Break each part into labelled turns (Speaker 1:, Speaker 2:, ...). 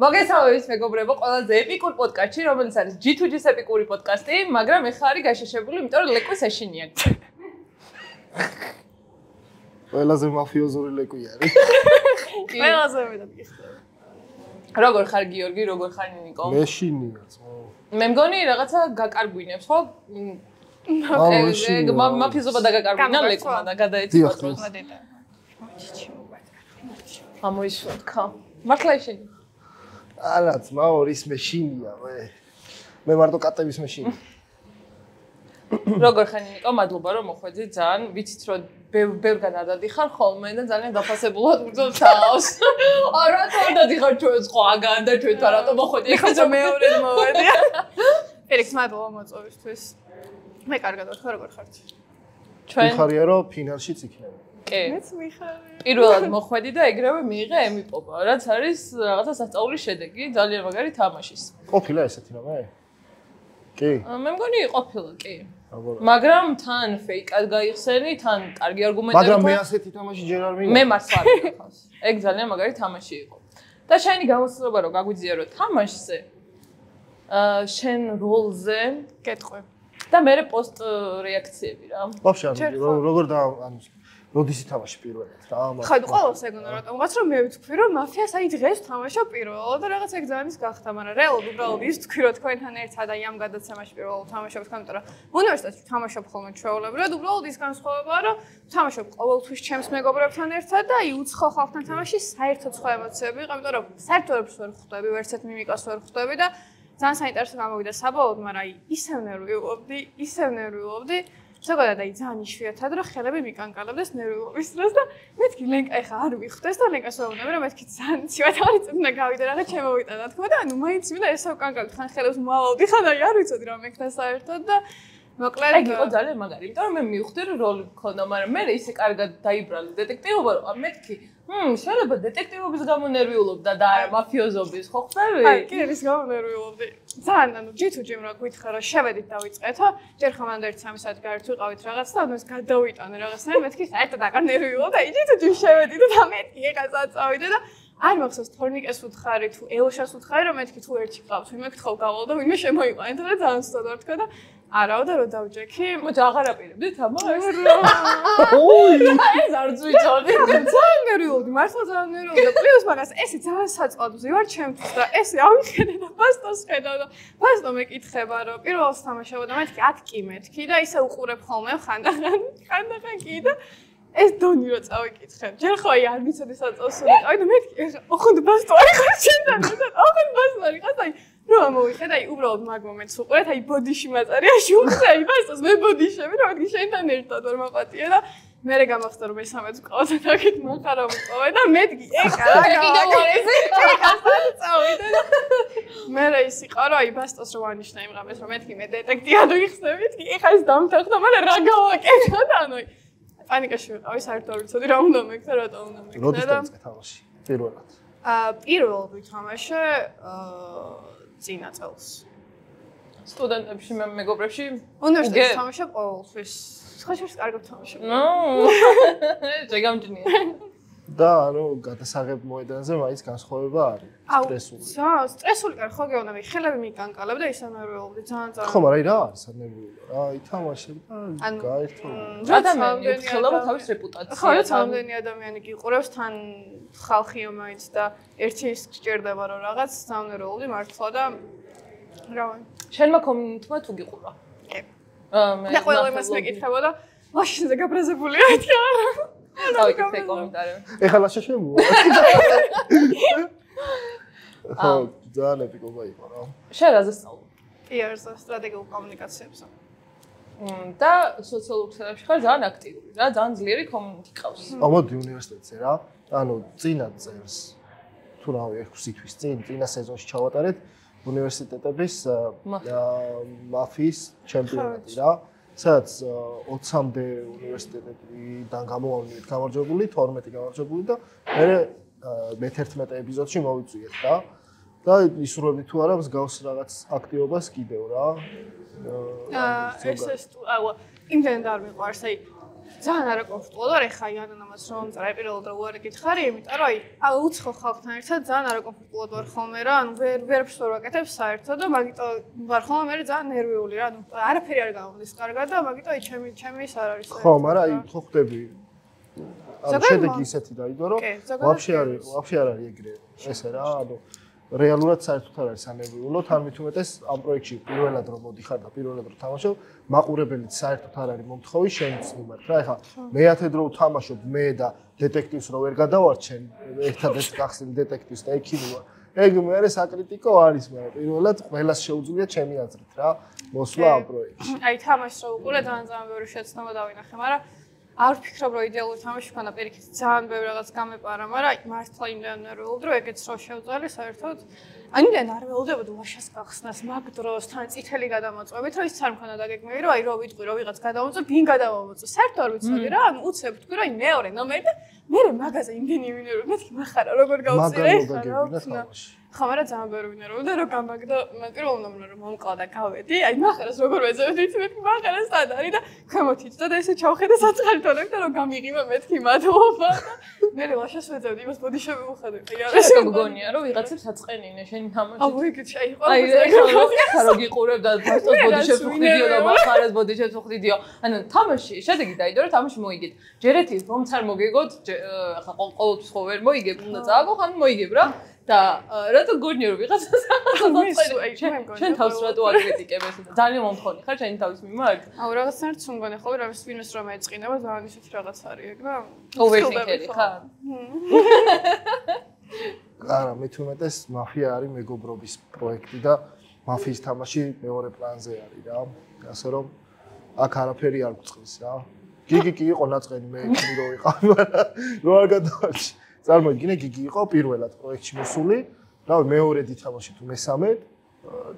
Speaker 1: მოგესალმებით მეგობრებო, ყველაზე ეპიკურ პოდკასტში, რომელიც არის G2G-ს ეპიკური პოდკასტი, მაგრამ ეხლა არის გაშაშებული, იმიტომ რომ ლეკვი ეშინია.
Speaker 2: ყველაზე მაფიოზური ლეკვი არის.
Speaker 3: ყველაზე მეტად გიხდება.
Speaker 1: როგორ ხარ გიორგი, როგორ ხარ ნიკო?
Speaker 2: მეშინია, ძმაო.
Speaker 1: მე მგონი რაღაცა გაკარგვინებს, ხო? მაფიოზობა დაგაკარგვინა ლეკმა და გადაეცვა
Speaker 3: მოდედა.
Speaker 1: ამოიშოთქა. მართლა ეშინია.
Speaker 2: არა, ძმაო, რის მეშინია, მე მარტო კატების მეშინია.
Speaker 1: როგორ ხარ ნიკო? მადლობა რომ მოხვედი ძალიან. ვიცით რომ ბევრგან არ დადიხარ ხოლმე და ძალიან დაფასებულად ვგრძნობ თავს. არა, თორე დადიხარ ჩვენ სხვაგან და ჩვენ თარატო მოხვედი.
Speaker 3: ეხლა მეორე მოვედი. ფელიქს მადლობა მოწვევისთვის. მე კარგად ვარ, როგორ ხართ?
Speaker 1: ჩვენ
Speaker 2: მიხარია რომ ფინალშიც იქნება.
Speaker 1: კი.
Speaker 3: მეც მიხარია.
Speaker 1: პირველად მოხვედი და ეგრევე მიიღე ემიპობა, რაც არის რაღაცა სასწაულის შედეგი, ძალიან მაგარი თამაშის.
Speaker 2: ყოფილა ესეთი რამე? კი.
Speaker 1: მე მგონი ყოფილა, კი. მაგრამ თან ფეიკად გაიხსენი, თან კარგი არგუმენტები.
Speaker 2: მაგრამ მე ასეთი თამაში ჯერ არ მიიღე.
Speaker 1: მე მარც არ მიყავს. ეგ ძალიან მაგარი თამაში იყო. და შენი გამოცდილება რომ გაგვიძია რომ თამაშზე შენ როლზე
Speaker 3: გეტყვი.
Speaker 1: და მე პოსტ რეაქციები რა.
Speaker 2: ვაფშე როგორ და ანუ როდის ითამაში პირველად რა მაგრამ
Speaker 3: ხა ყოველს ეგონა რატომღაც რომ მე ვთქვი რომ მაფიას აი დღეს თამაშობ პირველად და რაღაც ეგ ძალიან ის გახდა მაგრამ რეალურად უბრალოდ ის თქვი რომ თქვენთან ერთად აი ამ გადაცემაში პირველად თამაშობ თქვენ იმიტომ რომ უნივერსიტეტში თამაშობ ხოლმე ჩვეულებრივად უბრალოდ ის განსხვავებაა რომ თამაშობ ყოველთვის ჩემს მეგობრებთან ერთად და აი უცხო ხალხთან თამაში საერთოდ სხვა ემოციები იყო იმიტომ რომ საერთოდ ვერ ხვდები ვერცეთ მიმიკას ვერ ხვდები და ძალიან საინტერესო გამოვიდა საბოლოოდ მაგრამ აი ისევ ნერვიულობდი ზოგადად აი ძალიან იშვიათად რომ ხელები მიკანკალებდეს ნერვიულობის დროს და მეთქი ლენკა ეხა არ ვიხდეს და ლენკას ვეუბნები რომ მეთქი ძალიან ცივად არის წვნა გავიდა რაღაც შემოვიტანა თქმა და ანუ მაინც მინდა ესავ კანკალებ ხან ხელებს მალავდი ხან აი არ ვიცოდი რა მეკდა საერთოდ და მოკლედ
Speaker 1: ეგ იყო ძალიან მაგარი იმიტომ რომ მე მივხვდი რომ როლი მქონდა მაგრამ მე ისე კარგად დაიბრალე დეტექტივობა რომ მეთქი შეიძლება დეტექტივობის გამო ნერვიულობდა და არა მაფიოზობის ხო ხდები?
Speaker 3: აი, კი, ის გამო ნერვიულობდი. ძალიან ანუ G2G-მ რა გითხრა რომ შევედით დავიწყეთო. ჯერ ხომ ამდე 3 საათი გარეთ ვიყავით რაღაც და ანუ ეს გადავიტანე რაღაცა მეთქი საერთოდ აღარ ნერვიულობდა. აი G2G-მ შევედით და მეთქი ეხა წავიდე და არ მახსოვს თორნიკეს უთხარი თუ ელოშას უთხარი რომ მეთქი თუ ერთი ყავს ვინმე გთხოვ გავალ და ვინმე შემოიყვანეთ და ძალიან სწორად არ თქვა და არაო და რო დავჯექი
Speaker 1: მოდი აღარ აპირებდი თამაშს ეს არ ძვიჭოდი
Speaker 3: ძალიან ნერვიულობდი მართლა ძალიან ნერვიულობდი პლუს მაგას ესე ძალიან საწყობზე ვარ ჩემთვის და ესე ავიხედე და პასტოს ხედავ და პასტო მეკითხება რომ პირველს თამაშობ და მეთქი აქ კი მეთქი და ისე უყურებ ხოლმე ხანდახან კი და ეს დონი რო წავიკითხებ ჯერ ხო აი არ ვიცოდი საწოლსული აი და მეთქი ოხონდ პასტო არ ხარ შენთან და ოხონდ პასტო არ ხარ აი რომ ამოვიხედ აი უბრალოდ მაგ მომენტს უყურეთ აი ბოდიში მაწერიაში უხდე აი პასტოს მე ბოდიშები რომ აი შენთან ერთად ვარ მაპატია და მერე გამახსდა რომ მესამეც ყავდა და აქეთ მახარა მიყავე და მეთქი ეხა რა კიდევ არ ესე წავიდე და მერე ის იყო რომ აი პასტოს რო ანიშნა იმ რამეს რომ მეთქი მე დეტექტივად ვიხსნები მეთქი ეხა ეს დამთანხმდა მაგრამ რა გავაკეთო და ანუ პანიკაში ვიყავი საერთოდ არ ვიცოდი რა უნდა მეკთა რატომ უნდა მეკთა
Speaker 2: როდის დაიწყე თამაში პირველად
Speaker 3: პირველად ვითამაშე წინა წელს
Speaker 1: სტუდენტებში მეგობრებში
Speaker 3: უნივერსიტეტში თამაშობ ყოველთვის სხვა შორის კარგად თამაშობ
Speaker 1: შეგამჯნია
Speaker 2: და ანუ გადასაღებ მოედანზე მაინც განსხვავება არის სტრესული
Speaker 3: სტრესული კარ ხო გეუბნები ხელები მიკანკალებ და ისე ნერვიულობდი ძალიან
Speaker 2: ხო მაგრამ რა არის ნერვიულობა რა ითამაშებ და გაერთო
Speaker 1: ადამიანი ხელობა თავის რეპუტაცია
Speaker 3: ხო რამდენი ადამიანი გიყურებს თან ხალხიო მაინც და ერთი ის გჭირდება რომ რაღაც სამნერვიულობდი მართლა და რავი
Speaker 1: შენმა კომენტმა თუ გიყურა
Speaker 3: კი და ყველა იმას მეკითხებოდა მაშინზე გაბრაზებულია მეთქი არა
Speaker 1: დავიკითხე კომენტარები.
Speaker 2: ეხლა შეშემოვა. ხო, ძალიან ეპიკობა იყო რა.
Speaker 1: შენ რაზე სწავლობ?
Speaker 3: PR-ზე, სტრატეგიულ კომუნიკაციებზე.
Speaker 1: და სოციალურ ქსელებში ხარ ძალიან აქტიური რა, ძალიან ძლიერი კომუნიკაცია ყავს.
Speaker 2: ამოდი უნივერსიტეტზე რა. ანუ წინა წელს თუ რავი, 6 თვის წინა სეზონში ჩავატარეთ უნივერსიტეტების მაფიის ჩემპიონატი რა. სადაც 20-მდე უნივერსიტეტიდან გამოვავლინეთ გამარჯვებული, 12 გამარჯვებული და მე 11 ეპიზოდში მოვიწვიეთ რა. და ისურვებდი თუ არა მსგავს რაღაც აქტივობას კიდევ რა.
Speaker 3: ეს იმდენად არ მიყვარს, აი ძალიან არაკომფორტულად ვარ ეხა იანანამაც რომ წრე პირველად რა უარი გითხარი, იმიტომ რომ აი უცხო ხალხთან ერთად ძალიან არაკომფორტულად ვარ ხოლმე რა, ანუ ვერაფერს ვერ ვაკეთებ საერთოდ და მაგიტომ ვარ ხოლმე მე ძალიან ნერვიული რა, ანუ არაფერი არ გამომდის კარგად და მაგიტომ აი ჩემი ის არ არის.
Speaker 2: ხო, მაგრამ აი ხო ხდები ანუ შედეგი ისეთი დაიდო რომ ვაფშე არ არის ეგრე ესე რა, ანუ რეალურად საერთოდ არ არის ანერვიულო, თან მით უმეტეს ამ პროექტში პირველად რომ მოდიხარ და პირველად რომ თამაშობ, მაყურებელიც საერთოდ არ არის მომთხოვი შენიც მიმართ რა. ეხლა მეათედ რო ვთამაშობ მე და დეტექტივს რო ვერ გადავარჩენ, ერთადერთ გახსნილ დეტექტივს და ექიმი ვარ. ეგ მე საკრიტიკო არის, მაგრამ პირველად ყველას შეუძლია ჩემი აზრით რა, მოსვლა ამ პროექტში.
Speaker 3: აი თამაშს რო უყურე ძალიან ბევრი შეცდომა დავინახე, მაგრამ არ ვფიქრობ რომ იდეალური თამაში მქონდა პირიქით ძალიან ბევრი რაღაც გამეპარა, მაგრამ მართლა იმდენ ნერვიულობდი რომ ეგეც რო შევძალი საერთოდ აი იმდენ არ ველოდებოდი ვაშას გახსნას მაგ დროს თან წითელი გადამოწვევით რომ ის არ მქონდა დაგეგმილი რომ აი რო ვიტყვი რომ ვიღაც გადამოწვევ ვინ გადამოწვევ საერთოდ არ ვიცოდი რა ანუ უცებ თქვი რომ აი მეორე ნომერი და მე მაგაზე იმდენი ვინერო მეთქი მახარა როგორ გავწირე ხა ხო მაგრამ ძალიან ბევრი ვინერო და რო გამაგდა პირველ ნომერში რომ მომყვა და გავედი აი მახარას როგორ ვეძებდი მეთქი მახარა სად არის და ქვემოთით და ესე ჩავხედე საწყალი თორემ და რომ გამიღიმა მეთქი მადლობა და მე ვაშას ვეძებდი იმას ბოდიშები ვუხადე აი არა
Speaker 1: ეს გონია რომ ვიღაცებს აწყენინე შენი თამაში
Speaker 3: აუ იქ შეიძლება
Speaker 1: აი ხა რო გიყურებ და ფასტოს ბოდიშებს უხდიდიო და მახარას ბოდიშებს უხდიდიო ანუ თამაში შედეგი დაიდო რომ თამაში მოიგეთ ჯერეთი რომც არ მოგეგოთ ხა ყოველთვის ხო ვერ მოიგებ უნდა წააგო ხან მოიგებ რა და რატო გონია რომ ვიღაცას შენ თავს რატო აკრიტიკებ ეს ძალიან მომთხოვნი ხარ შენი თავის მიმართ
Speaker 3: აუ რაღაცნაირად სუნგონე ხო რომ ვინმეს რომ ეწყინება ძალიან ისეთი რაღაც არის ეგ და
Speaker 1: ოვერთინკერი ხარ
Speaker 2: არა მე თუმეტეს მაფია არის მეგობრობის პროექტი და მაფიის თამაში მეორე პლანზე არის რა ასე რომ აქ არაფერი არ გვწყვის რა გიგი კი იყო ნაწყენი მე იქნი რო ვიყავ მაგრამ რო არ გადავარჩი წარმოიდგინე გიგი იყო პირველად პროექტში მოსული რავი მეორედ ითამაში თუ მესამედ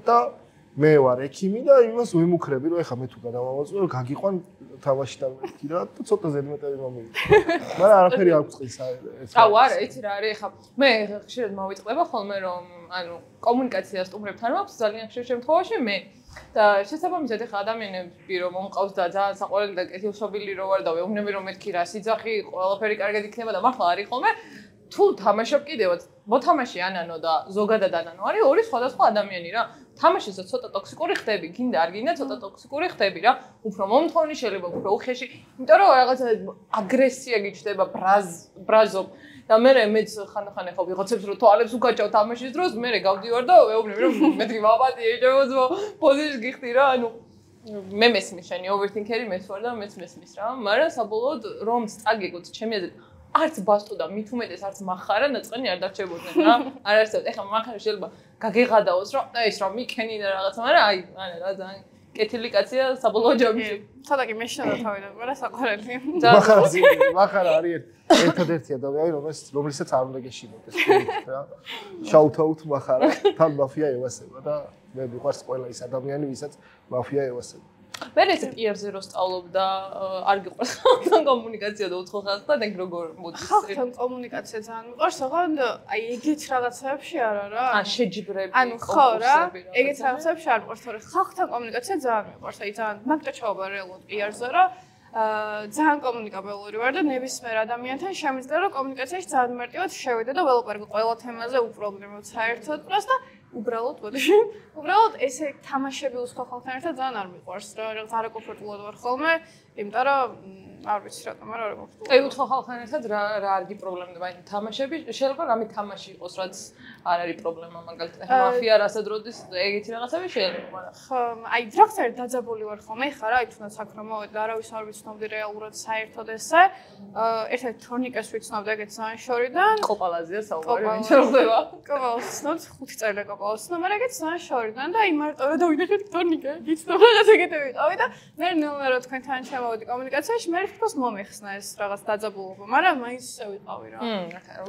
Speaker 2: და მე ვარ ექიმი და იმას ვიმუქრები რომ ეხა მე თუ გადავამოწმე რომ გაგიყვან თამაშიდან მეთქი რა და ცოტა ზედმეტები მომივიდა მაგრამ არაფერი არ გვწყვის ეს
Speaker 1: აუ არა იცი რა არის ეხა მე ხშირად მოვიწყდება ხოლმე რომ ანუ კომუნიკაცია სტუმრებთან მაქვს ძალიან ხშირ შემთხვევაში მე და შესაბამისად ეხა ადამიანები რომ მომყავს და ძალიან საყვარელი და კეთილშობილი რო ვარ და ვეუბნები რომ მეთქი რა სიძახი ყველაფერი კარგად იქნება და მართლა არის ხოლმე თუ თამაშობ კიდევაც მოთამაშე ანანო და ზოგადად ანანო არის ორი სხვადასხვა ადამიანი რა თამაშისაც ცოტა ტოქსიკური ხდები გინდა არ გინდა ცოტა ტოქსიკური ხდები რა უფრო მომთხოვნი შეიძლება უფრო უხეში იმიტომ რომ რაღაცა აგრესია გიჩნდება ბრაზობ და მე მეც ხან ხო ვიღაცებს რომ თვალებს უკაჭავ თამაშის დროს მე გავდივარ და ვეუბნები რომ მეთქი მაპატიე შემოძო პოზიციას გიხდი რა ანუ მე მესმის შენი ოვერთინკერი მეც ვარ და მეც მესმის რა მაგრამ საბოლოოდ რომ წაგეგოთ ჩემი აზრით არც ბასტო და მით უმეტეს არც მახარა ნაწყენი არ დარჩებოდნენ რა არ არსებობს ეხლა მახარა შეიძლება გაგეღადაოს რომ ეს რომ მიქენი და რაღაცა მაგრამ აი რა ძალიან კეთილი კაცია საბოლოო ჯამში
Speaker 3: ცოტა კი მეშინოდა თავიდან ყველა საყვარელი
Speaker 2: მახარა არის ერთადერთი ადამიანი რომელსაც არ უნდა გეშინოდეს რა შაუთაუთ მახარა თან მაფია ევასება და მე მიყვარს ყველა ის ადამიანი ვისაც მაფია ევასება
Speaker 1: მე ეს პიარზე რო სწავლობ და არ გიყვარს ხალხთან კომუნიკაცია და უცხო ხალხთან ეგ როგორ მოდის
Speaker 3: ხალხთან კომუნიკაცია ძალიან მიყვარს ოღონდ აი ეგეთ რაღაცებში არა რა
Speaker 1: შეჯიბრები
Speaker 3: ანუ ხო რა ეგეთ რაღაცებში არ მიყვარს თორე ხალხთან კომუნიკაცია ძალიან მიყვარს აი ძალიან მაგდა ჩაობა რეალურად პიარზე რა ძალიან კომუნიკაბელური ვარ და ნებისმიერ ადამიანთან შემიძლია რომ კომუნიკაციაში ძალიან მარტივად შევიდე და ველაპარაკო ყველა თემაზე უპრობლემოდ საერთოდ და უბრალოდ ბოდიში უბრალოდ ესე თამაშები უცხო ხალხთან ერთად ძალიან არ მიყვარს რა რაღაც არაკომფორტულად ვარ ხოლმე იმიტომ რომ არ ვიცი რატომ არ არაკომფორტულად
Speaker 1: აი უცხო ხალხთან ერთად რა არის პრობლემები აი თამაშები შეიძლება რამე თამაში იყოს რაც არ არის პრობლემა მაგალითად მაფია რასადროდის ეგეთი რაღაცები შეიძლება მაგრამ
Speaker 3: ხო აი რაღაცა დაძაბული ვარ ხოლმე ხა რა აი თუნდაც აქ რომ მოვედი და არავის არ ვიცნობდი რეალურად საერთოდ ესე ერთ-ერთ თორნიკეს ვიცნობდი ეგეთ ძალიან შორიდან
Speaker 1: კოპალაზია საუბარი ვინ შეხვდება
Speaker 3: კოპალას 5 წელი კოპალას მაგრამ ეგეთ ძალიან შორიდან და აი მარტო რა დავინახეთ თორნიკა ვიცნობ რაღაც ეგეთი ვიყავი და მე ნელ-ნელა თქვენთან ჩამოვედი კომუნიკაციაში მე თვითონ მომეხსნა ეს რაღაც დაძაბულობა მაგრამ მაინც ვიყავი რა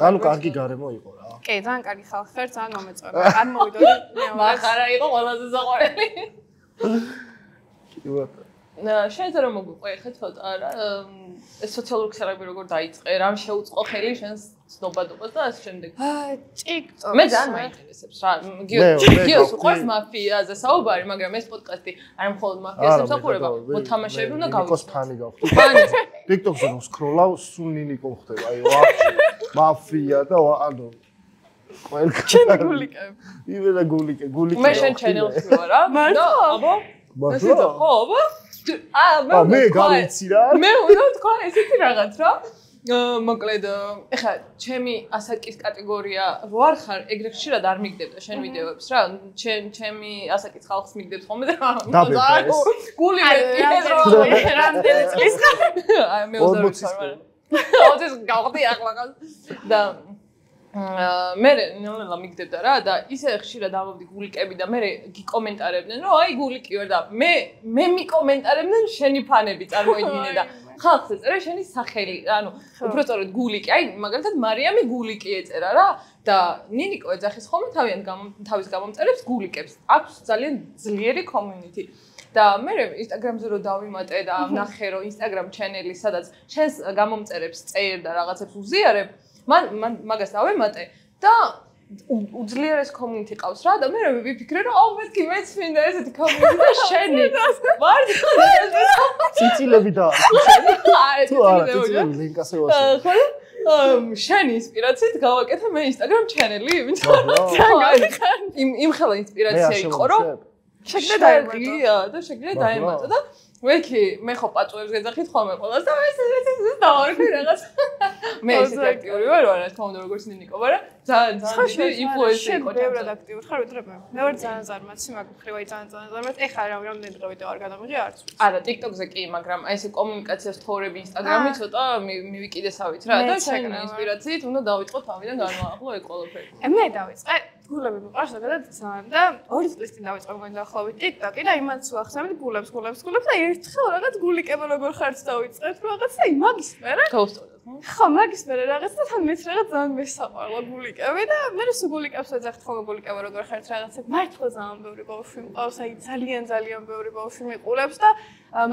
Speaker 2: ანუ კარგი გარემო იყო რა
Speaker 3: კი ძალიან კარგი ხალხი ხარ ძალიან მომეწონა არ მოვიდოდი
Speaker 1: მახარა იყო ყველაზე საყვარელი
Speaker 2: კი ბატონო
Speaker 1: შეიძლება რომ მოგვიყვე ხე ცოტა რა ეს სოციალური ქსელები როგორ დაიწყე რამ შეუწყო ხელი შენს ცნობადობას და ასე შემდეგ
Speaker 3: TikTok
Speaker 1: მე ძალიან მაინტერესებს რა გიოს უყვარს მაფიაზე საუბარი მაგრამ ეს პოდკასტი არ მხოლოდ მაფიას ემსახურება მოთამაშეები უნდა გავიქოს
Speaker 2: ფანი გავხდი TikTok-ზე რომ სკროლავ სულ ნინიკო ხდება აი მაფია და ანუ
Speaker 3: ჩემი გულიკები
Speaker 2: იმენა გულიკე
Speaker 1: მე შენ ჩენელს ვარ რა
Speaker 3: მართლა
Speaker 1: აბა
Speaker 2: მართლა
Speaker 1: ხო აბა
Speaker 2: მე გავიცი რა
Speaker 1: მე უნდა თქვა ესეთი რაღაც რა მოკლედ ეხლა ჩემი ასაკის კატეგორია რო არ ხარ ეგრე ხშირად არ მიგდებდა შენ ვიდეოებს რა ჩემი ასაკის ხალხს მიგდებს ხოლმე და გული რამდენი წლის ხარ აი მე 40 ვარ 40 გავხდი ახლა და მე ნელა მიგდებდა რა და ისე ხშირად ამოვდი გულიკები და მე გიკომენტარებდნენ რომ აი გულიკი ვარ და მე მიკომენტარებდნენ შენი ფანები წარმოიდგინე და ხალხს ეწერა შენი სახელი ანუ უფრო სწორედ გულიკი აი მაგალითად მარიამი გულიკი ეწერა რა და ნინიკო ეძახის ხოლმე თავის გამომწერებს გულიკებს აქვს ძალიან ძლიერი კომიუნიტი და მე ინსტაგრამზე რო დავიმატე და ვნახე რომ ინსტაგრამ ჩენელი სადაც შენს გამომწერებს წერს და რაღაცებს უზიარებ მან მაგას დავემატე და უძლიერეს კომიუნიტი ყავს რა და მე ვიფიქრე რომ აუ მეთქი მეც მინდა ესეთი კომიუნიტი და შენი ვარ
Speaker 2: ციცილები და
Speaker 1: არა
Speaker 2: ციცილები ლინკასე ვაშენ
Speaker 1: ხო შენი ინსპირაციით გავაკეთე მე ინსტაგრამ ჩენელი იმ ხელა ინსპირაცია იყო რომ შეგდა დაემატა და მე ხო პაწუებს გეძახით ხოლმე ყველას და ეს დავარქვი რაღაც მე ისეთი აქტიური ვარ რა თქმა უნდა როგორც ნინიკო ვარ ძალიან ინფლუენსერი იყო
Speaker 3: ბევრად აქტიური ხარ ვიდრე მე ვარ ძალიან ზარმაცი მაგ მხრივ აი ძალიან ზარმაცი ეხლა რამდენი დღე ვიდეო არ გადამიღე არც
Speaker 1: არა TikTok-ზე კი მაგრამ აი ესე კომუნიკაციას თორები ინსტაგრამი ცოტა მივიკიდესავით რა და შენი ინსპირაციით უნდა დავიწყო თავიდან განმაახლო ეგ ყველაფერი
Speaker 3: მე დავიწყე გულები მიყვარს ზოგადად ძალიან და 2 წლის წინ დავიწყე მგონი დაახლოებით TikTok-ი და იმანც ვახსენებ გულებს და ერთხელ რაღაც გულიკება როგორ ხარც დავიწყეთ რაღაც და იმაგის მერე ხო მაგის მერე რაღაც და თან მეც რაღაც ძალიან მესაყვარლა გულიკები და მე სულ გულიკებს ვეძახთ ხოლმე გულიკება როგორ ხარც რაღაცა მართლა ძალიან ბევრი ბავშვი მყავს აი ძალიან ბევრი ბავშვი მიყურებს და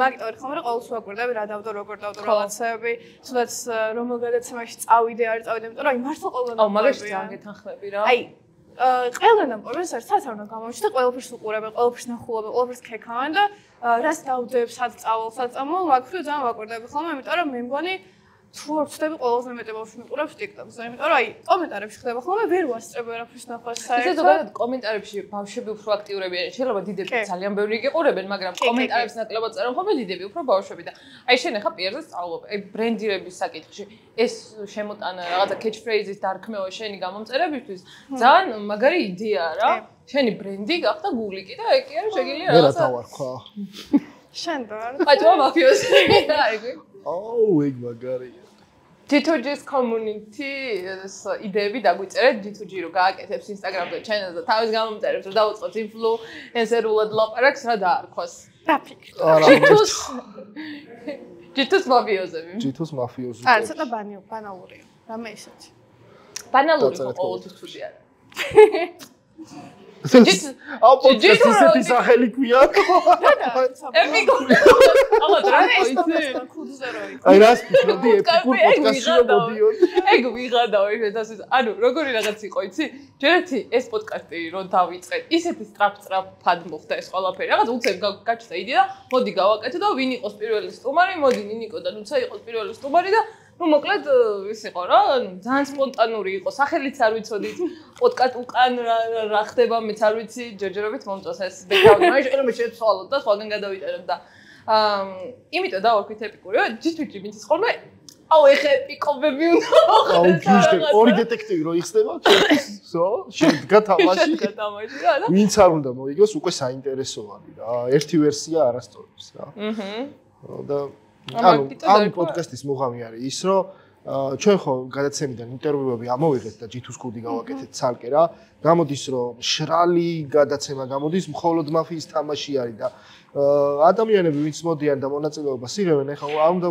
Speaker 3: მაგიტოვარ ხოლმე რომ ყოველს ვაკვირდები რა დავდო როგორ დავდო რაღაცები თუნდაც რომელ გადაცემაში წავიდე არ წავიდე იმიტომ რომ აი მართლა ყველგან
Speaker 1: აუ მაგაში ძალიან გეთანხმები რა
Speaker 3: აი ყველგან პროფესორს არ გამოვიჩნდა ყველაფერს უყურებენ ყველაფერს ნახულობენ ყველაფერს ქექავენ და რას დავდებ სად წავალ სად წამოვალ მაგხრივ ძალიან ვაკვირდები ხოლმე იმიტომ რომ მე მგონი თუ არ ვწდები ყველაზე მეტი ბავშვი მიყურებს TikTok-ზე იმიტომ რომ აი კომენტარებში ხდება ხოლმე ვერ ვასწრებ ვერაფერს ნახვას საერთოდ
Speaker 1: ისე ზოგადად კომენტარებში ბავშვები უფრო აქტიურები არიან შეიძლება დიდები ძალიან ბევრი იყურებენ მაგრამ კომენტარებს ნაკლებად წერენ ხოლმე დიდები უფრო ბავშვები და აი შენ ახლა პირზე სწავლობ აი ბრენდირების საკითხში ეს შემოტანა რაღაცა catchphrase-ის დარქმევა შენი გამომწერებისთვის ძალიან მაგარი იდეაა რა შენი ბრენდი გახდა გულიკი და ეგ კი არის შეგიძლია
Speaker 2: რაღაცა მე რა დავარქვა
Speaker 3: შენ და
Speaker 1: აი თუ მაფიოზი აი
Speaker 2: აუ ეგ მაგარია
Speaker 1: G2G-ს community იდეები დაგვიწერეთ G2G რო გააკეთებს Instagram-ზე channel-ზე თავის გამომწერებს რომ დაუწყოთ influencer-ულად ლაპარაკს რა დაარქვას
Speaker 3: დაფიქრე
Speaker 1: G2-ს მაფიოზები
Speaker 2: G2-ს მაფიოზი
Speaker 3: არა ცოტა ბანალურია რამე ისეთი
Speaker 1: ბანალური ხო ყოველთვის თუდი არა
Speaker 2: აუ პოდკასტის ესეთი სახელი ქვია
Speaker 1: ეპიკო ალბათ რა
Speaker 3: ისე ქუდზე რო იყო
Speaker 2: აი რას ფიქრობდი ეპიკურ პოდკასტში რომ მოდიოდ
Speaker 1: ეგ ვიღადავ ეს ანუ როგორი რაღაც იყო იცი ჯერეთი ეს პოდკასტი რომ დავიწყეთ ისეთი სწრაფად მოხდა ეს ყველაფერი რაღაც უცებ გაჩნდა იდეა მოდი გავაკეთო და ვინ იყოს პირველი სტუმარი მოდი ნინიკო და ნუცა იყოს პირველი სტუმარი და ну მოკლედ ის იყო რა ძალიან სპონტანური იყო სახელიც არ ვიცოდით პოდკასტ უკან რა ხდება მეც არ ვიცი ჯერჯერობით მომწონს ეს ბექაუნტი მაგრამ მე შეცვალოთ და სხვაგან გადავიტერებ და იმიტომ დავარქვით ეპიკური G2G მითის ხოლმე აუ ეხა ეპიკობები უნდა
Speaker 2: აუ გიჟდე ორი დეტექტივი რო იხსნება ხო შედგა თამაში
Speaker 1: რა და
Speaker 2: ვინც არ უნდა მოიგოს უკვე საინტერესო არის რა ერთი ვერსია არასწორებს რა და ამ პოდკასტის მუღამი არის ის რომ ჩვენ ხო გადაცემიდან ინტერვიუები ამოვიღეთ და G2-ს კუდი გავაკეთეთ ცალკე რა გამოდის რომ შრალი გადაცემა გამოდის მხოლოდ მაფიის თამაში არის და ადამიანები ვინც მოდიან და მონაწილეობას იღებენ ეხლა არ უნდა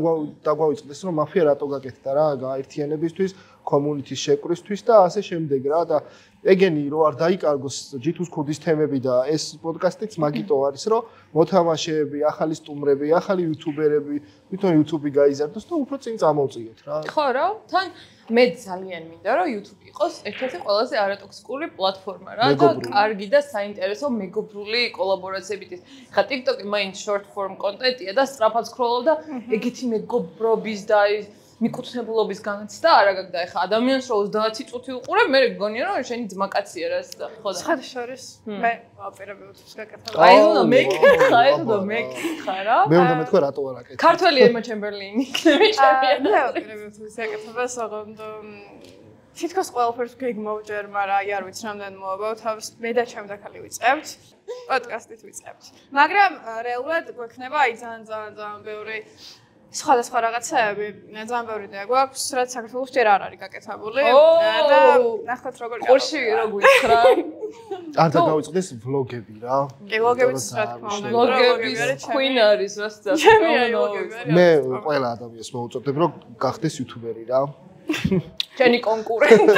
Speaker 2: დაგვავიწყდეს რომ მაფია რატო გაკეთდა რა გაერთიანებისთვის community-ის შეკვრისთვის და ასე შემდეგ რა და ეგენი რო არ დაიკარგოს G2-ს ქუდის თემები და ეს პოდკასტიც მაგიტო არის რომ მოთამაშეები, ახალი სტუმრები, ახალი იუთუბერები, თვითონ YouTube-ი გაიზარდოს და უფრო წინ წამოვწიოთ რა.
Speaker 1: ხო რა, თან მე ძალიან მინდა რომ YouTube იყოს ერთ-ერთი ყველაზე არატოქსიკური პლატფორმა რა და კარგი და საინტერესო მეგობრული კოლაბორაციებით. ხა TikTok-ი მაინც short form კონტენტია და სწრაფად სკროლობ და ეგეთი მეგობრობის და მიკუთვნებულობის განცდა არ აგაგ და ეხა ადამიანს რო 30 წუთი უყურებ, მე მგონია რომ შენი ძმაკაცია რა ხო და
Speaker 3: შორის მე ვაპირებ YouTube-ს გაკეთებ.
Speaker 1: აი უნდა მე ხარა.
Speaker 2: მე უნდა მეთქვა რატო არ აკეთებ.
Speaker 1: ქართველი Emma Chamberlain იქნები ჩემი.
Speaker 3: მე ვაპირებ YouTube-ს გაკეთებას, ოღონდ თითქოს ყველაფერს გეგმოვჯერ, მაგრამ აი არ ვიცი რამდენი მოავალ, თავს მე და ჩემი დაქალი ვიწყებთ, პოდკასტით ვიწყებთ. მაგრამ რეალურად გვექნება აი ძალიან ბევრი სხვადასხვა რაღაცები, ძალიან ბევრი და გვაქვს, რაც საქართველოს ჯერ არ არის გაკეთებული და ნახოთ როგორ გავა.
Speaker 1: ყურში რო გვითხრა.
Speaker 2: არ დავიწყდეს ვლოგები რა.
Speaker 3: კი, ვლოგებიც რა თქმა უნდა.
Speaker 1: ვლოგების queen არის რასაც.
Speaker 2: მე ყველა ადამიანს მოუწოდებ რომ გახდეს იუთუბერი რა.
Speaker 1: ჩენი კონკურენტი.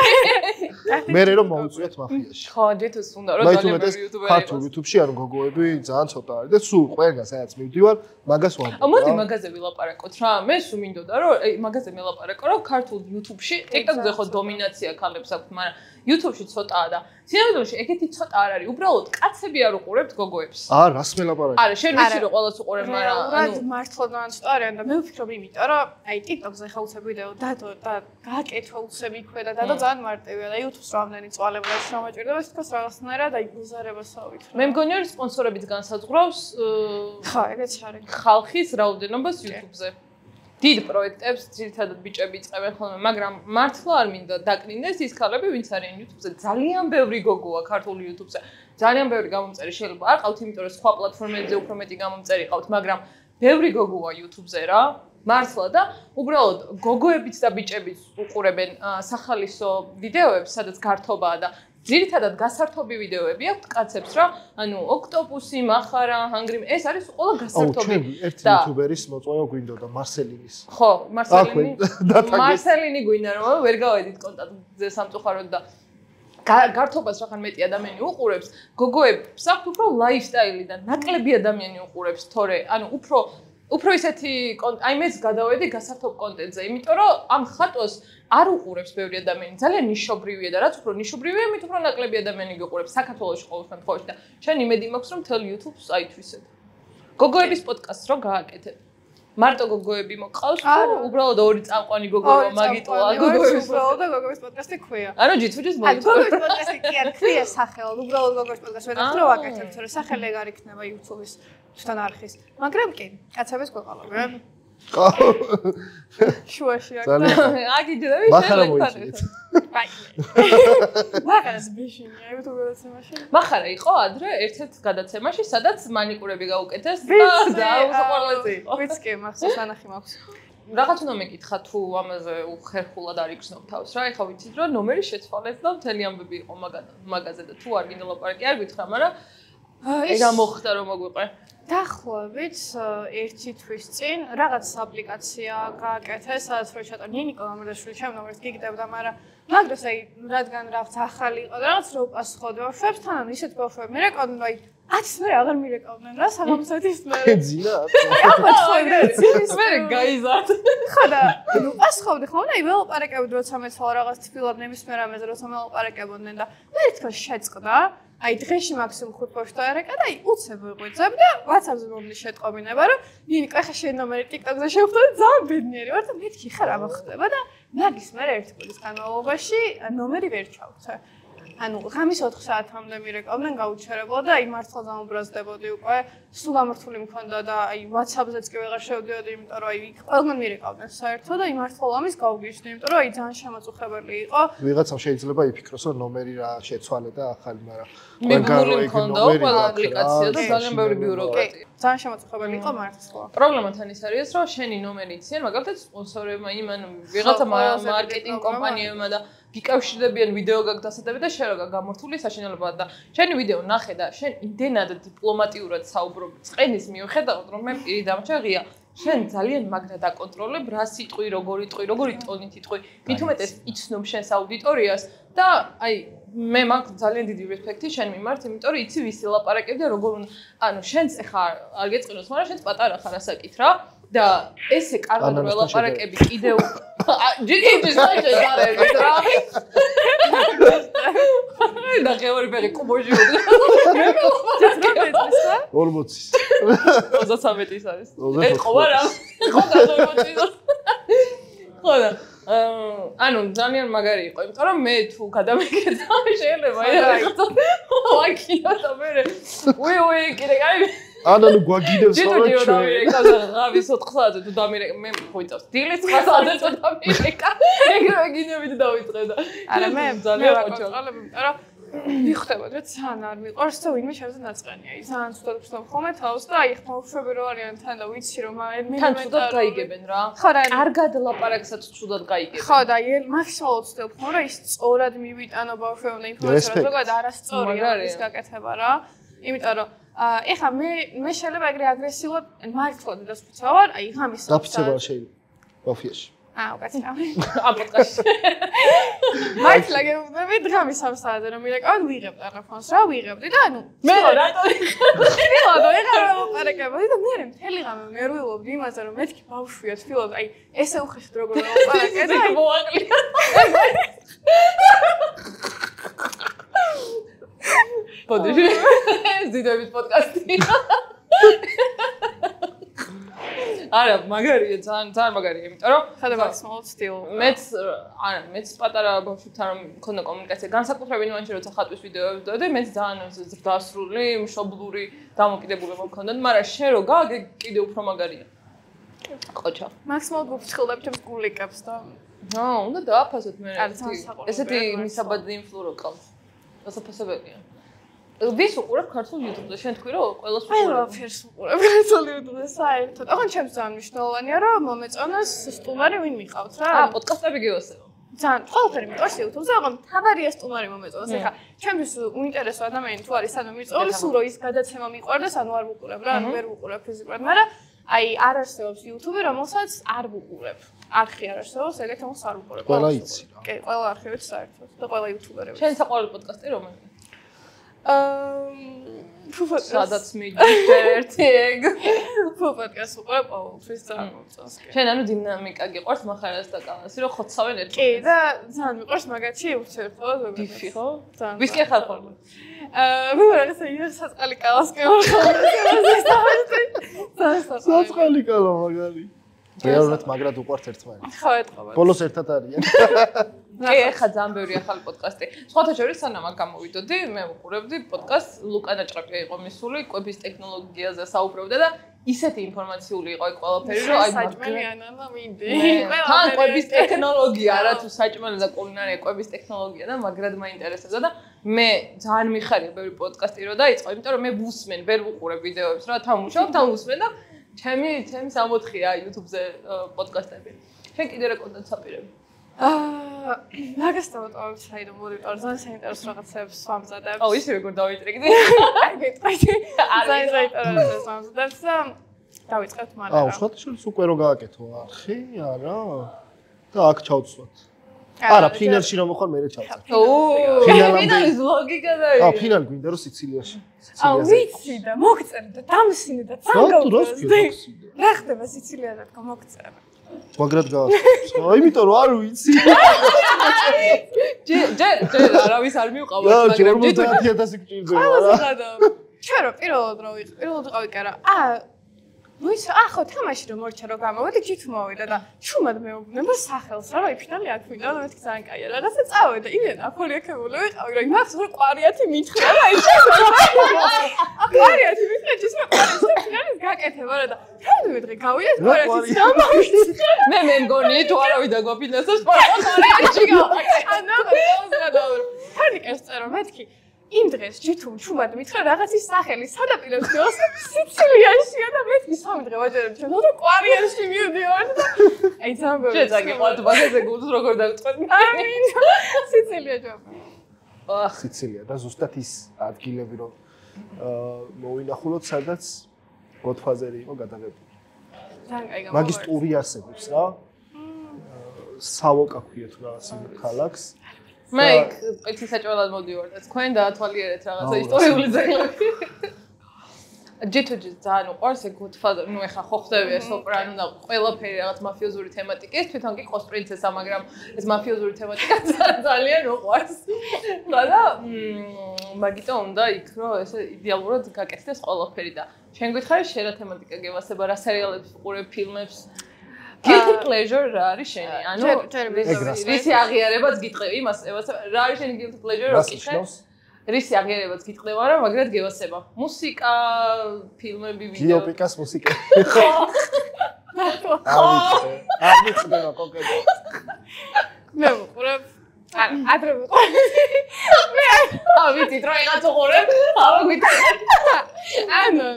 Speaker 2: მე რომ მოუწიოთ მაფიაში.
Speaker 1: ხო, ჯეთოს უნდა რომ ძალიან ბევრი იუთუბერი იყოს.
Speaker 2: ქართულ YouTube-ში ანუ გოგოები ძალიან ცოტა არის და სულ ყველგან სადაც მივდივარ, მაგას ვამბობ.
Speaker 1: მოდი მაგაზე ვილაპარაკოთ რა. მე სულ მინდოდა რომ მაგაზე ვილაპარაკო რომ ქართულ YouTube-ში TikTok-ზე ხო დომინაცია ქალებს აქვს, მაგრამ YouTube-ში ცოტაა და სინამდვილეში ეგეთი ცოტა არ არის. უბრალოდ კაცები არ უყურებთ გოგოებს.
Speaker 2: რას მელაპარაკე?
Speaker 1: არა, შენ ვიცი რომ ყველას უყურებ, მაგრამ
Speaker 3: ანუ მართლობრივად ცოტა არიან და მე ვფიქრობ იმიტომ რომ აი TikTok-ზე ხა უცებ ვიდეო დადო და გააკეთო უცებ იქვე და დადო ძალიან მარტივია და YouTube-ს რამდენი წვალება შემოჭირდება, თქოს რაღაცნაირად აი გულზარებას ავიქრა.
Speaker 1: მე მგონია რომ სპონსორებიც განსაზღვრავს
Speaker 3: ხო, ეგეც არის.
Speaker 1: ხალხის რაოდენობას YouTube-ზე. დიდ პროექტებს ძირითადად ბიჭები იწყებენ ხოლმე, მაგრამ მართლა არ მინდა დაკნინდეს ის ქალები, ვინც არიან YouTube-ზე. ძალიან ბევრი გოგოა ქართულ YouTube-ზე. ძალიან ბევრი გამომწერი შეიძლება არ ყავთ, იმიტომ რომ სხვა პლატფორმებზე უფრო მეტი გამომწერი ყავთ, მაგრამ ბევრი გოგოა YouTube-ზე რა. მართლა და უბრალოდ გოგოებიც და ბიჭებიც უყურებენ სახალისო ვიდეოებს, სადაც გართობაა და ძირითადად გასართობი ვიდეოები აქვს კაცებს რა, ანუ ოქტოპუსი, მახარა, ჰანგრი, ეს არის ყველა გასართობი.
Speaker 2: ერთი იუთუბერის მოწვევა გვინდოდა მარსელინის.
Speaker 1: ხო, მარსელინი გვინდა რომ ვერ გავედით კონტაქტზე სამწუხაროდ და გართობას რახან მეტი ადამიანი უყურებს, გოგოებს აქვს უფრო ლაიფსტაილი და ნაკლები ადამიანი უყურებს, თორე ანუ უფრო ისეთი აი მეც გადავედი გასართობ კონტენტზე, იმიტომ რომ ამ ხატოს არ უყურებს ბევრი ადამიანი, ძალიან ნიშობრივია და რაც უფრო ნიშობრივია, მით უფრო ნაკლები ადამიანი გიყურებს საქართველოში ყოველ შემთხვევაში და შენ იმედი მაქვს რომ თელ YouTube-ს აითვისებ. გოგოების პოდკასტს რო გააკეთებ. მარტო გოგოები მოყავს, უბრალოდ ორი წამყვანი გოგოა მაგიტოა, გოგოების
Speaker 3: უბრალოდ და გოგოების პოდკასტი ქვია.
Speaker 1: ანუ ჯითუჯის მოიწევ.
Speaker 3: გოგოების პოდკასტი კი არ ქვია სახელად, უბრალოდ გოგოების პოდკასტი ვეძახ რომ ვაკეთებ, თორე სახელი ეგ არ იქნება YouTube-ის თვითონ არხის. მაგრამ კი, კაცებს გვეყალობენ. შუაში აქ.
Speaker 1: აგიძები
Speaker 2: მახარა მოიწევთ.
Speaker 3: აი. მახარას ბიშინია YouTube გადაცემაში.
Speaker 1: მახარა იყო ადრე ერთ-ერთ გადაცემაში, სადაც მანიკურები გაუკეთეს და დაუსაყვარლესი იყო.
Speaker 3: ვიცი კი, მახსოვს ანახი მაქვს.
Speaker 1: რაღაც უნდა მეკითხა თუ ამაზე უხერხულად არ იქნებ თავს რა, ეხა ვიცით რომ ნომერი შეცვალეთ და მთელი ამბები იყო მაგაზე და თუ არ გინდა ლაპარაკი არ გითხრა, მაგრამ ეს ამოხდა რომ მოგვიყე.
Speaker 3: დაახლოებით 1 თვის წინ რაღაც აპლიკაცია გააკეთეს, სადაც რო ჩატა ნინიკო გამარდაშვილი ჩემ ნომერს გიგდებდა, მაგრამ მაგდროს აი რადგან რაღაც ახალი იყო და რაღაც რო პასუხობდი ბავშვებს თან, ისეთ ბავშვები მერეკავდნენ, აი 10-ის მერე აღარ მირეკავდნენ რა, საღამოსათის მერე.
Speaker 2: ძინა.
Speaker 1: მერე გაიზარდ.
Speaker 3: ხო და ნუ პასუხობდი ხოლმე, აი ველაპარაკებდი როცა მეცვალა რაღაც თბილად ნებისმიერ ამაზე როცა ველაპარაკებოდნენ და მე თქოს შეწყდა. აი დღეში მაქსიმუმ 5 პოშტა არეკა და აი უცებ ვიღვიძებ და WhatsApp-ზე მომდი შეტყობინება რომ ნინიკო ახლა შენ ნომერი TikTok-ზე შევხვდა და ძალიან ბედნიერი ვარ და მეთქი ხარ ამა ხდება და მაგის მერე ერთი კვირის განმავლობაში ნომერი ვერ ჩავთე. ანუ ღამის 4 საათამდე მირეკავდნენ გაუჩერებლად და აი მართლა დამობრაზდებოდი უკვე სულ გამართული მქონდა და აი WhatsApp-ზეც კი ვეღარ შევდიოდი, იმიტომ რომ აი ყველგან მირეკავდნენ საერთოდ და აი მართლა ამის გავგიჟდი, იმიტომ რომ აი ძალიან შემაწუხებელი იყო.
Speaker 2: ვიღაცამ შეიძლება იფიქროს რომ ნომერი რა შეცვალე და ახალი, მაგრამ
Speaker 1: მეგრული მქონდა ყველა აპლიკაცია და ძალიან ბევრი ბიუროკრატია.
Speaker 3: ძალიან შემაწუხებელი იყო მართლა.
Speaker 1: პრობლემა თან ის არის რომ შენი ნომერი იციან, მაგალითად სპონსორებმა იმან ვიღაცა მარკეტინგ კომპანიებმა და გიკავშირდებიან ვიდეო გაგდასადები და შენ რა გამართული საშინელებაა და შენი ვიდეო ნახე და შენ იმდენად დიპლომატიურად საუბრობ, წყენის მიუხედავად რომ მე პირი დამჭა ღია. შენ ძალიან მაგრა დაკონტროლებ რა სიტყვი, როგორი ტონით იტყვი. მით უმეტეს იცნობ შენს აუდიტორიას და აი მე მაქვს ძალიან დიდი რეспекტი შენ მიმართ, იმიტომ რომ იცი ვისი ლაპარაკები და როგორ ანუ შენც ახლა არ გეწყინოს, მაგრამ შენც პატარა ხარ ასაკით რა და ესე კარგად ლაპარაკები კიდევ ჯიჯის ხაჭე დარევით რა. და გეორი ბერი კუბოჟი უდგა.
Speaker 2: 40-ის.
Speaker 1: 33-ის არის. ეთყობა რა. ხო გასწორებული. ხო და ანუ ძალიან მაგარი იყო, იმიტომ რომ მე თუ გადამეკეთა შეიძლება იცოდე. ვაკია და მე. უი, კიდე კაი.
Speaker 2: ანუ გვაგიდებს ხოლმე ჩვენ.
Speaker 1: ჯერ ღავის 4 საათზე თუ დამირეკ მე ხოიწავს. დილის 9 საათზე თუ დამირეკა. ეგრე გინებით დავიწყე და.
Speaker 3: არა მე
Speaker 1: ძალიან ხოჭო.
Speaker 3: არა მიხდებოდ რომ ძალიან არ მიყვარს და ვინმე შევზე ნაწყანია. ის ძალიან ცუდად ვხსნობ ხოლმე თავს და აი ხმოვშვები რო არიან თან და ვიცი რომ მე
Speaker 1: თან ცუდად გაიგებენ რა.
Speaker 3: ხო რა.
Speaker 1: კარგად ლაპარაკსაც ცუდად გაიგებენ.
Speaker 3: ხო და აი მაქსიმალურად ვცდილობ ხოლმე რომ ის სწორად მივიტანო ბავშვებმა და ინფორმაციას როგორად არასწორია ის გაკეთება რა. იმიტომ რომ ეხა მე შეიძლება ეგრე აგრესიულად მართლა და სპეციალურად აი ღამის
Speaker 2: დაფიცება შეიძლება ბავშვიაში.
Speaker 3: უკაცრავ.
Speaker 1: ამ პოდკასტში.
Speaker 3: მართლა გეუბნები დღამის 3 საათზე რომ მირეკავთ ვიღებ ტელეფონს რა ვიღებდი და ანუ
Speaker 1: მე რატო
Speaker 3: თილადო ეხლა ლაპარაკებოდი და მე მთელი ღამე მერვილობდი იმაზე რომ მეთქი ბავშვია თილადო აი ესე უხეშად როგორ ლაპარაკე და
Speaker 1: აი მოაკლია. პოდიში ზიდების პოდკასტი. არა, მაგარია, ძალიან მაგარია, იმიტომ რომ
Speaker 3: ხადა მაქსიმალურად ვცდილობ.
Speaker 1: მეც პატარა ბავშვებთან რომ მქონდა კომუნიკაცია, განსაკუთრებით იმაში, როცა ხატვის ვიდეოებს დავდე, მეც ძალიან ზრდასრული, მშობლური დამოკიდებულება მქონდა, მაგრამ შენ რო გააგე კიდე უფრო მაგარია. ყოჩა.
Speaker 3: მაქსიმალურად ვფრთხილებ ჩემს გულიკებს და
Speaker 1: უნდა დააფასოთ მე.
Speaker 3: ესეთი
Speaker 1: ესეთი მისაბაძი ინფლუენსერი ყავს. დასაფასებელია. ვის უყურებ ქართულ YouTube-ზე? შენ თქვი რომ ყველას უყურებ.
Speaker 3: ყველაფერს უყურებ ქართულ YouTube-ზე საერთოდ. ოღონდ ჩემს ძალიან მნიშვნელოვანია რომ მომეწონოს სტუმარი ვინ მიყავთ რა.
Speaker 1: პოდკასტები გიოსეო.
Speaker 3: ძალიან ყველაფერი მიყვარს YouTube-ზე, ოღონდ თავარია სტუმარი მომეწონოს. ეხა ჩემთვის უინტერესო ადამიანი თუ არის, ანუ მიწოლის სულ რომ ის გადაცემა მიყვარდეს, ანუ არ ვუყურებ რა, ანუ ვერ ვუყურებ ფიზიკურად, მაგრამ აი არ არსებობს YouTube, რომელსაც არ ვუყურებ. არხი არ არსებობს, ეგეთ ამას არ ვუყურებ.
Speaker 2: ყველა იცი რა.
Speaker 3: კი, ყველა არხივით საერთოდ და ყველა YouTuber-ები.
Speaker 1: შენ საყვარელი პოდკასტი რომელია?
Speaker 3: სადაც
Speaker 1: მიდის ერთი ეგ.
Speaker 3: პოდკასტს უყურებ ყოველთვის ძალიან მომწონს.
Speaker 1: შენ ანუ დინამიკა გიყვარს მახარას და კალასი რომ ხოცავენ ერთად.
Speaker 3: კი და ძალიან მიყვარს მაგათი ურთიერთობა ზოგადად.
Speaker 1: ბიფი ხო? ვის კი ხარ ხოლმე?
Speaker 3: მე რაღაცა ის საწყალი კალას კი ვარ ხოლმე.
Speaker 2: საწყალი კალა მაგარი. რეალურად მაგრად უყვართ ერთმანეთს.
Speaker 3: ხო ეთყობა.
Speaker 2: ბოლოს ერთად არიან.
Speaker 1: კი, ეხა ძალიან ბევრი ახალი პოდკასტი. სხვათა შორის სანამ აქ გამოვიდოდი, მე ვუყურებდი პოდკასტს, ლუკა ნაჭყაპია იყო მისული, კვების ტექნოლოგიაზე საუბრობდა და ისეთი ინფორმაციული იყო ეგ ყველაფერი, რომ აი
Speaker 3: საჭმელიანა მინდი.
Speaker 1: თან კვების ტექნოლოგია, არა თუ საჭმელი და კულინარია, კვების ტექნოლოგია და მაგრად მაინტერესებდა და მე ძალიან მიხარია ბევრი პოდკასტი რო დაიწყო, იმიტომ რომ მე ვუსმენ, ვერ ვუყურებ ვიდეოებს რა, თან ვუშავ, თან ვუსმენ და ჩემი 64-ია YouTube-ზე პოდკასტები. შენ კიდე რა კონტენტს აპირებ?
Speaker 3: მაგას დავატოვებ საერთოდ მოდივარ ძალიან საინტერესო რაღაცებს ვამზადებ.
Speaker 1: აუ, ისე როგორ დავიტრიგდი?
Speaker 3: აი გეტყვი. ძალიან საინტერესო ვამზადებ და დავიწყებთ მაგრამ.
Speaker 2: აუ, სხვათა შორის უკვე რო გააკეთო არხი, არა? და აქ ჩავცვათ. არა, ფინალში რომ მოხარ, მე ჩავცვათ.
Speaker 1: ფინალის ლოგიკა და
Speaker 2: აუ, ფინალი გვინდა რომ სიცილიაში.
Speaker 3: აუ, ვიცი და მოგწერე და დამსინე და წამგავდა. რა ხდება სიცილიაზე თქო მოგწერე.
Speaker 2: მაგრად გავასწრებს. აი, იმიტომ რომ არ ვიცი.
Speaker 1: ჯერ არავის არ მივყავართ,
Speaker 2: მაგრამ 50,000 გჭირდება რა.
Speaker 3: ჩვენ რო პირველად ვიყავი კარა. ვიც ხო თამაში რომ მორჩა რომ გამოვედი ჯით მოვიდა და შუმად მეუბნება სახელს რა აი ფინალი აქ ვიდა და მეთქი ძალიან კაია რაღაცა წავედა იმენ აფორიაკებული ვიყავი რომ იმახს რომ ყვარიათი მითხრა რა ის ყვარიათი მითხრა ის რომ ყვარიათი ფინალის გაკეთება რა და თავი დღე გავიდეთ ყვარიათი დამავიდა
Speaker 1: მე მგონი თუ არავინ დაგვაფინანსებს ყვარიათი გავაკეთე
Speaker 3: ანუ გავუზრადავ ფანიკას წერო მეთქი იმ დღეს ჯითუმ ჩუმად მითხრა რაღაცის სახელი სადაპიროს გოს სიცილიაშია და მეთქი სამი დღე ვაჯერებ ჩვენ და ყვარიანში მივდივარ და აი ძამბები
Speaker 1: შეძაგე ყვართ ბაგაზე გულს როგორ დავწყვეტ
Speaker 3: ამინ სიცილია ჯობი
Speaker 2: სიცილია და ზუსტად ის ადგილები რომ მოვინახულოთ სადაც გოდფაზერი იყო გადაღებული მაგის ტური არსებობს რა. სავოკა ქვიათ რაღაც იმ ქალაქს.
Speaker 1: მე პეცი საჭვალად მოდივარ და თქვენ დაათვალიერეთ რაღაცა ისტორიული ძეგლები. ჯითოჯი ძალიან უყვარს ეგ Godfather, ნუ ეხა ხო ხდება სოპრანო და ყველაფერი რაღაც მაფიოზური თემატიკის, თვითონ კი ყოს პრინცესა, მაგრამ ეს მაფიოზური თემატიკა ძალიან უყვარს. და მაგიტომ უნდა იქ რომ ესე იდეალურად გაკეთდეს ყველაფერი და შენ გითხარი შენ რა თემატიკა გევასება, რა სერიალებს უყურებ, ფილმებს? Guilty pleasure რა არის შენი? ანუ რისი აღიარებაც გიტყვი იმას, რა არის შენი guilty pleasure რო გითხე? რისი აღიარებაც გიტყვი, მაგრამ მაგრად გევასება. მუსიკა, ფილმები, ვიდეო.
Speaker 2: გიოპიკას მუსიკა. არ მიწდება კონკრეტულად.
Speaker 3: მე ვუყურებ ადრე ვუყურებ.
Speaker 1: ვიცით რომ იღაც უყურებ, აბა გვითხრა.
Speaker 3: ანუ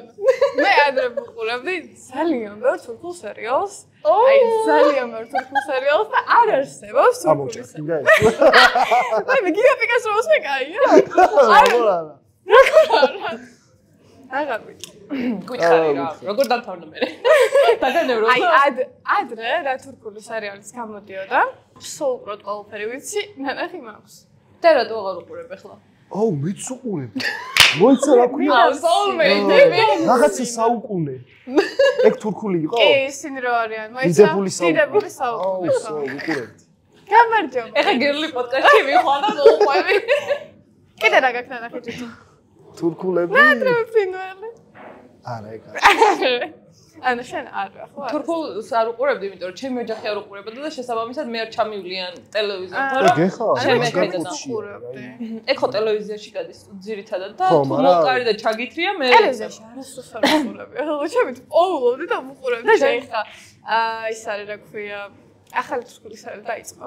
Speaker 3: მე ადრე ვუყურებდი ძალიან ბევრ თურქულ სერიალს. აი ძალიან ბევრ თურქულ სერიალს და არ არსებობს თურქული სერიალი. მე გიოპიკას როს მეკაია?
Speaker 2: არა.
Speaker 3: აღარ ვიცი.
Speaker 1: გითხარი რა, როგორ დამთავრდა მე? დაგანევრო.
Speaker 3: აი ადრე რა თურქული სერიალის გამოდიოდა. სულ ყველაფერი ვიცი, ნანახი მაქვს.
Speaker 1: და რატო აღარ უყურებ ახლა?
Speaker 2: აუ, მეც უყურებ. მოიცა რა ქვია? რაღაცა საუკუნე. ეგ თურქული იყო?
Speaker 3: კი, ისინი რო არიან. მოიცა დიდებული საუკუნე.
Speaker 2: აუ, უყურებთ.
Speaker 3: გამარჯობა.
Speaker 1: ეხა გერლი პოდკასტში ვიხვალ და მოუყვები.
Speaker 3: კიდე რა გაქვს ნახე თვითონ?
Speaker 2: თურქულები?
Speaker 3: ნატრე ფინველი.
Speaker 2: არა, ეგ არა.
Speaker 3: ანუ შენ არა ხო?
Speaker 1: თურქულს არ უყურებდი, იმიტომ რომ ჩემი ოჯახი არ უყურებდა და შესაბამისად მე არ ჩამივლიან ტელევიზორთან.
Speaker 2: ეგ ეხა
Speaker 3: უყურებდი.
Speaker 1: ეგ ხო ტელევიზიაში გადის ძირითადად და თუ მოკარი და ჩაგითრია მე
Speaker 3: ტელევიზიაში არასდროს არ უყურებდი. ახლა ჩემი პოულობდი და უყურებდი და ეხა ის არის რა ქვია ახალი თურქული სერიალი დაიწყო.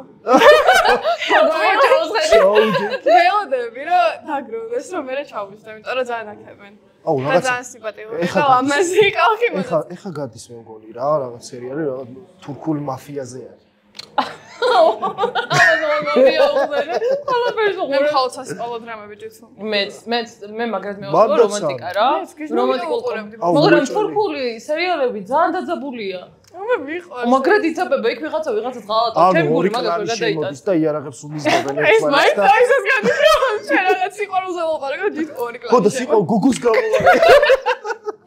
Speaker 3: მეოდები რომ დაგროვდეს რომ მე ჩავისწრე, იმიტომ რომ ძალიან აქებენ.
Speaker 2: აუ რაღაც
Speaker 3: ძალიან სიმპათიური და ამაზე კალხი მოდი.
Speaker 2: ეხა გადის მე მგონი რა, რაღაც სერიალი რაღაც თურქულ მაფიაზე არის.
Speaker 3: მე ხალხს სკოლა დრამები ჯეცო.
Speaker 1: მე მაგას მეუღო რომანტიკა რა. რომანტიკულ ყურებდი. მაგრამ თურქული სერიალები ძალიან დაძაბულია.
Speaker 3: მე ვიყო.
Speaker 1: მაგრად იცავება იქ ვიღაცა ღალატო თემური მაგას ვერ გადაიტანს.
Speaker 2: და იარაღებს უმიზდებენ
Speaker 3: ეს მაინც აისას განიხილავ. შენ რაღაც სიყვარულზე ვიყარე და დიდ ორი კლასი.
Speaker 2: ხო და სიყო გუგუს გამოვარე.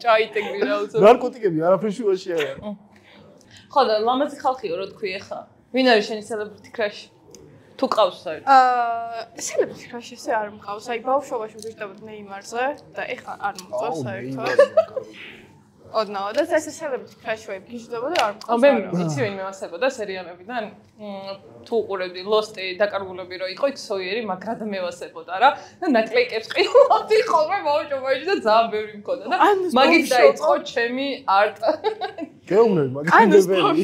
Speaker 1: ჭაიტეკი რა უცებ.
Speaker 2: ნარკოტიკები არაფერში ვაში არა.
Speaker 1: ხო და ლამაზი ხალხიო რო თქვი ახლა. ვინ არის შენი celebrity crush? თუ ყავს საერთოდ?
Speaker 3: celebrity crush ესე არ მყავს. აი ბავშვობაში ვიждებოდი ნეიმარზე და ეხლა არ მომწონს საერთოდ. ოდნავ და ეს celebrity crush-ები გიждდებოდა არ მყავს.
Speaker 1: მე იცი ვინ მევასებოდა სერიალებიდან თუ უყურებდი Lost-ი დაკარგულები რო იყო იქ სოიერი მაგრად მევასებოდა რა და ნაკლეიკებს ყიდავდი ხოლმე ბავშვობაში და ძალიან ბევრი მქონდა და მაგით დაიწყო ჩემი არტ.
Speaker 2: გეუბნები მაგითებები.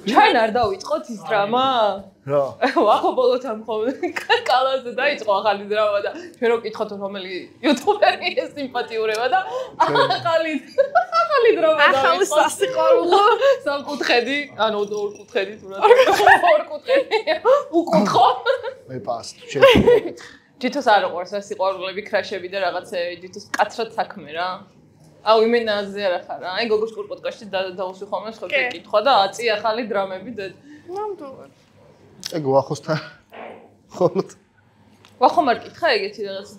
Speaker 1: ჩვენ არ დავიწყოთ ის დრამა?
Speaker 2: რა?
Speaker 1: ახლა ბოლოთან ხოლმე კალაზე დაიწყო ახალი დრამა და ჩვენ რო ვკითხოთ რომელი იუთუბერი ეს სიმპათიურება და ახალი დრამა და
Speaker 3: ახალი სასიყვარულო
Speaker 1: სამკუთხედი, ანუ ორკუთხედი თუ რა ორკუთხედი უკუთხო.
Speaker 2: მე პას შეიძლება.
Speaker 1: ჯითოს არ უყვარს ეს სიყვარულები, კრაშები და რაღაცეები, ჯითოს კაცრად საქმე რა. აუ იმენაზე არა ხარ რა. აი გოგოს კურ პოდკასტში დავუსვი ხოლმე სხვები კითხვა და აწი ახალი დრამები და
Speaker 3: ნამდვილად.
Speaker 2: ეგ ვახოსთან ხოლოდ
Speaker 1: ვახომ არ კითხა ეგეთი რაღაც.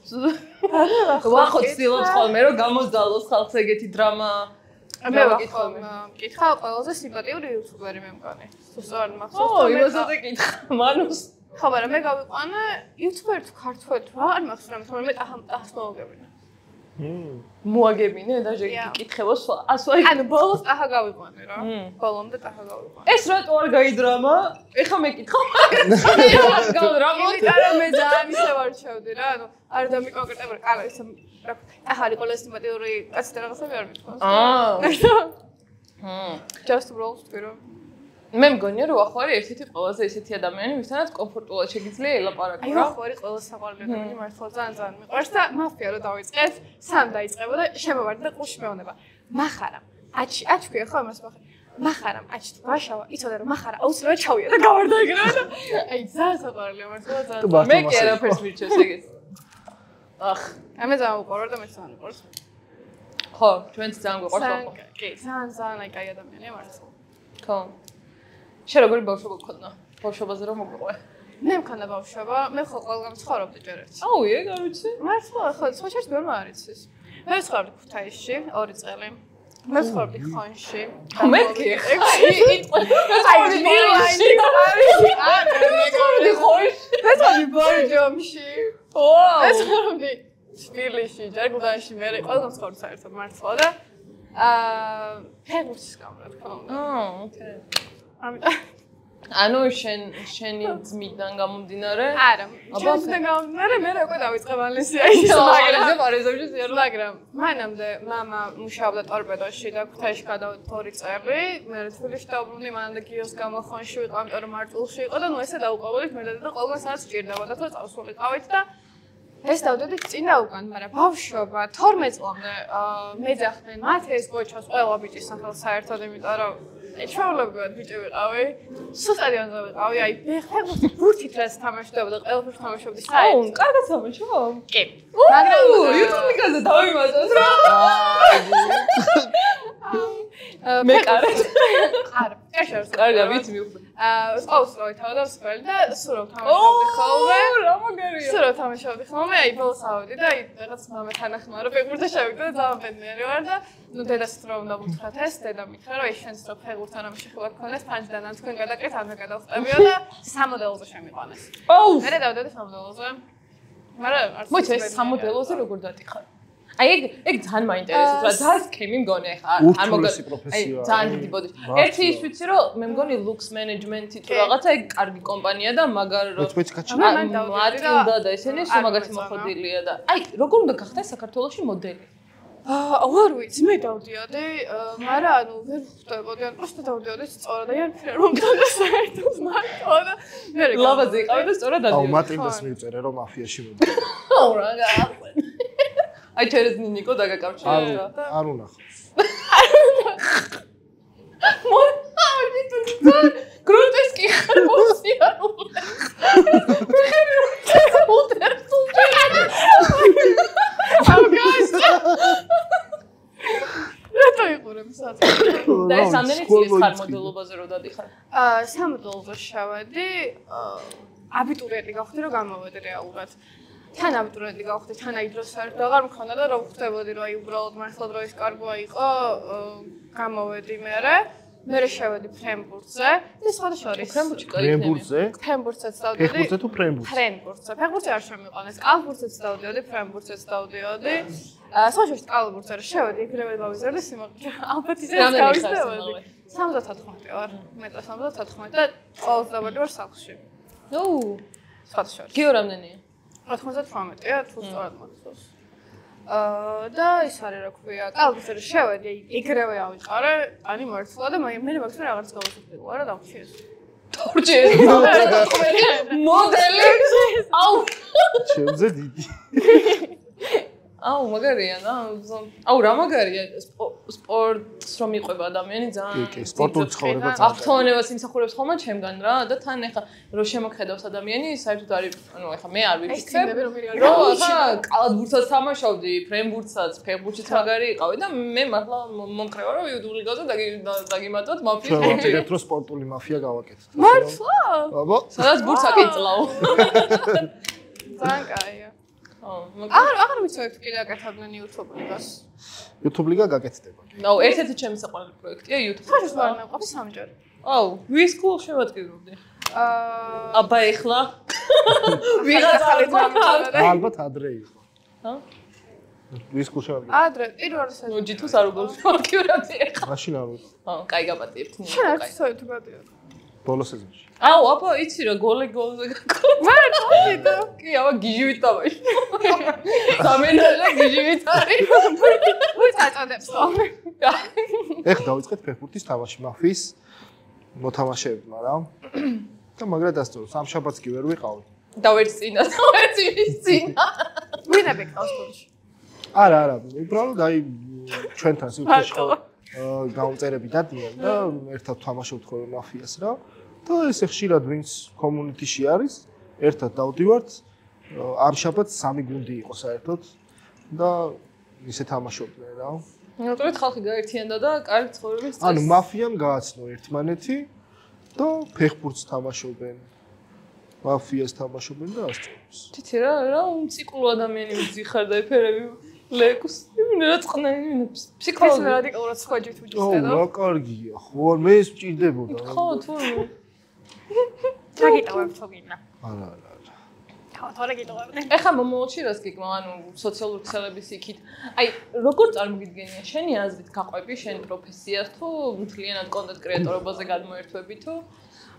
Speaker 1: ვახო ცდილობს ხოლმე რომ გამოსდალოს ხალხს ეგეთი დრამა.
Speaker 3: მე ვახომ კითხა ყველაზე სიმპათიური იუთუბერი მე მგონი. სწორად მახსოვს.
Speaker 1: ო, იმასაც კითხა. მანუს.
Speaker 3: ხო, მაგრამ მე გავიყვანა იუთუბერი თუ ქართველი რა არ მახსოვს, მაგრამ მე ტახას მოვაგებინა.
Speaker 1: მოაგებინე და შეკითხებოს ასვაი.
Speaker 3: ანუ ბოლოს ტახა გავიყვანე რა. ბოლომდე ტახა გავიყვანე.
Speaker 1: ეს რატო არ გაიდრამა? ეხა მეკითხა. რა
Speaker 3: მოდი არა მე ძალიან ისე ვარჩევდი რა. ანუ არ დამიკონკრეტებია. არა ისე რა. ტახა არის ყველა სიმპათიური კაცი და რაღაცები არ მithქოს. Just roll through.
Speaker 1: მე მგონია რომ ახო არის ერთ-ერთი ყველაზე ისეთი ადამიანი, ვისთანაც კომფორტულად შეგიძლია ელაპარაკო რა.
Speaker 3: აი ახო არის ყველა საყვარელი ადამიანი მართლა ძალიან მიყვარს და მაფია რო დავიწყეთ, სამ დაიწყება და შემოვარდი და ყურში მეონება. მახარამ. აჩქვია ხო ამას მახარამ. მახარამ, აჩ ვაშავა, იცოდა რომ მახარა აუცილებლად ჩავია და გავარდა ეგრე და აი ძალიან საყვარელია მართლა ძალიან.
Speaker 1: მე კი არაფერს ვირჩევს ეგეთ. ახ,
Speaker 3: ამე ძალიან უყვარდა და მე ძალიან უყვარს.
Speaker 1: ხო, ჩვენც ძალიან გვიყვარს ოღონდ.
Speaker 3: კი, ძალიან აი კაი ადამიანია მართლა.
Speaker 1: ხო. შენ როგორი ბავშვობა გქონდა? ბავშვობაზე რომ მოგვიყვე?
Speaker 3: მე მქონდა ბავშვობა, მე ხო ყველგან ცხოვრობდი ჯერ ერთი.
Speaker 1: აუ, ეგ არ ვიცი.
Speaker 3: მართლა, ხო, სხვაშორის ბევრმა არ იცის. მე ვცხოვრობდი ქუთაისში 2 წელი. მე ვცხოვრობდი ხონში.
Speaker 1: მეთქი ხა.
Speaker 3: აი, მილაინი არის. მე ვცხოვრობდი ხონში. მე ვცხოვრობდი ბორჯომში. მე ვცხოვრობდი თბილისში, ჯერგუდანში, მე ყველგან ვცხოვრობდი საერთოდ მართლა და ფეხბურთის გამო თქო.
Speaker 1: ოკეი.
Speaker 3: ამიტომ
Speaker 1: ანუ შენი ძმიდან გამომდინარე?
Speaker 3: არა, ჩემთან გამომდინარე, მე უკვე დავიწყე ვალენსიაში, მაგრამ მანამდე მამა მუშაობდა ტორპედოში და ქუთაისში გადავედი 2 წელი, მე თბილისში დავბრუნდი, მანამდე გიოს გამოხონში ვიყავ, იმიტომ რომ მარტულში იყო და ნუ ესე დაუყოვნით მე და ყველგან სადაც ჭირდებოდა, თუ წავსულიყავით და ეს დავდოდით წინ და უკან, მაგრამ ბავშვობა 12 წლამდე მეძახდნენ მათ ეს გოჩოს ყველა ბიჭის სახელს საერთოდ, იმიტომ რომ ჩვეულებრივად ბიჭი ვიყავი, სულ სტადიონზე ვიყავი, აი ფეხბურთი ბურთით რაც თამაშობდა, ყველაფერს თამაშობდი საერთოდ.
Speaker 1: აუ, კარგად თამაშობ?
Speaker 3: კი.
Speaker 1: მაგრამ YouTube-ზე დავიმატოთ რა. მე კარგად.
Speaker 3: არა, ეშერს.
Speaker 1: კარგა, ვიცი მივხვდი.
Speaker 3: სკოლაში თავდა მსხვილი და სულ თამაშობდი ხოლმე.
Speaker 1: რა მაგარია.
Speaker 3: სულ თამაშობდი ხოლმე, აი ბოლოს ავედი და აი რაღაც მამათან ახმა რომ ფეხბურთზე შევიდე და ძალიან ბედნიერი ვარ და ნუ დედას რომ დავუთხრათ ეს, დედა მითხრა რომ ეს შენს რო ფეხბურთთან ამ შეხება გქონდეს ფანჯდან ან თქვენ გადაკეთ ან მე გადავხტებიო და სამოდელოზე შემიყვანეს.
Speaker 1: ოუ,
Speaker 3: მე დავდოდი სამოდელოზე. მაგრამ არც
Speaker 1: მოიცა ეს სამოდელოზე როგორ დატიხარ? აი ეგ ძალიან მაინტერესებს რა ძალიან სქემი მგონი ახლა არ
Speaker 2: ურთულესი პროფესია.
Speaker 1: ძალიან დიდი ბოდი. ერთი ის ვიცი რომ მე მგონი ლუქს მენეჯმენტი თუ რაღაცა ეგ კარგი კომპანია და მაგარ რომ მატილდა და ესენი სულ მაგათი მოხდილია და აი როგორ უნდა გახდე საქართველოში მოდელი?
Speaker 3: არ ვიცი, მე დავდიოდი, მაგრამ ანუ ვერ ხვდებოდი, ან პროსტა დავდიოდი სწორად, აი არ ფიქრე რომ მქონდა საერთოდ მარტო და მე
Speaker 1: ლავაზე იყავი და სწორად დადიოდი.
Speaker 2: აუ, მატილდას მივწერე რომ მაფიაში მოვიდა.
Speaker 1: აუ რა გააყვენ. აი ჩერეზნი ნიკო დაგაკავშირე რა.
Speaker 2: არ უნახავს.
Speaker 1: მოდი თუ გროტესკი ხარ მოსიარულე. და ეს ამდენი წლის ხარ მოდელობაზე რომ დადიხარ?
Speaker 3: სამოდელოზე შევედი, აბიტურიენტი გავხდი რომ გამოვედი რეალურად. თან აბიტურიენტი გავხდი, თან აი დროს საერთოდ აღარ მქონდა და რომ ხვდებოდი რომ აი უბრალოდ მართლა დროის კარგვა იყო, გამოვედი მერე. მე შევედი ფრენბურთზე და სხვადასხვა
Speaker 1: ფრენბურთში
Speaker 2: ფრენბურთზე?
Speaker 3: ფრენბურთზეც დავდიოდი.
Speaker 2: ფეხბურთზე თუ ფრენბურთზე?
Speaker 3: ფრენბურთზე. ფეხბურთზე არ შემიყვანეს. კალბურთზეც დავდიოდი, ფრენბურთზეც დავდიოდი. სხვადასხვა კალბურთზე შევედი, ეგრევე გავიზარდი სიმაღლე. ალბათ ისეც გავიზარდი. 74 ვარ, მეტრო 74 და ყოველდღე დავდი ვარ სახლში.
Speaker 1: ოუ,
Speaker 3: სხვადასხვა.
Speaker 1: გიო რამდენია?
Speaker 3: 98-ია, თუ სწორად მახსოვს. და ის არის რა ქვია, კალბურთზე შევედი, ეგრევე ავიყარე, ანი მართლა და მე მაგას რაღაც გავასწავლე, არა დავჭირე.
Speaker 1: თორჭე. მოდელი. აუ.
Speaker 2: ჩემზე დიდი.
Speaker 1: აუ მაგარია და აუ რა მაგარია სპორტს რომ იყვება ადამიანი ძალიან
Speaker 2: კი სპორტული ცხოვრება ძალიან
Speaker 1: აქტუალებას იმსახურებს ხოლმე ჩემგან რა და თან ეხა რომ შემოხედავს ადამიანი საერთოდ არის ანუ ეხა მე არ ვიფიქრებ რომ ახლა კალათბურთსაც თამაშავდი ფრენბურთსაც ფეხბურთშიც მაგარი იყავი და მე მართლა მომხრევა რომ იუდული გაზა დაგიმატოთ მაფიის
Speaker 2: ბურთი რეტრო სპორტული მაფია გავაკეთეთ
Speaker 3: მართლა
Speaker 2: აბა
Speaker 1: სადაც ბურთს აკეწლაო
Speaker 3: ძალიან კაია აღარ ვიცოდი კიდე აკეთებდნენ YouTube ლიგას.
Speaker 2: YouTube ლიგა გაკეთდება.
Speaker 1: ნაუ ერთ-ერთი ჩემი საყვარელი პროექტია YouTube.
Speaker 3: ხაშოს ვარ მეყვი სამჯერ.
Speaker 1: აუ, ვის გულ შევატკივრობდი? აბა ეხლა ვიღაცა
Speaker 2: ალბათ ადრე იყო.
Speaker 1: ჰა?
Speaker 2: ვის გულ შევატკივრობდი?
Speaker 3: ადრე, პირველ სეზონში.
Speaker 1: ნუ ჯითუს არ უგულ შევატკივრობდი ეხლა.
Speaker 2: მაშინ არ ვიყო.
Speaker 1: ჰა, კაი გაპატიებთ.
Speaker 3: შენ არ ვიცოდი თუ გადიოდი.
Speaker 2: ბოლო სეზონში.
Speaker 1: აუ, აბა იცი რა გოლზე გაკო.
Speaker 3: მარტო
Speaker 1: კი, აბა გიჟივით დავაში. სამენაჟე გიჟივით არის.
Speaker 3: ვით აწოდებს ხოლმე.
Speaker 2: ეხ დავიწყეთ ფეხბურთის თამაში მაფიის მოთამაშეებმა რა. და მაგრა დასწრო, სამშაბათს კი ვერ ვიყავი.
Speaker 1: და ვერც წინა, ვერც ის წინა.
Speaker 3: ვინები ყავს გოლში?
Speaker 2: არა, უბრალოდ აი ჩვენთან სიუჩეში გაუწერები დადიან და ერთად თამაშობთ ხოლმე მაფიას რა. და ესე ხშირად ვინც community-ში არის, ერთად დავდივართ. ამ შაბათს 3 გუნდი იყო საერთოდ და ისე თამაშობდნენ რა.
Speaker 1: რატომ ხალხი გაერთიანდა და კარგი ცხოვრების წესს.
Speaker 2: ანუ მაფიამ გააცნო ერთმანეთი და ფეხბურთს თამაშობენ. მაფიას თამაშობენ და ასწავლებს.
Speaker 1: თითი რა უმციკლო ადამიანი ვიძიხარ და ეფერები ლეკს. რა წყნარი ფსიქოლოგი.
Speaker 3: რადიკალურად სხვა ჯერ თუჯისდა და.
Speaker 2: რა კარგია. ხო, მე ეს მჭირდებოდა.
Speaker 1: ხო, თურმე.
Speaker 3: ჩაგიტოვებ თოგინა.
Speaker 2: არა.
Speaker 3: ხო, თორე გიტოვებ.
Speaker 1: ეხლა მომავალში რას გიგმა, ანუ სოციალური ქსელების იქით. აი, როგორ წარმოგიდგენია შენი აზრით გაყვები შენ პროფესიას თუ მთლიანად კონტენტ კრეატორობაზე გადმოერთვები თუ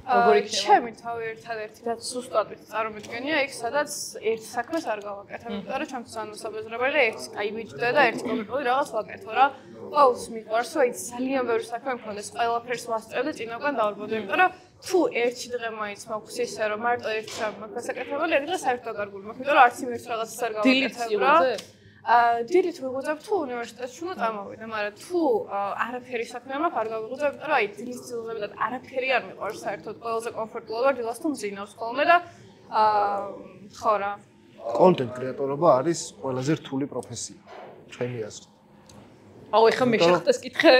Speaker 1: როგორ იქნება?
Speaker 3: ჩემი თავი ერთადერთი რაც სუსტად წარმოგიდგენია იქ სადაც ერთ საქმეს არ გავაკეთებ, იმიტომ რომ ჩემთვის ანსაბეზრებელი ერთ აი ვიჭდე და ერთი კომპიუტერი რაღაც ვაკეთო რა. ყოველს მიყვარს რომ აი ძალიან ბევრი საქმე მქონდეს, ყველაფერს ვასწრებ და წინაგვან დავარბოდე, იმიტომ რომ თუ ერთი დღე მაინც მაქვს ისე რომ მარტო ერთ რამ მაქვს გასაკეთებელი, ერთ დღე საერთოდ კარგული მაქვს, იმიტომ რომ არც იმ ერთ რაღაცას არ გავაკეთებ რა. დილით ვიღუძებ თუ უნივერსიტეტში უნდა წამოვიდე, მაგრამ თუ არაფერი საქმე მაქვს არ გავიღუძებ, იმიტომ რომ აი დილის ძილზებიდან არაფერი არ მიყვარს საერთოდ, ყველაზე კომფორტულად ვარ დილას თუ მძინავს ხოლმე და ხო რა.
Speaker 2: კონტენტ კრეატორობა არის ყველაზე რთული პროფესია. ჩემი აზრით.
Speaker 1: აუ ეხლა მე შეხტეს კითხე.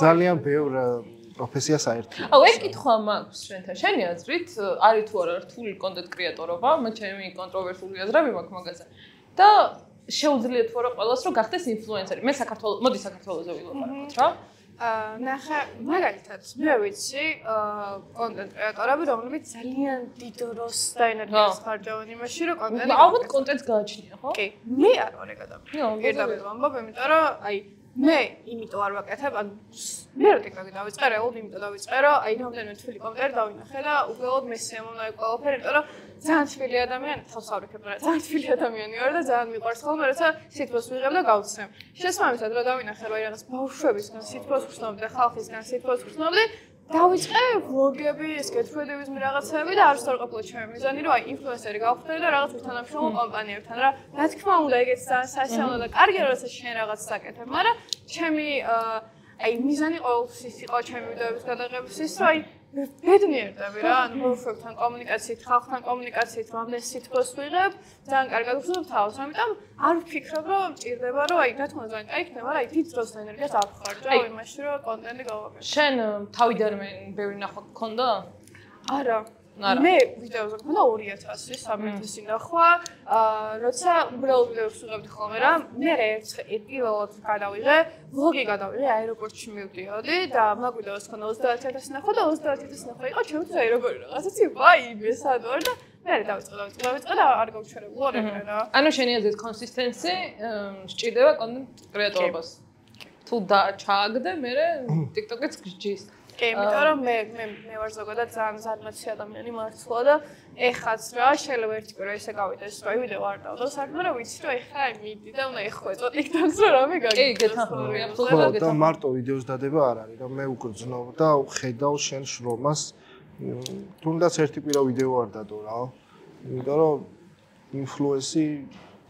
Speaker 2: ძალიან ბევრ პროფესიას აერთიანებს.
Speaker 1: აუ ეს კითხვა მაქვს შენთან. შენი აზრით არის თუ არა რთული კონტენტ კრეატორობა? მე ჩემი კონტროვერსული აზრები მაქვს მაგაზე. და შეუძლია თუ არა ყველას რომ გახდეს ინფლუენსერი. მე მოდი საქართველოზე ვილაპარაკოთ რა.
Speaker 3: ნახე, მაგალითად, მე ვიცი კონტენტ კრეატორები, რომლებიც ძალიან დიდ დროს და ენერგიას ხარჯავენ იმაში, რომ კონტენტი
Speaker 1: ალბათ კონტენტს გააჩნია, ხო?
Speaker 3: კი, მე არ ვარ ეგ ადამიანი. პირდაპირ ვამბობ, იმიტომ რომ აი მე იმიტომ არ ვაკეთებ, ანუ მე რო ტიკტოკი დავიწყე, რეალურად იმიტომ დავიწყე, რომ აი რამდენიმე თვილი კომენტარი დავინახე და უბრალოდ მესიე მომნა ყველაფერი, იმიტომ რომ ძალიან თბილი ადამიანი, თავს ავიქებ, მაგრამ ძალიან თბილი ადამიანი ვარ და ძალიან მიყვარს ხოლმე, როცა სითბოს ვიღებ და გავცემ. შესაბამისად, რომ დავინახე, რომ აი რაღაც ბავშვებისგან სითბოს ვხსნობდი და ხალხისგან სითბოს ვხსნობდი, დავიწყე ვლოგები, ეს გეთხვედებების რაღაცები და არ ვსწორ ყოფილა ჩემი მიზანი, რომ აი ინფლუენსერი გავხდე და რაღაც ვითანამშრომლო კომპანიებთან რა. რა თქმა უნდა, ეგეც ძალიან სასიამოვნო და კარგია, როცა შენ რაღაც საკეთებ, მაგრამ ჩემი აი მიზანი ყოველთვის ის იყო ჩემი ვიდეოების გადაღების ის, რომ აი ბედნიერდები რა, ანუ ბავშვებთან კომუნიკაციით, ხალხთან კომუნიკაციით, რამდენ სითბოს ვიღებ, ძალიან კარგად ვხსნობ თავს, ამიტომ არ ვფიქრობ, რომ მჭირდება, რომ აი რა თქმა უნდა ძალიან კაი იქნება, მაგრამ აი დიდ დროს და ენერგიას არ ვხარჯავ იმაში, რომ კონტენტი გავაკეთო.
Speaker 1: შენ თავიდან ბევრი ნახვა გქონდა?
Speaker 3: არა. მე ვიდეოზე გქონდა 2000, 3000-ი ნახვა, როცა უბრალოდ ვიდეოს ვიღებდი ხოლმე რა, მე პირველად გადავიღე, ვლოგი გადავიღე, აეროპორტში მივდიოდი და მაგ ვიდეოს ქონდა 30000 ნახვა და 30000 ნახვა იყო ჩემთვის აი როგორი რაღაცა ვაი, მესად ვარ და მე დავიწყე და არ გავჩერებულ არ ეგრე რა.
Speaker 1: ანუ შენი აზრით კონსისტენცი სჭირდება კონტენტ კრეატორობას. თუ ჩააგდე, მე TikTok-იც გჯის.
Speaker 3: კი, იმიტომ რომ მე ვარ ზოგადად ძალიან ზარმაცი ადამიანი მართლა და ეხაც რა შეიძლება ერთი კვირა ისე გავიდეს რომ ვიდეო არ დავდო საქმე რომ ვიცი რომ ეხა მიდი და უნდა ეხოეწო TikTok-ს რომ რამე გაგიწევს.
Speaker 1: კი, გეთანხმები აბსოლუტურად.
Speaker 2: და მარტო ვიდეოს დადება არ არის რა, მე უგრძნობ და ხედავ შენ შრომას. თუნდაც ერთი კვირა ვიდეო არ დადო რა. იმიტომ რომ ინფლუენსი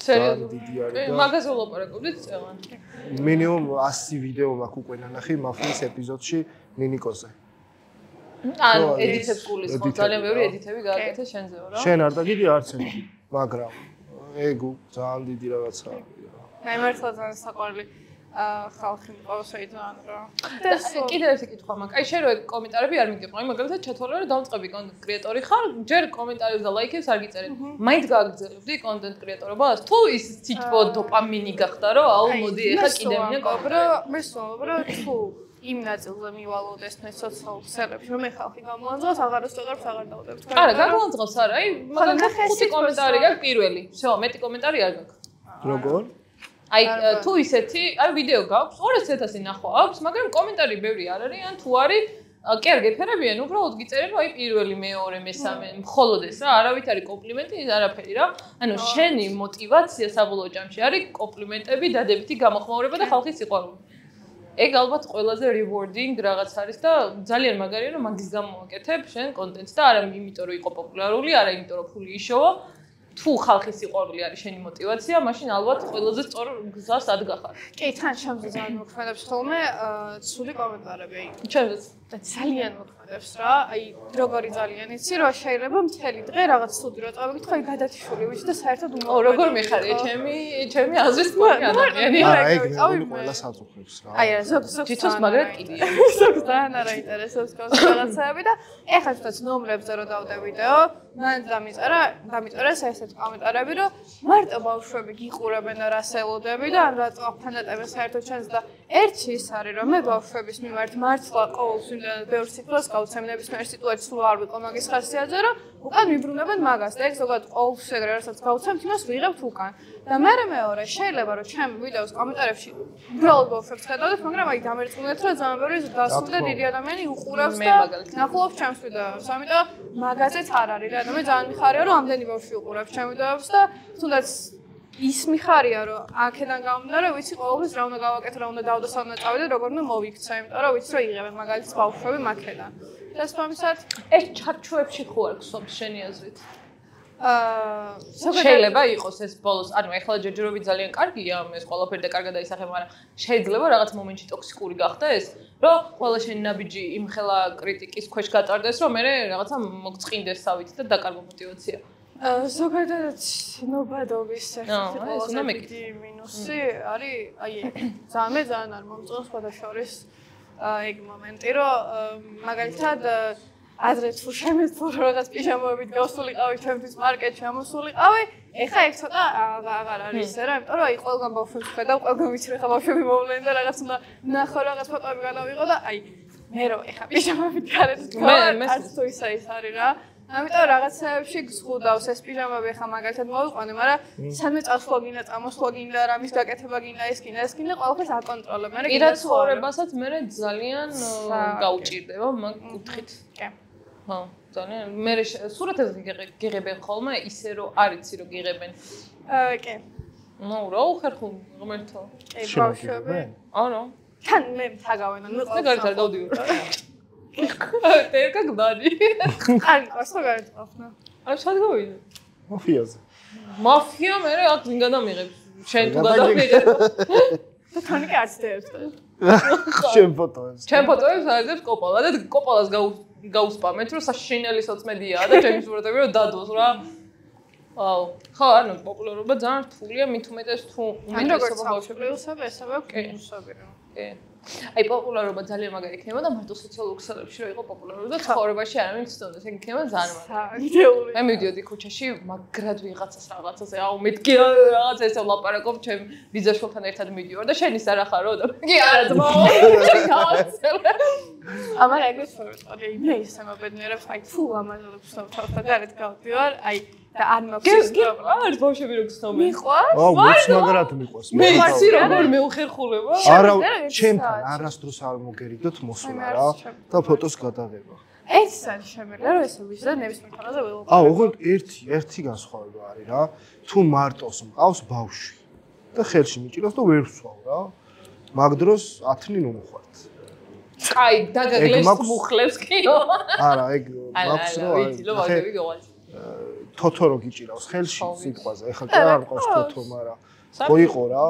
Speaker 1: სერიოზულად
Speaker 2: დიდი არის და
Speaker 1: მაგაზე ვლაპარაკობდით წელან.
Speaker 2: მინიმუმ 100 ვიდეო მაქვს უკვე ნანახი მაფიის ეპიზოდში ნინიკოზე.
Speaker 1: ანუ ედიტებს გულისხმობ, ძალიან ბევრი ედიტები გააკეთე შენზეო რა.
Speaker 2: შენ არ დაგიდი არც ერთი, მაგრამ ეგ ძალიან დიდი რაღაცაა.
Speaker 3: მე მართლა ძალიან საყვარელი ხალხი მყავს აიძან რა.
Speaker 1: კიდევ ერთი კითხვა მაქვს. აი შენ რო კომენტარები არ მიგიყვნა, მაგალითად ჩათვალე რომ დავწყები კონტენტ კრეატორი ხარ, ჯერ კომენტარებს და ლაიქებს არ გიწერენ. მაინც გააგრძელებდი კონტენტ კრეატორობას? თუ ის თითქო დოპამინი გახდა რომ აუ მოდი ეხა კიდევ მინდა კომენტარი.
Speaker 3: მე ვსვამობ რომ თუ იმ ნაწილზე მივალოდეს მე სოციალურ ქსელებში რომ მე ხალხი გამოანძღავს, აღარ ვსწორებს, აღარ დავდებთ.
Speaker 1: არა, გამოანძღავს არა, აი მაგალითად 5 კომენტარი გაქვს პირველი. всё, მეტი კომენტარი არ გაქვს.
Speaker 2: როგორ?
Speaker 1: აი თუ ისეთი, აი ვიდეო გაქვს, 200000 ნახვა აქვს, მაგრამ კომენტარი ბევრი არ არის, ან თუ არის, კი არ გეფერებიან, უბრალოდ გიწერენ, რომ აი პირველი, მეორე, მესამე, მხოლოდ ეს რა, არავით არის კომპლიმენტი, არაფერი რა. ანუ შენი мотиваცია საბოლოო ჯამში არის კომპლიმენტები, დადებითი გამოხმაურება და ხალხის სიყვარული. ეგ ალბათ ყველაზე rewarding რაღაც არის და ძალიან მაგარია რომ მაგის გამოვაკეთებ შენ კონტენტს და არა იმიტომ რომ იყო პოპულარული, არა იმიტომ რომ ფული იშოვა. თუ ხალხის სიყვარული არის შენი мотиваცია, მაშინ ალბათ ყველაზე სწორ გზას ადგახარ.
Speaker 3: კი, თან ჩემს ძალიან მოქმედებს ხოლმე ცუდი კომენტარები.
Speaker 1: ჩემს
Speaker 3: და ძალიან მოყვარებს რა. აი როგორი ძალიან იცი რომ შეიძლება მთელი დღე რაღაც სუდი რო წავიკითხო, აი გადათიშული ვიცი და საერთოდ
Speaker 1: ო როგორ მიხარია ჩემი აზრის მქონე ადამიანი.
Speaker 2: არა, ეგ მე ყველას აწუხებს რა.
Speaker 3: აი ზოგ
Speaker 1: თვითონს მაგრამ კიდია.
Speaker 3: ზოგ ძალიან არ აინტერესებს კონსოლაცები და ეხლა თვითონ ნომრებზე რო დავდევიდეო, მან დამიწერა ესეთ კომენტარები, რომ მარტო ბავშვები გიყურებენ და რას ელოდები და ან რატო ფანატები საერთოდ ჩანს და ერთი ის არის რომ მე ბავშვების მიმართ მართლა ყოველთვის იმდენად ბევრ სიტყვას გავცემ ნებისმიერ სიტუაციას სულ არ ვიყო მაგის ხასიათზე რომ უკან მიბრუნებენ მაგას და ეგ ზოგადად ყოველთვის ეგრე რასაც გავცემთ იმას ვიღებთ უკან და მეორე შეიძლება რომ ჩემ ვიდეოს კომენტარებში უბრალოდ ბავშვებს ხედავდეთ მაგრამ აი დამერწმუნდეთ რომ ძალიან ბევრი დასული და დიდი ადამიანი უყურებს და ნახულობს ჩემს ვიდეოს ამიტომ მაგაზეც არ არის რა და მე ძალიან მიხარია რომ ამდენი ბავშვი უყურებს ჩემ ვიდეოს და თუნდაც ის მიხარია რომ აქედან გამომდინარე რომ ვიცი ყოველთვის რა უნდა გავაკეთო რა უნდა დავდო სანამ წავიდე როგორ უნდა მოვიქცე იმიტომ რომ ვიცი რომ იღებენ მაგალითად ბავშვები მაქედან და სწორად
Speaker 1: ეს ჩარჩოებში ხო არ გსვამს შენი აზრით შეიძლება იყოს ეს ბოლოს ანუ ეხლა ჯერჯერობით ძალიან კარგია ეს ყველაფერი და კარგად აისახება მაგრამ შეიძლება რაღაც მომენტში ტოქსიკური გახდა ეს რომ ყველა შენი ნაბიჯი იმხელა კრიტიკის ქვეშ გაწარდეს რომ მე რაღაცა მოგწყინდეს სავით და დაკარგო мотиваცია
Speaker 3: ზოგადად ნობადობის ერთი ყველაზე მინუსი არის აი ძალიან არ მომწონს სხვადასხვა ეგ მომენტი რომ მაგალითად ადრე თუ შემეძლო რაღაც პიჟამოებით გავსულიყავი ჩემთვის მარკეტში ამოსულიყავი ეხა ეგ ცოტა აღარ არის რა იმიტომ რომ აი ყველგან ბავშვებს ხედავ ყველგან ვიცი რომ ხა ბავშვები მოვლენ და რაღაც უნდა ნახო რაღაც ფოტოები გადავიღო და აი მე რომ ეხა პიჟამოებით გარეთ არც თუ ის არის რა ამიტომ რაღაცეებში გზღუდავს ეს პიჟამები ხა მაგალითად მოვიყვანე, მაგრამ სანამ წავსვლა გინდა, წამოსვლა გინდა, რამის გაკეთება გინდა, ეს გინდა, ყველაფერს აკონტროლებ. მე
Speaker 1: კიდე ცხოვრებასაც მე ძალიან გაუჭირდება მაგ კუთხით.
Speaker 3: კი.
Speaker 1: ხო, ძალიან. მე სურათებს გიღებენ ხოლმე ისე რომ არ იცი რომ გიღებენ.
Speaker 3: კი.
Speaker 1: ნუ რა უხერხულ ღმერთო.
Speaker 3: კი, ბავშვები.
Speaker 1: არა.
Speaker 3: თან მე თაგავენ, მე
Speaker 1: ყველაფერს არ დავდივარ. Terka gdari.
Speaker 3: Ari, qasqa გაერთყავნა.
Speaker 1: Არ შეგავიდე.
Speaker 2: მაფიაზე.
Speaker 1: მაფია მე აქ ვინ გადამიღებს? შენ თუ გადამიღებ.
Speaker 3: და თანი კი არც დევს.
Speaker 2: შენ ფოტოებს.
Speaker 1: შენ ფოტოებს აძებს კოპალა და კოპალას გაუსპამეთ რომ საშინელი სოცმედიაა და ჩემი სურათები რომ დადოს რა. აუ, ხო, ანუ პოპულარობა ძალიან რთულია, მით უმეტეს თუ
Speaker 3: უმეტესობა ბავშვებისაა, ესაა კინოსები რა.
Speaker 1: კი. აი პოპულარობა ძალიან მაგარი იქნება და მარტო სოციალურ ქსელებში რომ იყოს პოპულარობა და ცხოვრებაში არავინ ცდონდეს, ეგ იქნება ძალიან
Speaker 3: მაგარი.
Speaker 1: მე მივიდიოდი ქუჩაში, მაგრად ვიღაცას რაღაცაზე, აუ მეთქი რაღაც ესე ვლაპარაკობ, ჩემ ბიძაშვილთან ერთად მივიდივარ და შენ ის არ ახარო და კი არა ძმაო.
Speaker 3: ამან ეგრე სწორია, მე ისე მობედნიერებს, აი თუ ამაზულებს თავთან გარეთ გავდივარ, აი და არ მაქვს
Speaker 1: არის ბავშვები რო გსნობენ.
Speaker 3: მიყვარს?
Speaker 2: აუ, მეც მიყვარს.
Speaker 1: მე იცი როგორ მეუხერხულება?
Speaker 2: არა, ჩემთან არასდროს არ მოგერიდოთ მოსვლა რა და ფოტოს გადაღება.
Speaker 3: ეს არის შემიძლია რომ ესე ვიცი და ნებისმიერ ფონაზე ველოდება.
Speaker 2: აუ, ოღონდ ერთი განსხვავება არის რა. თუ მარტოს მყავს ბავშვი და ხელში მიჭირავს და ვერ ვსვავ რა. მაგ დროს ათნი ნუ მოხართ.
Speaker 1: კაი, დაგაგლეს მუხლებს კიო.
Speaker 2: არა, ეგ მაქვს რომ
Speaker 1: ვიცი, რომ ვაგები გოვალ.
Speaker 2: თოთორო გიჭირავს ხელში სიტყვაზე. ეხლა კი არ მყავს თოთო, მაგრამ ხო იყო რა.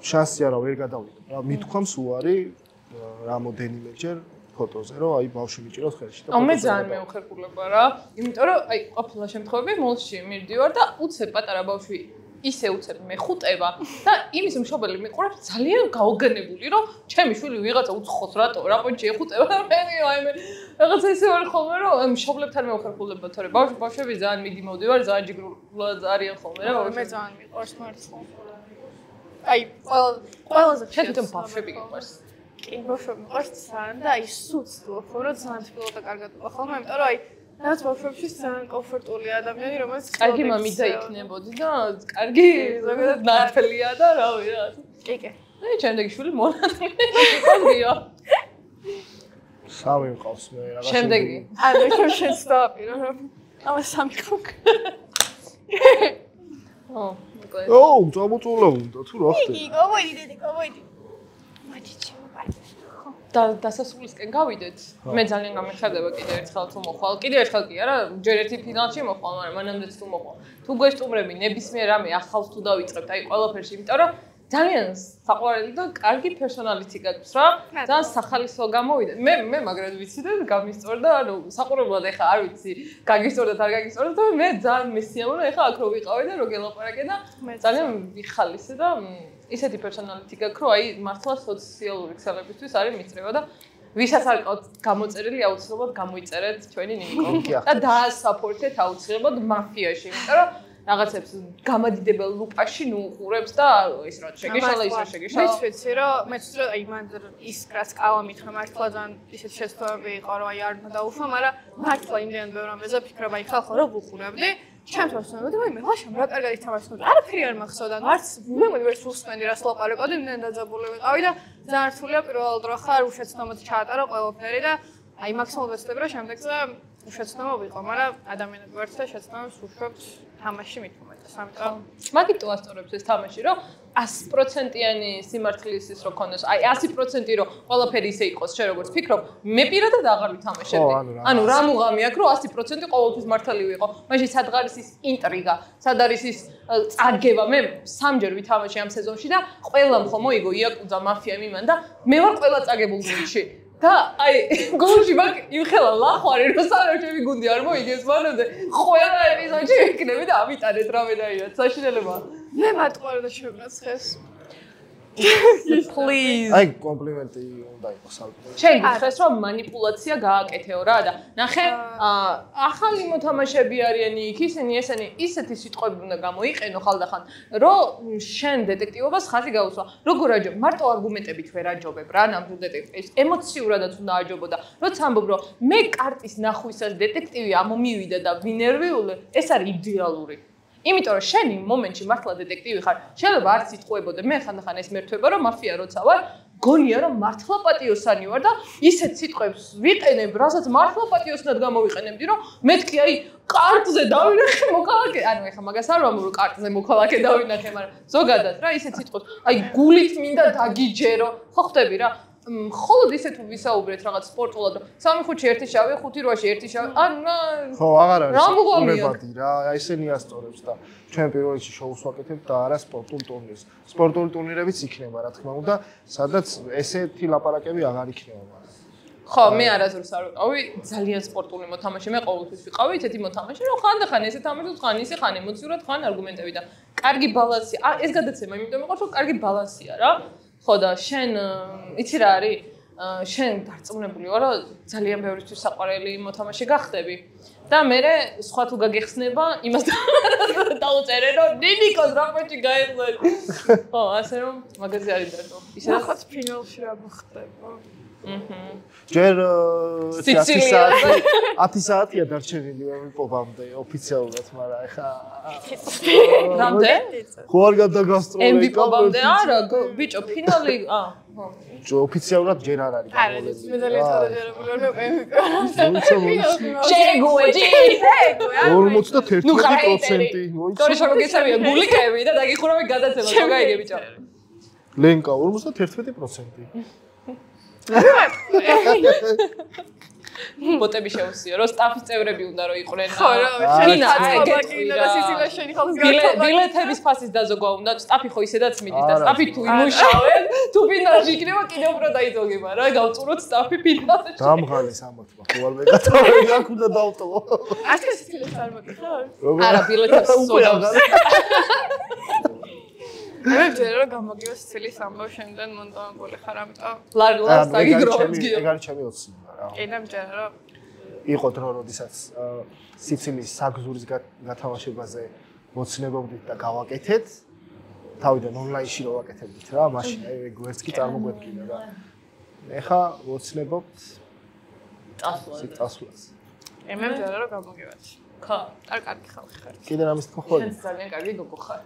Speaker 2: შანსი არა ვერ გადავიდო რა. მithქვამს უარი რამოდენიმეჯერ ფოტოზე, რომ აი ბავშვი მიჭირავს ხელში და
Speaker 1: მე ძალიან მეუხერხულება რა. იმიტომ რომ აი ყოფილი შემთხვევები მოლში მივდივარ და უცებ პატარა ბავშვი ისე უცებ მეხუტება და იმის მშობელი მიყურებს ძალიან გაოგანებული რომ ჩემი შვილი ვიღაცა უცხოს რატო რა პონჩი ეხუტება და მე აი მე რაღაცა ისე ვარ ხოლმე რომ მშობლებთან მეუხერხულება თორე ბავშვები ძალიან მიდიმოდივარ ძალიან ჯიგრულად არიან ხოლმე რა
Speaker 3: მე ძალიან მიყვარს მართლა აი ყველაზე
Speaker 1: შეთვითონ ბავშვები გიყვარს
Speaker 3: კი ბავშვები მიყვარს ძალიან და აი სუცდო ხო რომ ძალიან თბილოდა კარგად ხოლმე იმიტომ რომ აი რაც ბავშვებში ძალიან კომფორტული ადამიანი რომელიც
Speaker 1: კარგი მამიდა იქნებოდი და კარგი ზოგადად ნათელია და რავი რა
Speaker 3: კი კი
Speaker 1: აი ჩემდეგი შვილი მონათელია
Speaker 2: სამი მყავს მე რაღაც
Speaker 1: შემდეგი
Speaker 3: ანუ ჩემ შენს დააპირო რომ ამას სამი ხოქ
Speaker 2: ოუ წამოწულა უნდა თუ რა ხდება
Speaker 3: კი გომოიდი მაჩიჩი
Speaker 1: და დასასრულისკენ გავიდეთ. მე ძალიან გამიხარდება კიდე ერთხელ თუ მოხვალ. კიდე ერთხელ კი არა, ჯერ ერთი ფინალში მოხვალ, მაგრამ მანამდეც თუ მოხვალ. თუ გვესტუმრები ნებისმიერ რამე ახალს თუ დავიწყებთ, აი ყველაფერში, იმიტომ რომ ძალიან საყვარელი და კარგი პერსონალიტი გაქვს რა. ძალიან სახალისო გამოვიდა. მე მაგრად ვიცი და გამისწორდა, ანუ საყურებლად ეხა არ ვიცი, გაგისწორდა და არ გაგისწორდა და მე ძალიან მესიამოვნო ეხა აქ რო ვიყავე და რო გელაპარაკე და ძალიან ვიხალისე და ისეთი პერსონალიტი გაქვს, რომ აი მართლა სოციალური ქსელებისთვის არის მიწრება და ვისაც არ ყავთ გამოწერილი აუცილებლად გამოიწერეთ ჩვენი ნიკო და დაასაპორტეთ აუცილებლად მაფიაში, იმიტომ რომ რაღაცებს გამადიდებელ ლუპაში ნუ უყურებს და ის რა შეგეშალა ის რა შეგეშალა.
Speaker 3: მეც ვიცი რომ მეც რომ აი მან ის რაც ყავა მითხრა მართლა ძალიან ისეთ შეცდომები იყო რომ აი არ უნდა დაუშვა, მაგრამ მართლა იმდენ ბევრ ამბეზე ფიქრობ აი ხალხო რო ვუყურებდი ჩემს ვასწავლობდი და მე ლაშამ რა კარგად ითამაშობდი. არაფერი არ მახსოვდა, არც მე ვერც უსმენდი რას ლაპარაკობდი, მე დაძაბული ვიყავი და ძალიან რთულია პირველ დრო ხარ უშეცდომოდ ჩაატარო ყველაფერი და აი მაქსიმალურად ვეცდები რომ შემდეგზე უშეცდომო ვიყო, მაგრამ ადამიანები ვართ და შეცდომებს უშვებთ თამაში მithumetes. ამიტომ
Speaker 1: მაგიტო ასწორებს ეს თამაში, რომ 100%-იანი სიმართლის ის რო ქონდეს, აი 100% რომ ყველაფერი ისე იყოს, შენ როგორც ფიქრობ, მე პირადად აღარ ვითამაშებდი. ანუ რა მუღამი აქვს, რომ 100% ყოველთვის მართალი ვიყო. მაშინ სად არის ის ინტრიგა, სად არის ის წარგება? მე სამჯერ ვითამაშე ამ სეზონში და ყველამ ხომ მოიგო იაკუძა, მაფია მიმან და მე ვარ ყველა წაგებულ გუნდში. და აი გუნდში მაგ იმხელა ლახვარი რომ სანამ გუნდი არ მოიგეს მანამდე ყველა ეპიზოდში ვიქნები და ამიტანეთ რამე დაიათ საშინელება.
Speaker 3: მე მარტყوارე და შევგაცხეს.
Speaker 1: Please.
Speaker 2: აი კომპლიმენტი უნდა იყოს ალბათ.
Speaker 1: შენ გითხრეს რომ манипуляცია გააკეთეო რა და ნახე ახალი მოთამაშეები არიან იქ ისინი ესენი ისეთი სიტყვები უნდა გამოიყენო ხალდახან რომ შენ დეტექტივობას ხაზი გაუსვა. როგორ აჯობ? მარტო არგუმენტებით ვერ აჯობებ რა ნამდვილ დეტექტივს. ემოციურადაც უნდა აჯობოდა. როცა ამბობ რომ მე კარტის ნახვისას დეტექტივი ამომივიდა და ვინერვიულე, ეს არის იდეალური. იმიტომ რომ შენ იმ მომენტში მართლა დეტექტივი ხარ, შეიძლება არც იტყუებოდე, მე ხანდახან ეს მერთვება რომ მაფია როცა ვარ, გონია რომ მართლა პატიოსანი ვარ და ისეთ სიტყვებს ვიყენებ, რასაც მართლა პატიოსნად გამოვიყენებდი, რომ მეთქი აი კარტზე დავინახე მოქალაქე, ანუ ეხა მაგას არ ვამბობ რომ კარტზე მოქალაქე დავინახე, მაგრამ ზოგადად რა ისეთ სიტყვებს, აი გულით მინდა დაგიჯერო, ხო ხვდები რა? მხოლოდ ისეთ ვისაუბრეთ რაღაც სპორტულად, რომ 3 ხუთში 1 შავი, 5 8-ში 1 შავი. ანუ
Speaker 2: ხო, აღარ არის უნებადი რა, აი ესენი ასწორებს და ჩვენ პირველ რიგში შოუს ვაკეთებთ და არა სპორტულ ტურნირს. სპორტული ტურნირებიც იქნება, რა თქმა უნდა, სადაც ესეთი ლაპარაკები აღარ იქნება.
Speaker 1: ხო, მე არასდროს არ ვიყავი ძალიან სპორტული მოთამაშე, მე ყოველთვის ვიყავი ისეთი მოთამაშე, რომ ხანდახან ესე თამაშობ, ხან ისე, ხან ემოციურად, ხან არგუმენტები და კარგი ბალანსი. ეს გადაცემა იმიტომ მეყავს, რომ კარგი ბალანსია რა. ხო და შენ იცი რა არის? შენ დარწმუნებული ვარ, რომ ძალიან ბევრისთვის საყვარელი მოთამაშე გახდები. და მე სხვა თუ გაგეხსნება, იმას დაუწერე, რომ ნინიკოს რამეჭი გაეღლე. ხო, ასე რომ მაგაზე არის დარტო.
Speaker 3: ისე ხაც ფინალში რა მოხდება.
Speaker 2: ჯერ 10 საათია დარჩენილი MVP-მდე ოფიციალურად, მაგრამ ეხა
Speaker 1: რამდენ?
Speaker 2: ხო არ გადაგასწროლე
Speaker 1: MVP-მდე არა, ბიჭო, ფინალი,
Speaker 2: ხო ოფიციალურად ჯერ არ არის
Speaker 3: გამოვლენილი. მე ძალიან გადაჯერებული ვარ MVP.
Speaker 1: შეგუეჯი,
Speaker 2: 51%.
Speaker 1: კორი შემოგეცემია გულიკები და დაგიხურავი გადაცემა, ხო გაიგე ბიჭო.
Speaker 2: ლენკა 51%.
Speaker 1: ბოტები შეუსიო, რომ სტაფის წევრები უნდა რომ იყვნენ.
Speaker 3: ხო რა,
Speaker 1: ბილეთების ფასის დაზოგვა უნდა, სტაფი ხო ისედაც მიდის და სტაფი თუ იმუშავენ, თუ ფინალში იქნება კიდევ უფრო დაიძოგება რა, გავწუროთ სტაფი ფინალში.
Speaker 2: დამღალის ამათმა ხო არ მეკათავე, აქ უნდა დავტოვო.
Speaker 3: ასეც ფილმს არ მოგიხარ?
Speaker 1: არა, ბილეთებს სოდავს.
Speaker 3: მე ვჯერა რომ გამოგიოს ცილის ამბავ შემდგენ მონტამებული ხარ, ამიტომ
Speaker 1: ლარლას დაგიგროვებთ გიო.
Speaker 2: ეგ არის ჩემი ოცნება რა.
Speaker 3: ენა ვჯერა რომ
Speaker 2: იყო დრო, როდესაც სიცილის საგზურის გათამაშებაზე მოცნებობდით და გავაკეთეთ. თავიდან ონლაინში რო ვაკეთებდით რა, მაშინ ეგ ვერც კი წარმოგვედგინა რა. ეხა მოცნებობთ წასვლას.
Speaker 3: მე ვჯერა რომ გამოგივათ.
Speaker 1: ხო,
Speaker 3: კარგი ხალხი ხარ.
Speaker 2: კიდე რამის თქო ხოლმე?
Speaker 1: შენ ძალიან კარგი გოგო ხარ.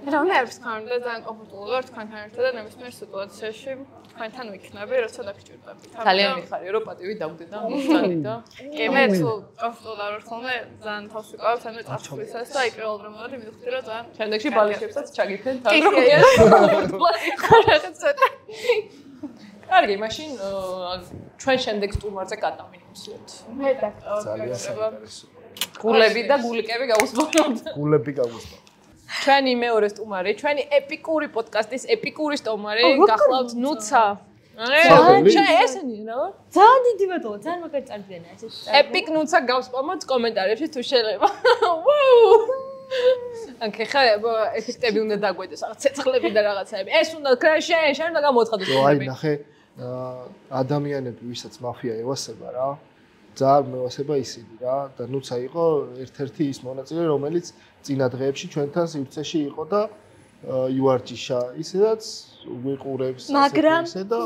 Speaker 3: რა უნდა არის თქვენ და ძალიან კომფორტული ვარ თქვენთან ერთად და ნებისმიერ სიტუაციაში თქვენთან ვიქნები, როცა დაგჭირდები.
Speaker 1: ძალიან მიხარია რომ პატივი დავდე და მოგწანი და
Speaker 3: მე თუ კომფორტული ვარ ხოლმე ძალიან თავს ვიყავ თემე წასვლისას და აი პირველ დრომად მივხვდი რომ ძალიან
Speaker 1: შემდეგში ბალიშებსაც ჩაგიფენ თან. კარგი, მაშინ ჩვენ შემდეგ სტუმარზე გადავინახოთ.
Speaker 3: მე დაკავებ.
Speaker 2: ძალიან საინტერესო.
Speaker 1: გულები და გულიკები გაუსმოთ.
Speaker 2: გულები გაუსმოთ.
Speaker 1: ჩვენი მეორე სტუმარი, ჩვენი ეპიკური პოდკასტის ეპიკური სტუმარი, გახლავთ ნუცა. ესენი რა?
Speaker 4: ძალიან დიდი ბატონო, ძალიან მაგარი წარდგენა ეს.
Speaker 1: ეპიკ ნუცა გავსპამოთ კომენტარებში თუ შეიძლება. ვაუ! აკე ხა ეფექტები უნდა დაგვედეს, რაღაც ცეცხლები და რაღაცაები. ეს უნდა შენ უნდა გამოცხადო.
Speaker 2: აი ნახე ადამიანები, ვისაც მაფია ევასება რა. ძალიან მევასება ისინი რა და ნუცა იყო ერთ-ერთი ის მონაწილე, რომელიც წინა დღეებში ჩვენთან სივრცეში იყო და იوارჯიშა ისედაც ვიყურებს
Speaker 4: ისე
Speaker 2: და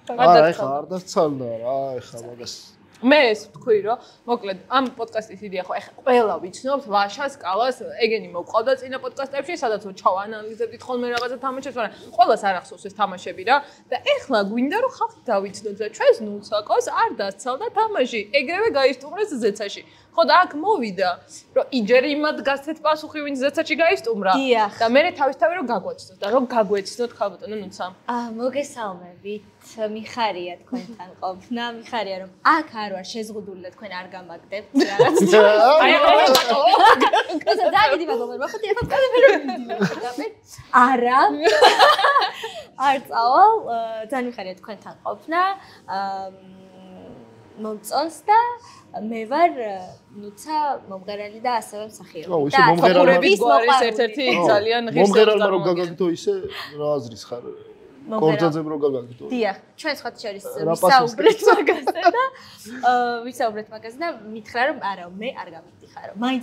Speaker 2: არა ეხლა არ დაცალდა რა ეხლა მაგას
Speaker 1: მე ეს ვთქვი რომ მოკლედ ამ პოდკასტის იდეა ხო ეხლა ყველა ვიცნობთ ვაშას კალას ეგენი მოყავდა წინა პოდკასტებში სადაც ჩავანალიზებდით ხოლმე რაღაცა თამაშებს მაგრამ ყველას არ ახსოვს ეს თამაშები რა და ეხლა გვინდა რომ ხალხი დავიცნოთ და ჩვენს ნუცაკოს არ დასცალდა თამაში ეგრევე გაისტუმრეს ზეცაში ხო და აქ მოვიდა რომ იჯერი იმად გასცეთ პასუხი ვინც ზეცაში გაისტუმრა და მე თავისთავად რომ გაგვეცნოთ და რომ გაგვეცნოთ ხალბატონო ნუცა
Speaker 4: მოგესალმებით მიხარია თქვენთან ყოფნა მიხარია რომ აქ არ ვარ შეზღუდული და თქვენ არ გამაგდებთ რაღაც აი ძალიან დიდი მადლობა ხო დიდი მადლობა არა არ წავალ ძალიან მიხარია თქვენთან ყოფნა მომწონს და მე ვარ ნუცა მომღერალი და ასევე მსახიობი.
Speaker 2: და
Speaker 1: მომღერალების გვარის ერთ-ერთი ძალიან ღირსეული
Speaker 2: მომღერალმა რომ გაგაგდო ისე რა აზრის ხარ? კონცერტზე რო გაგაგდო.
Speaker 4: დიახ, ჩვენ სხვათა შორის ვისაუბრეთ მაგაზე და ვისაუბრეთ მაგაზე და მითხრა რომ არა, მე არ გამიდიხარო. მაინც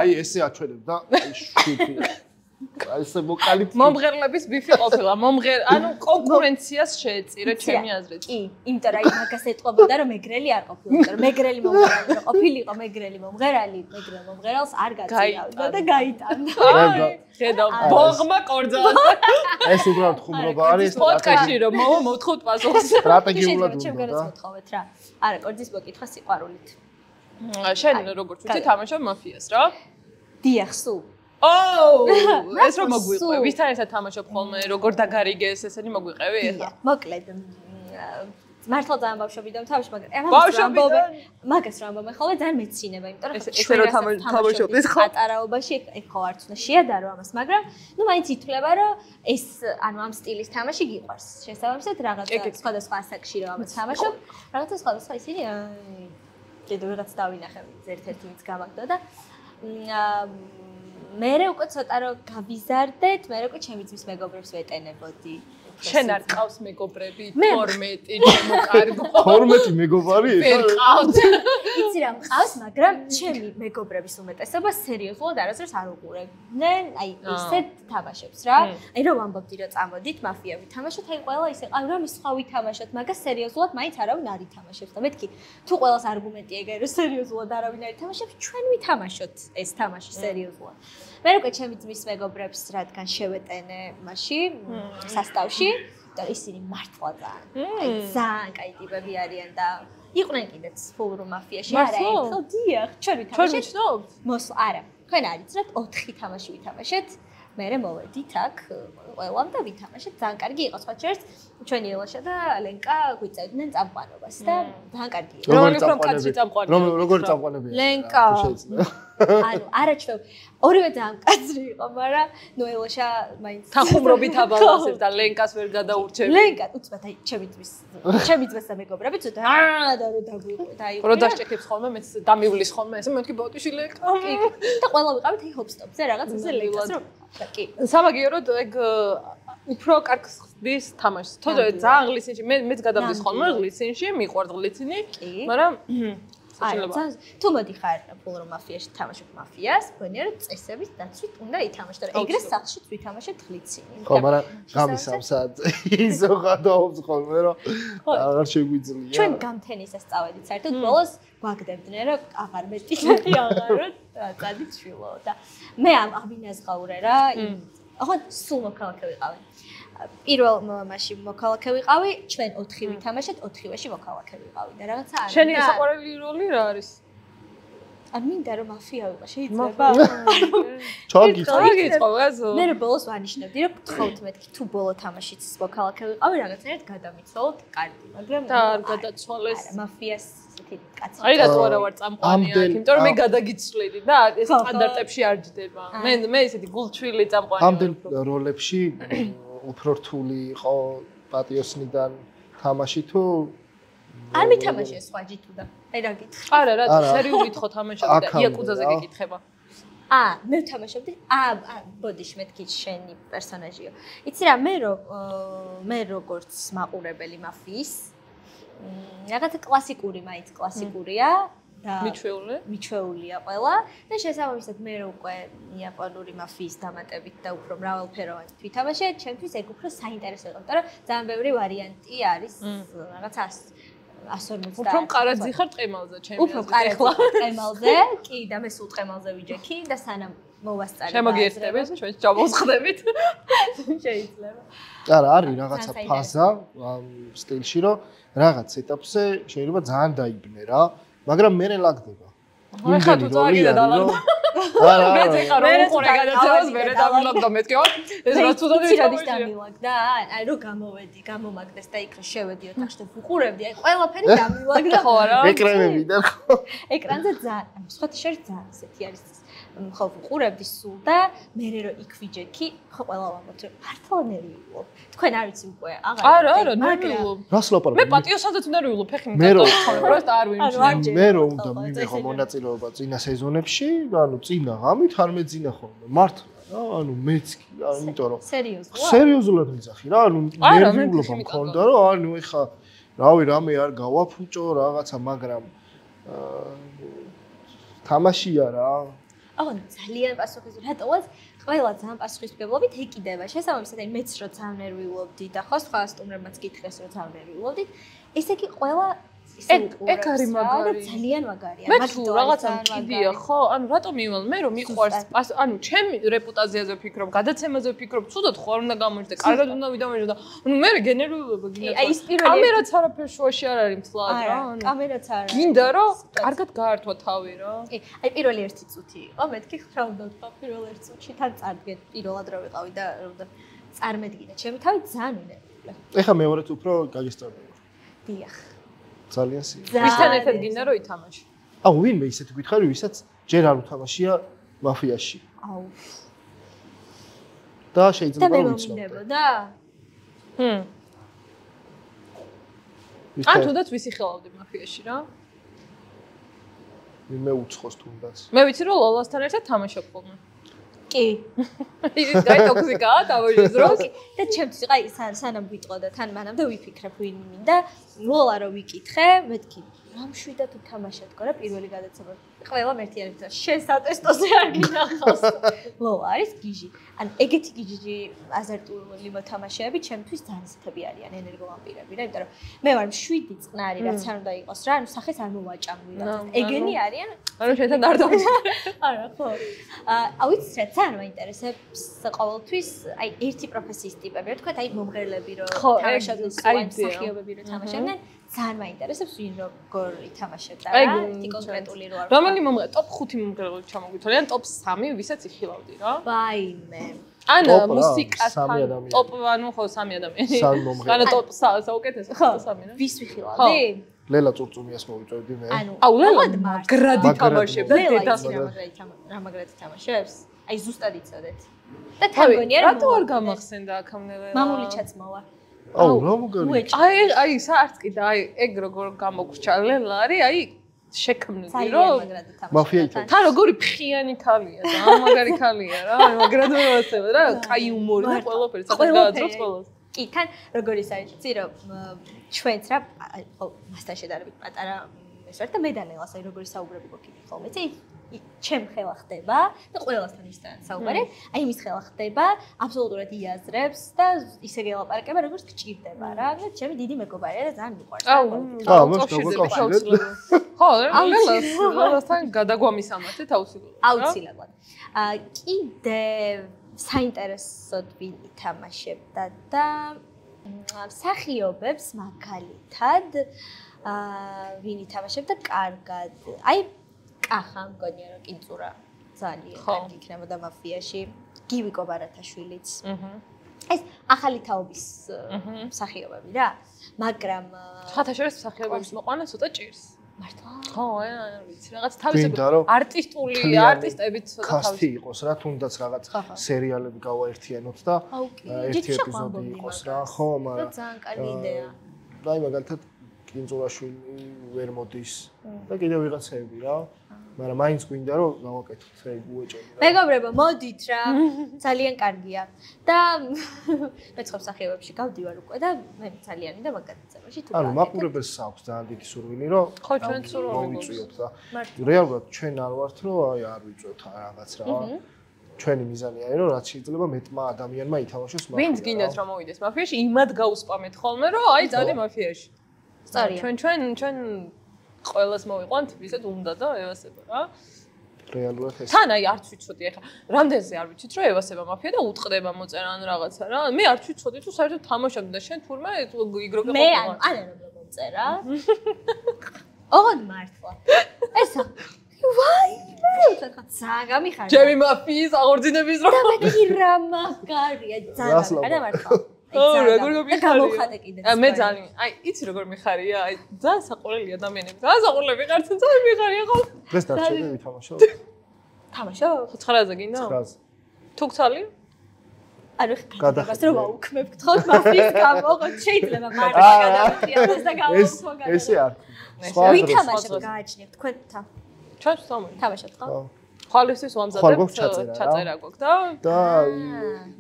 Speaker 2: აი ესე აჩვენებ და აი შუთი. აი ესე მოკალიფტი.
Speaker 1: მომღერლების ბიფი ყოფილა. ანუ კონკურენციას შეეწირა ჩემი აზრით.
Speaker 4: კი, იმიტომ რომ აი მაგას ეტყობოდა რომ მეგრელი არ ყოფილა, იმიტომ რომ მეგრელი მომღერალი რო ყოფილიყო, მეგრელი მომღერალი, მეგრელ მომღერალს არ გაწირავდა და გაიტანდა.
Speaker 1: ხედავ, ბოღმა კორძალზე.
Speaker 2: ეს უბრალოდ ხუმრობა არის
Speaker 1: პოდკასტში რომ მოვთხოვთ პასუხს.
Speaker 2: სტრატეგიულად უნდა.
Speaker 4: ჩემ გარეთ მოთხოვეთ რა. არა, კორძის მოკითხვა სიყვარულით.
Speaker 1: შენ როგორც ვთქვი, თამაშობ მაფიას რა?
Speaker 4: დიახ, სულ.
Speaker 1: ეს რომ მოგვიყვე, ვისთან ერთად თამაშობ ხოლმე, როგორ დაგარიგეს, ესენი მოგვიყევი ახლა.
Speaker 4: მოკლედ. მართლა ძალიან ბავშვობიდან თამაში, მაგრამ მაგას რომ ამბობენ ხოლმე ძალიან მეცინება, იმიტომ რომ
Speaker 1: ესე რომ თამაშობდეს ხო?
Speaker 4: პატარაობაში ეგ ხო არც უნდა შეადარო ამას, მაგრამ ნუ მაინც ითვლება რომ ეს ანუ ამ სტილის თამაში გიყვარს. შესაბამისად რაღაცა სხვადასხვა ასაკში რომ ამას თამაშობ, რაღაცა სხვადასხვა ისინი კიდევ რაღაც დავინახე ერთ-ერთი ვინც გამაგდა და მე უკვე ცოტა რომ გავიზარდეთ, მე უკვე ჩემი ძმის მეგობრებს ვეტენებოდი.
Speaker 1: შენ არ ყავს მეგობრები 12 ჩემო კარგო
Speaker 2: 12 მეგობარი
Speaker 1: ვერ ყავს
Speaker 4: იცი რა მყავს მაგრამ ჩემი მეგობრების უმეტესობა სერიოზულად არასდროს არ უყურებდნენ აი ისეთ თამაშებს რა აი რომ ამბობდი რომ წამოდით მაფია ვითამაშოთ აი ყველა ისე ყავ რომ სხვა ვითამაშოთ მაგას სერიოზულად მაინც არავინ არ ითამაშებს და მეთქი თუ ყველას არგუმენტი ეგაა რომ სერიოზულად არავინ არ ითამაშებს ჩვენ ვითამაშოთ ეს თამაში სერიოზულად მე უკვე ჩემი ძმის მეგობრებს რადგან შევეტენე მასში სასტავში და ისინი მართლა ძალიან კაი ტიპები არიან და იყვნენ კიდეც ფულ მაფიაში არა ერთხელ დიახ ჩვენ ვითამაშეთ მოსვლა არა თქვენ არ იცით 4 თამაში ვითამაშეთ მე მოვედით აქ ყველამ და ვითამაშეთ ძალიან კარგი იყო სხვა შორის ჩვენი ელაშა და ლენკა გვიწევდნენ წამყვანობას და ძალიან კარგი იყო
Speaker 2: როგორი წამყვანებია
Speaker 4: ლენკა ანუ არაჩვევ ორივე ძალიან კაცრი იყო მაგრამ ნუ ელაშა მაინც
Speaker 1: თანხმობით აბალანსებს და ლენკას ვერ გადაურჩევი
Speaker 4: ლენკა უცბად აი ჩემი ძმის და მეგობრები ცოტა და რო დაგვიყვეთ აი
Speaker 1: რო დაშჭექებს ხოლმე მეც დამივლის ხოლმე ესე მეთქი ბოტიში ლენკა
Speaker 4: და ყველა ვიყავით აი ჰოპსტოპზე რაღაც ესე ლენკას რომ კი
Speaker 1: სამაგიეროდ ეგ უფრო კარგს ხდის თამაშს თორე ძალიან ღლისინში მეც გადავდის ხოლმე ღლისინში მიყვარს ღლისინი მაგრამ
Speaker 4: თუ მოდიხარ ფულ მაფიაში თამაშობ მაფიას, ბონიერ წესების დაცვით უნდა ითამაშო და ეგრე სახშიც ვითამაშეთ ღლიცინი.
Speaker 2: ხო, მაგრამ გამის ამ საათზე ისო გადაობს ხოლმე რომ აღარ შეგვიძლია.
Speaker 4: ჩვენ გამთენისას წავედით საერთოდ ბოლოს გვაგდებდნენ რომ აღარ მეტი აღარო წადით შვილო და მე ამ აბინაზღაურე რა ახლა სულ მოქალაქე ვიყავი. პირველ მაშინ მოქალაქე ვიყავი, ჩვენ 4 ვითამაშეთ, 4-ვეში მოქალაქე ვიყავი და რაღაცა არა.
Speaker 1: შენი საყვარელი როლი რა არის?
Speaker 4: არ მინდა რომ მაფია ვიყო, შეიძლება?
Speaker 2: ჩაგიწყო
Speaker 1: გაზო.
Speaker 4: მე ბოლოს ვანიშნებდი რომ გთხოვთ მეთქი თუ ბოლო თამაშიც მოქალაქე ვიყავი რაღაცნაირად გადამიცვალოთ კარგი, მაგრამ
Speaker 1: და არ გადაცვალეს.
Speaker 4: მაფიას ისეთი კაცი.
Speaker 1: აი რატო არა ვარ წამყვანი აქ, იმიტომ რომ მე გადაგიცვლიდი და ეს სტანდარტებში არ ჯდება. მე ისეთი გულჩვილი წამყვანი ვარ.
Speaker 2: ამდენ როლებში უფრო რთული იყო პატიოსნიდან თამაში თუ
Speaker 4: არ მითამაშია სხვა ჯითუდა. აი რა გითხარ?
Speaker 1: არა, რა სერიოზით ხო თამაშობდი და იაკუძაზე გეკითხება.
Speaker 4: მე ვთამაშობდი. ბოდიში მეთქი შენი პერსონაჟიო. იცი რა, მე როგორც მაყურებელი მაფიის რაღაცა კლასიკური მაინც კლასიკურია და მიჩვეულია ყველა და შესაბამისად მე უკვე იაპონური მაფიის დამატებით და უფრო მრავალფეროვანი თვითამაშე, ჩემთვის ეგ უფრო საინტერესო იყო, იმიტომ რომ ძალიან ბევრი ვარიანტი არის რაღაცა 150.
Speaker 1: უფრო მყარაძი ხარ ტყემალზე, ჩემი
Speaker 4: უფრო მყარაძი ტყემალზე, კი და მე სულ ტყემალზე ვიჯექი და სანამ მოვასწარე.
Speaker 1: შემოგიერთდებით, ჩვენ ჩამოვხდებით.
Speaker 4: შეიძლება.
Speaker 2: არა, არის რაღაცა ფაზა ამ სტილში, რომ რაღაც ეტაპზე შეიძლება ძალიან დაიბნე რა, მაგრამ მე ლაგდება.
Speaker 1: ხა თუ წავიდა დაალაგდა.
Speaker 2: არა,
Speaker 1: მე ხარ რომ უყურე გადაცემას მე დავილაგდა მეთქი, ეს რაც უდად
Speaker 4: დამილაგდა, აი რომ გამოვედი, გამომაგდეს და იქ რომ შევედი ოთახში და ვუყურებდი, აი ყველაფერი დამილაგდა.
Speaker 1: ხო რა.
Speaker 2: ეკრანებიდან ხო.
Speaker 4: ეკრანზე ძალიან, სხვათა შორის ძალიან ისეთი არის. ხო ვუყურებდი სულ და მე რო იქ ვიჯექი, ხო ყველა ვამბობთ რომ მართლა ნერვიულობ. თქვენ არ ვიცი უკვე
Speaker 1: არა, ნერვიულობ.
Speaker 2: რას ლაპარაკობ?
Speaker 1: მე პატიოსადაც ნერვიულობ, ფეხი მიტოვე, პროსტ არ ვიმჩნევ.
Speaker 2: მე რომ უნდა მივიღო მონაწილეობა წინა სეზონებში, ანუ წინა ღამით არ მეძინა ხოლმე. მართლა რა, ანუ მეც კი, იმიტომ რომ სერიოზულად მიზახი რა, ანუ ნერვიულობა მქონდა რომ ანუ ეხა რავი რამე არ გავაფუჭო რაღაცა, მაგრამ თამაშია რა.
Speaker 4: ძალიან პასუხისმგებელი. რატოაც ყველა ძალიან პასუხისმგებლობით ეკიდება. შესაბამისად, აი მეც რო ძალიან ნერვიულობდი და ხო სხვა სტუმრებმაც გითხრეს რომ ძალიან ნერვიულობდით. ესე იგი ყველა
Speaker 1: ეგ არის მაგარი.
Speaker 4: ძალიან მაგარია.
Speaker 1: მე თუ რაღაცა მკიდია, ხო? ანუ რატომ მივალ მე რომ მიყვარს, ანუ ჩემი რეპუტაციაზე ვფიქრობ, გადაცემაზე ვფიქრობ, ცუდად ხო არ უნდა გამოიჭრა, კარგად უნდა ვიდამეჯო და ანუ მე გენერალობა გინდა.
Speaker 4: აი ის პირველი
Speaker 1: კამერაც არაფერ შუაში არ არის მთლად რა.
Speaker 4: ანუ კამერაც არ არის.
Speaker 1: გინდა რომ კარგად გაართვა თავი რა.
Speaker 4: აი პირველი ერთი წუთი იყო, მეთქი ხრავდა თქვა პირველ ერთ წუთში თან წარდგეთ პირველად რო ვიყავი და წარმედგინა ჩემი თავი ძალიან უნერვული.
Speaker 2: ეხა მეორედ უფრო გაგესწორდება.
Speaker 4: დიახ.
Speaker 2: ძალიან სიამოვნებაა.
Speaker 1: ვისთან ერთად გინდა რომ ითამაშო.
Speaker 2: აუ ვინმე ისეთ გითხარი, ვისაც ჯერ არ უთამაშია მაფიაში.
Speaker 4: აუ.
Speaker 2: და შეიძლება
Speaker 4: და
Speaker 2: ვიცნობ.
Speaker 4: მომინდებოდა?
Speaker 1: ან თუნდაც ვისი ხელავდი მაფიაში რა.
Speaker 2: ვინმე უცხოს თუნდაც.
Speaker 1: მე ვიცი რომ ლოლასთან ერთად თამაშობ ხოლმე.
Speaker 4: კი.
Speaker 1: ის დაი ტოქსიკაა თამაშის დროს.
Speaker 4: და ჩემთვის აი სანამ ვიტყო და თან მანამდე ვიფიქრებ ვინ მინდა, ლოლა რო ვიკითხე, მეთქი მამშვიდად უთამაშა თქო რა პირველი გადაცემა. ყველა მერთიანით შენ სატესტოზე არ გინახავს. ლოლა არის გიჟი. ან ეგეთი გიჟი აზარტული მოთამაშეები ჩემთვის ძალიან ისეთები არიან ენერგოვამპირები რა, იმიტომ რომ მე ვარ 7 წყნარი რაც არ უნდა იყოს რა, ანუ სახეს არ მოვაჭამვი რა. ეგენი არიან.
Speaker 1: ანუ შენთან არ დავიწყე.
Speaker 4: არა ხო. აუიც რა ძალიან მაინტერესებს ყოველთვის აი ერთი პროფესიის ტიპები, რა თქვა, აი მომღერლები რო თამაშობდნენ, მსახიობები რო თამაშობდნენ, ძალიან მაინტერესებს ვინ როგორ ითამაშებდა რა, ერთი კონკრეტული რო არ.
Speaker 1: რომელი მომღერლე ტოპ 5 მომღერლები ჩამოგვითვალე ან ტოპ 3 ვისაც იხილავდი რა?
Speaker 4: ვაიმე.
Speaker 1: ან მუსიკასთან ტოპ ანუ ხო 3 ადამიანი.
Speaker 2: სამი მომღერლე.
Speaker 1: ანუ ტოპ საუკეთესო ხო 3 რა.
Speaker 4: ვის ვიხილავდი?
Speaker 2: ლელა წურწუმიას მოვიწევდი მე.
Speaker 1: აუ ლელა მაგრადი თამაშებდა დედას.
Speaker 4: რა მაგრადი თამაშებს? აი ზუსტად იცოდეთ. და თან გონია რომ
Speaker 1: რატო არ გამახსენდა აქამდე ლელა?
Speaker 4: მამული ჩაცმოვა.
Speaker 2: აუ რა მოგარი.
Speaker 1: აი საერთოდ კი და აი ეგ როგორ გამოგრჩა ლელა არის აი შექმნილი რომ
Speaker 2: მაფია ითამაშა.
Speaker 1: თან როგორი ფხიანი ქალია და მაგარი ქალია რა მაგრად მოვაცემა რა კაი უმორი და ყველაფერი საერთოდ გააძრობს ყველას.
Speaker 4: კი თან როგორ ის არის ცი რომ ჩვენც რა ხო მასთან შედარებით პატარა ეს ვარ და მე და ლელას აი როგორი საუბრები გქონდა ხოლმე ცი ჩემ ხელა ხდება და ყველასთან ისთან საუბარი აი მის ხელა ხდება აბსოლუტურად იაზრებს და ისე გელაპარაკება როგორც გჭირდება რა და ჩემი დიდი მეგობარია და ძალიან მიყვარს
Speaker 1: ხო ლელასთან გადაგვამისამართეთ
Speaker 4: აუცილებლად კიდე საინტერესოდ ვინ ითამაშებდა და მსახიობებს მაგალითად ვინ ითამაშებდა კარგად აი კახა მგონია რომ კინწურა ძალიან კარგი იქნებოდა მაფიაში. გივიკო ბარათაშვილიც. ეს ახალი თაობის მსახიობები რა. მაგრამ
Speaker 1: ხათაშორის მსახიობების მოყვანა ცოტა ჭირს.
Speaker 4: მართლა?
Speaker 1: ხო, ვიცი, რაღაც თავისებური არტისტული არტისტებით ცოტა
Speaker 2: კასტი იყოს რა, თუნდაც რაღაც სერიალები გავაერთიანოთ და ერთი ეპიზოდი იყოს რა, ხო, მაგრამ
Speaker 4: ძალიან კარგი იდეა.
Speaker 2: აი მაგალითად კინძულაშვილი ვერ მოდის და კიდევ ვიღაცები რა. მაგრამ მაინც გვინდა რომ გავაკეთოთ ეგ უეჭველი რა.
Speaker 4: მეგობრებო, მოდით რა. ძალიან კარგია. და მე ცხობ სახიობებში გავდივარ უკვე და მე ძალიან და მაგაცებაში თუ
Speaker 2: ანუ მაყურებელს აქვს ძალიან დიდი სურვილი რომ
Speaker 1: ხო, ჩვენ სურვილი
Speaker 2: მოვიწვიოთ და რეალურად ჩვენ არ ვართ რომ აი არ ვიწვევთ რაღაც რა. ჩვენი მიზანია რომ რაც შეიძლება მეტმა ადამიანმა ითამაშოს მაფია.
Speaker 1: ვინც გინდათ რომ მოვიდეს მაფიაში, იმად გაუსპამეთ ხოლმე რომ აი წადი მაფიაში.
Speaker 4: სწორია.
Speaker 1: ჩვენ ყველას მოვიყვანთ, ისეთ უნდა და ევასება რა.
Speaker 2: რეალურად ეს.
Speaker 1: თან აი არც ვიცოდი ახლა, რამდენზე არ ვიცით რომ ევასება მაფია და უტყდება მოწერა ან რაღაცა რა. მე არც ვიცოდი თუ საერთოდ თამაშობდი და შენ თურმე იგროკე
Speaker 4: მე არა რომ მომწერა. ოღონდ მართლა. ესა ვაი, მე ძალიან გამიხარდა.
Speaker 1: ჩემი მაფიის აღორძინების რო.
Speaker 4: და მე რა მაგარია, ძალიან და მართლა.
Speaker 1: როგორ
Speaker 4: გამოვხატე კიდე.
Speaker 1: მე ძალიან, აი, იცი როგორ მიხარია, აი, ძალიან საყურელი ადამიანები, ძალიან საყურელი ვიყარ, ძალიან მიხარია ხო?
Speaker 2: დღეს დარჩენილი ვითამაშო?
Speaker 4: თამაშო?
Speaker 1: 9-ზე გინდა?
Speaker 2: 9-ზე.
Speaker 1: თუქცალი?
Speaker 4: ანუ გადაგას რომ აუქმებ გთხოვთ მაფიის გამო, შეიძლება მარტო გადავიტრიალოს და გავუქმო.
Speaker 2: ესე არ.
Speaker 4: ვითამაშოთ გააჩნიეთ თქვენთან.
Speaker 1: ჩვენ სამი.
Speaker 4: თამაშობთ ხო?
Speaker 1: ხალისის ვამზადებ ჩაწერა გვაქვს და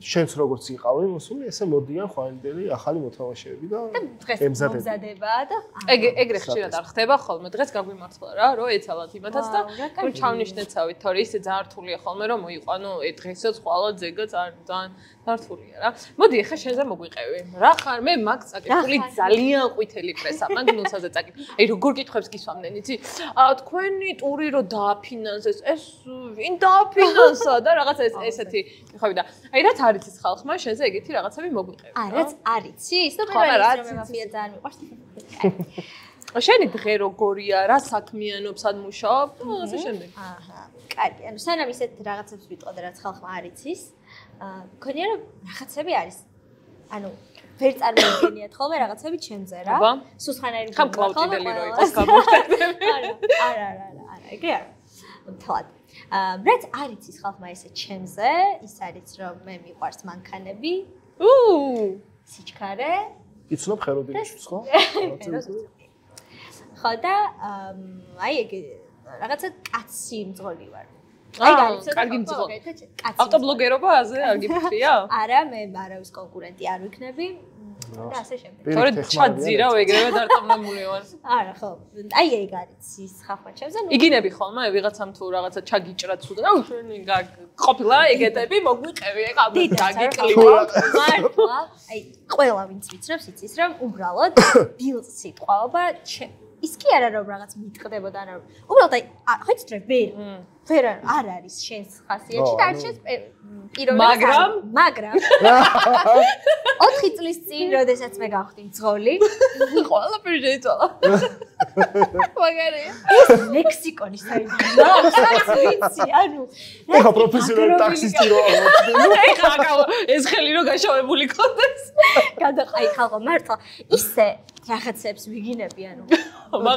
Speaker 2: შენც როგორც იყავი მოსული, ესე მოდიან ხვალინდელი ახალი მოთამაშეები და
Speaker 4: ემზადება და
Speaker 1: ეგრე ხშირად არ ხდება ხოლმე. დღეს გაგვიმართლა რა, რომ ეცალათ იმათაც და რომ ჩავნიშნეცავით, თორე ისე ძალიან რთულია ხოლმე რომ მოიყვანო დღესაც ყველა ძეგა ძალიან რთულია რა. მოდი ახლა შენზე მოგვიყევი. რა ხარ? მე მაგ წაკითხული ძალიან ყვითელი პრესა, მაგ ნუცაზე წაკითხი. აი როგორ კითხებს გისვამდნენ, იცი? თქვენი ტური რო დააფინანსეს, ეს ვინ დააფინანსა და რაღაცა ესეთი ხედავი და აი რაც არ იცის ხალხმა შენზე ეგეთი რაღაცები მოგვიყევი.
Speaker 4: რაც არ იცის? და მე მაფია ძალიან მიყვარს.
Speaker 1: შენი დღე როგორია? რა საქმიანობს, სად მუშაობ? ასე შემდეგ.
Speaker 4: აჰა. კარგი. ანუ სანამ ისეთ რაღაცებს ვიტყო და რაც ხალხმა არ იცის, მქონია რომ რაღაცები არის. ანუ ვერ წარმოიდგენიათ ხოლმე რაღაცები ჩემზე რა. სუსხანაირი
Speaker 1: ხომ კლაუდიდელი რო იყოს გამოვხდები.
Speaker 4: არა, ეგრე არა. თვალ. რაც არ იცის ხალხმა ესე ჩემზე, ის არის რომ მე მიყვარს მანქანები. სიჩქარე.
Speaker 2: იცნობ ხელობინიშვილს ხო?
Speaker 4: ხო და აი ეგ რაღაცა კაცი მძღოლი ვარ. აი
Speaker 1: კარგი მძღოლი. ავტობლოგერობაზე არ გიფრთხია?
Speaker 4: არა, მე არავის კონკურენტი არ ვიქნები. და ასე შემდეგ.
Speaker 1: თორე ჩაძირა ეგრევე დარწმუნებული ვარ.
Speaker 4: არა, ხო. აი ეგ არის ის ხალხმა ჩემზე.
Speaker 1: იგინები ხოლმე ვიღაცამ თუ რაღაცა ჩაგიჭრა თუ და შენი ყოფილა ეგეთები მოგვიყევი ეხა დაგიკლია.
Speaker 4: მართლა, აი ყველა ვინც ვიცრებს იცის რომ უბრალოდ ბილს სიტყვაობა ის კი არა რომ რაღაც მიტყდებოდა ან უბრალოდ აი ხო იცით ვერ არ არის შენს ხასიათში და არ შენს პიროვნებას მაგრამ 4 წლის წინ როდესაც მე გავხდი მძღოლი
Speaker 1: ყველაფერი შეიცვალა მაგარია
Speaker 4: მექსიკონის საიდანაა ვიცი ანუ
Speaker 2: ეხა პროფესიონალი ტაქსისტი რო
Speaker 1: ეხა ეს ხელი რო გაშავებული კონდეს
Speaker 4: გადაყაი ხალხო მართლა ისე რაღაცებს ვიგინები ანუ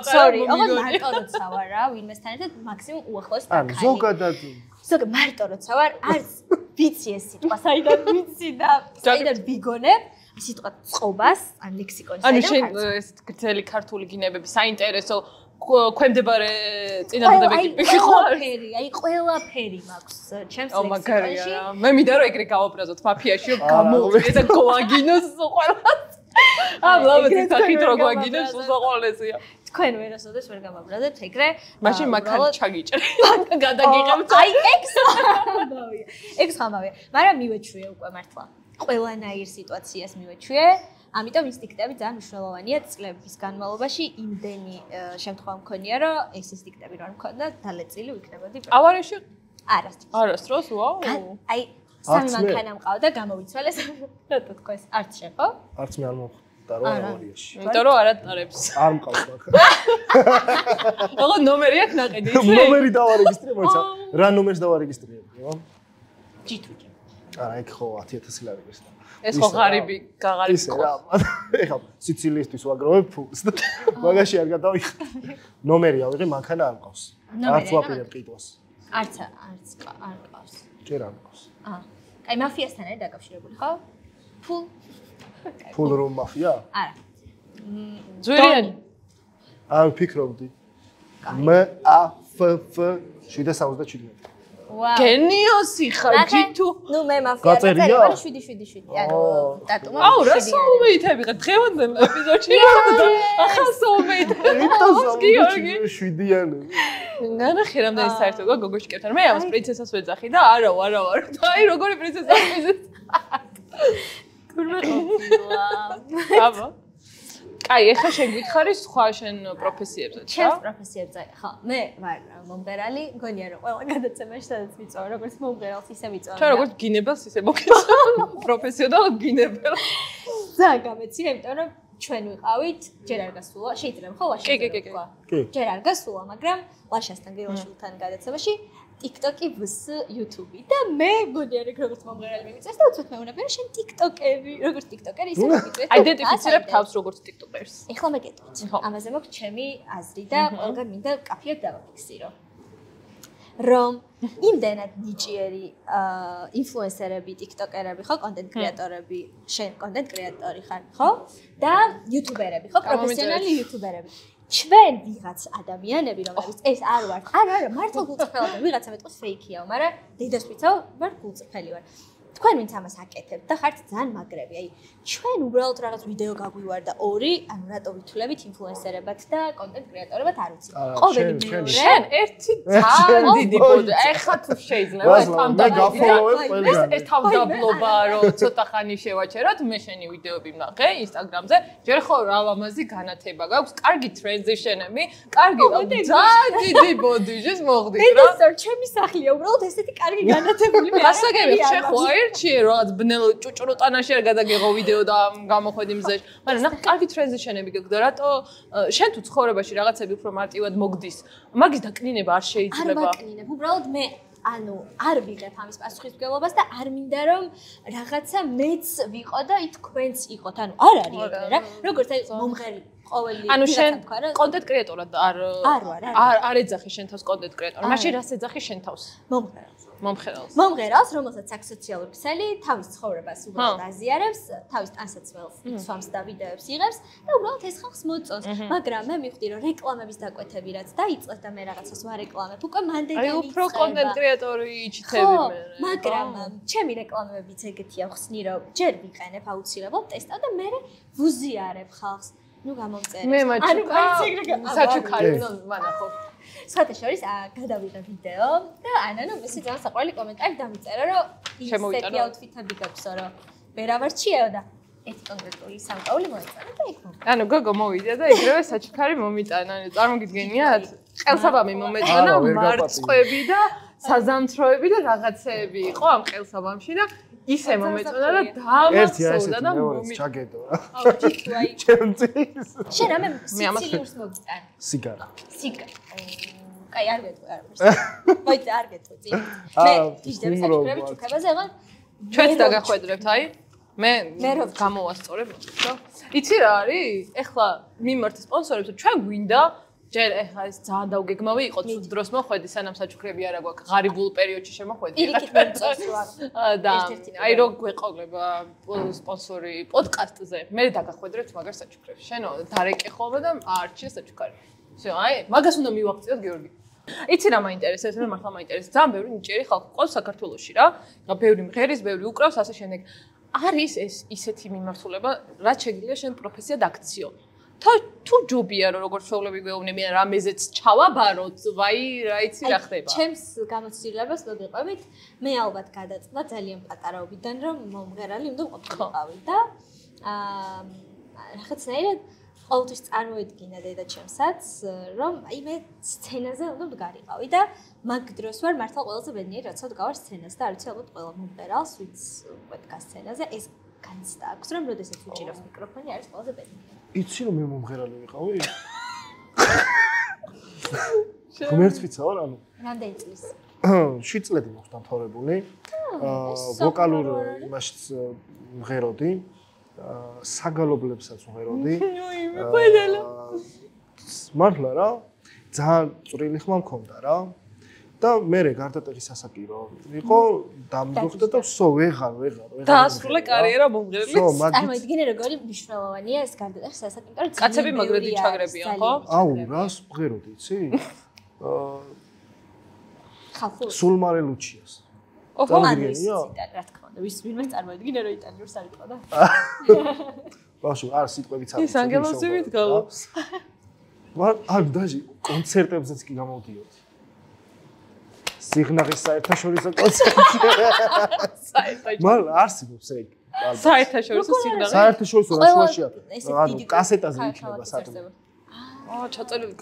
Speaker 4: sorry ოღონდ მარტო როცა ვარ რა ვინმესთან ერთად მაქსიმუმ უახლოს და
Speaker 2: ანუ ზოგადად
Speaker 4: მარტო როცა ვარ არც ვიცი ეს სიტყვა საიდან ვიცი და საიდან ვიგონებ სიტყვა წყობას ან ლექსიკონის
Speaker 1: ანუ შენ ეს გრძელი ქართული გინებები საინტერესო ქვემდებარე წინადადებები ხო
Speaker 4: აი ყველაფერი მაქვს ჩემს ლექსიკონში
Speaker 1: მე მინდა რომ ეგრე გავაბრაზოთ მაფიაში რომ გამოვიდე და გვაგინოს ყველას ამ ლაბეთ თახით რო გვაგინოს უზაყოლესია
Speaker 4: თქვენ ვერასოდეს ვერ გამაბრაზებთ ეგრე
Speaker 1: მაშინ მაქანი ჩაგიჭრე გადაგიღებთ
Speaker 4: აი ეგ ხამავია მაგრამ მივეჩვიე უკვე მართლა ყველანაირ სიტუაციას მივეჩვიე ამიტომ ინსტინქტები ძალიან მნიშვნელოვანია წლების განმავლობაში იმდენი შემთხვევა მქონია რომ ეს ინსტინქტები რომ მქონდა დალეწილი ვიქნებოდი
Speaker 1: ავარიაში
Speaker 4: არასდროს
Speaker 1: ვაუ
Speaker 4: აი სამი მანქანა მყავდა გამოვიცვალეს რატო თქო ეს არც შეყო
Speaker 2: არც მე არ მოხდა ტარო ავარიაში.
Speaker 1: იმიტომ რომ არ ატარებს.
Speaker 2: არ მყავს მაგრამ.
Speaker 1: ოღო ნომერი აქვს ნაყიდი.
Speaker 2: ნომერი დავარეგისტრირე, მოიცა. რა ნომერს დავარეგისტრირე, ხო?
Speaker 4: ჯითუჯი.
Speaker 2: არა, იქ ხო 10000 ლარების.
Speaker 1: ეს ხო ღარიბი გაღარიბი.
Speaker 2: ისე რა. ეხლა სიცილიისთვის ვაგროვებ ფულს და მაგაში არ გადავიხარ. ნომერი ავიღე, მანქანა არ მყავს. არც ვაპირებ ყიდვას.
Speaker 4: არც არ ყავს.
Speaker 2: ჯერ არ მყავს.
Speaker 4: აი მაფიასთან არის დაკავშირებული, ხო?
Speaker 2: ფულ რომ მაფია?
Speaker 4: არა.
Speaker 1: ძვირიანი.
Speaker 2: არ ვფიქრობდი. M-A-F-F-777.
Speaker 4: ვაუ.
Speaker 1: გენიოსი ხარ ჯითუ.
Speaker 4: ნუ მე მაფია
Speaker 2: გაწერია?
Speaker 4: 777. ანუ დატომა.
Speaker 1: აუ რა სოუმეითები ხარ დღევანდელ ეპიზოდში? ახალ სოუმეითები. გიორგი.
Speaker 2: 7-იანი.
Speaker 1: ნანახი რამდენი საერთოდ გოგოში კერთან. მე ამას პრინცესას ვეძახი და არა. აი როგორი პრინცესა მიზეთ.
Speaker 4: გურმეყოფილა.
Speaker 1: აბა. კაი, ეხლა შენ გითხარი სხვა შენ პროფესიებზე, რა?
Speaker 4: ჩემს პროფესიებზე, ხო. მე ვარ მომღერალი, გონია რომ ყველა გადაცემაში სადაც ვიწვევ, როგორც მომღერალს ისე ვიწვევ.
Speaker 1: ჩვენ როგორც გინებელს ისე მოგეცო. პროფესიონალ გინებელს.
Speaker 4: ძალიან გამეცია, იმიტომ რომ ჩვენ ვიყავით, ჯერ არ გასულა, შეიძლება ხო ვაშა.
Speaker 2: კი.
Speaker 4: ჯერ არ გასულა, მაგრამ ვაშასთან გილაშულთან გადაცემაში TikTok-ი vs YouTube-ი და მე გონია როგორც მომღერალი მივიწეს და უცებ მეუბნები რომ შენ TikTok-ერი, როგორც TikTok-ერი ისე მივიწეს.
Speaker 1: აიდენტიფიცირებ თავს როგორც TikTok-ერს.
Speaker 4: ეხლა მე გეტყვით. ამაზე მაქვს ჩემი აზრი და ყველგან მინდა კაფეად დავაფიქსირო. რომ იმდენად ნიჭიერი ინფლუენსერები, TikTok-ერები ხო, კონტენტ კრეატორები, შენ კონტენტ კრეატორი ხარ, ხო? და იუთუბერები, ხო, პროფესიონალი იუთუბერები. ჩვენ ვიღაც ადამიანები, რომლებიც ეს არ ვართ. არა, მართლა გულწრფელად ვიღაცა მეტყვის ფეიქიაო, მაგრამ დედასვიცაო ვარ გულწრფელი ვარ. თქვენ ვინც ამას აკეთებთ და ხართ ძალიან მაგრები. აი, ჩვენ უბრალოდ რაღაც ვიდეო გაგვივარდა 2, ანუ რატო ვითვლებით ინფლუენსერებად და კონტენტ კრეატორებად არ ვიცი. ყოველი მეორე
Speaker 1: შენ ერთი ძალიან დიდი ბოდე. ეხლა თუ შეიძლება ეს ეს თავდაბლობაა რომ ცოტა ხანი შევაჩეროთ, მე შენი ვიდეოები ვნახე Instagram-ზე. ჯერ ხო რა ლამაზი განათება გაქვს, კარგი ტრანზიშენები, კარგი ძალიან დიდი ბოდიჟის მოხდით რა.
Speaker 4: ეს ჩემი სახლია, უბრალოდ ესეთი კარგი განათებული მე.
Speaker 1: გასაგები შენ ხო აირჩიე რაღაც ბნელ ჭუჭრუტანაში არ გადაგეღო ვიდეო და გამოხედი მზეში. მაგრამ ნახე კარგი ტრანზიშენები გქონდა, რატო შენ თუ ცხოვრებაში რაღაცები უფრო მარტივად მოგდის, მაგის დაკნინება არ შეიძლება.
Speaker 4: არ ვაკნინებ, უბრალოდ მე ანუ არ ვიღებ ამის პასუხისმგებლობას და არ მინდა რომ რაღაცა მეც ვიყო და თქვენც იყოთ. ანუ არ არის ეგრე რა. როგორც აი მომღერი ყოველი
Speaker 1: ანუ შენ კონტენტ კრეატორად არ ეძახი შენ თავს კონტენტ კრეატორ. მაშინ რას ეძახი შენ თავს? მომღერალს, რომელსაც აქვს სოციალური ქსელი, თავის ცხოვრებას უბრალოდ აზიარებს, თავის ტანსაცმელს იცვამს და ვიდეოებს იღებს და უბრალოდ ეს ხალხს მოწონს. მაგრამ მე მივხვდი რომ რეკლამების დაკვეთები რაც დაიწყეს და მე რაღაცას ვარეკლამებ, უკვე მანდ ეგეთი აი უფრო კონტენტ კრეატორი იჩითები მე.
Speaker 4: მაგრამ ჩემი რეკლამებიც ეგეთია ხსნი რომ ჯერ ვიყენებ აუცილებლად ტესტავ და მე ვუზიარებ ხალხს. ნუ გამომწერე.
Speaker 1: მე საჩუქარი უნდა მანახო.
Speaker 4: სხვათა შორის გადავიღე ვიდეო და ანანო მისი ძალიან საყვარელი კომენტარი დამიწერა რომ ისეთი აუთფიტები გაქვსო რომ ვერავარჩიეო და ეს კონკრეტული სამკაული მოეწონა და იქ მომწონა.
Speaker 1: ანუ გოგო მოვიდა და ეგრევე საჩუქარი მომიტანა. ანუ წარმოგიდგენიათ? ყელსაბამი მომეწონა, მარწყვები და საზამთროები და რაღაცეები იყო ამ ყელსაბამში და ისე მომეწონა და დამახსოვდა და
Speaker 2: ჩაგედო რა.
Speaker 4: აუ ჯიქუ აი
Speaker 2: ჩემთვის.
Speaker 4: შენ ამე სიცილიურს მოგიტან.
Speaker 2: სიგარა.
Speaker 4: კაი არ გეტყვი არ ვარ. მოიცა არ გეტყვი წინ. მე ჯიჯდები საჩუქრები ჩუქებაზე აღარ
Speaker 1: ჩვენც დაგახვედრებთ აი. მე გამოვასწორებ ხო? იცი რა არის? ეხლა მიმართ სპონსორებს ჩვენ გვინდა ჯერ ეხლა ეს ძალიან დაუგეგმავი იყო თუ დროს მოხვედი სანამ საჩუქრები არა გვაქვს ღარიბულ პერიოდში შემოხვედი
Speaker 4: პირიქით მომწონს რა
Speaker 1: და აი რო გვეყოლება სპონსორი პოდკასტზე მე დაგახვედრებთ მაგარ საჩუქრებს შენო დარეკე ხოლმე და აარჩიე საჩუქარი всё აი მაგას უნდა მივაღწიოთ გიორგი იცი რა მაინტერესებს მე მართლა მაინტერესებს ძალიან ბევრი ნიჭიერი ხალხი ყავს საქართველოში რა ბევრი მღერის ბევრი უკრავს ასე შემდეგ არის ეს ისეთი მიმართულება რაც შეგიძლია შენ პროფესიად აქციო თუ ჯობია რომ როგორც შეუძლები გვეუბნებიან რამეზეც ჩავაბაროთ, ვაი, რა იცი რა ხდება.
Speaker 4: ჩემს გამოცდილებას მოგიყვებით, მე ალბათ გადაწყდა ძალიან პატარაობიდან რომ მომღერალი უნდა ყოფილიყავი და რაღაცნაირად ყოველთვის წარმოედგინა დედაჩემსაც რომ აი მე სცენაზე უნდა ვდგარიყავი და მაგ დროს ვარ მართლა ყველაზე ბედნიერი რაცა ვდგავარ სცენაზე და არ ვიცი ალბათ ყველა მომღერალს ვინც პოდკასტ სცენაზე ეს განცდა აქვს, რომ როდესაც უჭირავს მიკროფონი, არის ყველაზე ბედნიერი.
Speaker 2: იცი რომ მე მომღერალი ვიყავი? ღმერთს ვიცავ რა, ანუ
Speaker 4: რამდენი წლის?
Speaker 2: 7 წლები მოხდა დამთავრებული. ვოკალურ იმაშიც მღეროდი. საგალობლებსაც მღეროდი. მართლა რა, ძალიან წვრილი ხმა მქონდა რა. და მე გარდატეხის სასაკირო იყო დამძუხდა და ვსო ვეღარ.
Speaker 1: დაასრულე კარიერა მომღერლის.
Speaker 4: წარმოიდგინე როგორი მნიშვნელოვანია ეს გარდატეხის სასაკირო.
Speaker 1: კაცები მაგრედი ჩაგრებიან, ხო?
Speaker 2: აუ, რას მღეროდი, იცი?
Speaker 4: ხალხურ
Speaker 2: სულმარე ლუჩიას.
Speaker 4: წარმოგიდგენია? რა თქმა უნდა, ვინმე წარმოიდგინე რომ იტალიურს არ იყო და.
Speaker 2: ბავშვი, არ სიტყვებიც არ.
Speaker 1: ის ანგელოზივით გალობს.
Speaker 2: არ დაჟი კონცერტებზეც კი გამოვდიოდი. სიგნალის საერთაშორისო კონცერტი. მაგრამ არსებობს ეგ.
Speaker 1: საერთაშორისო სიგნალი.
Speaker 2: საერთაშორისო რაშუაშია. ანუ კასეტაზე იქნება სატუმ.
Speaker 1: ჩაწერილი.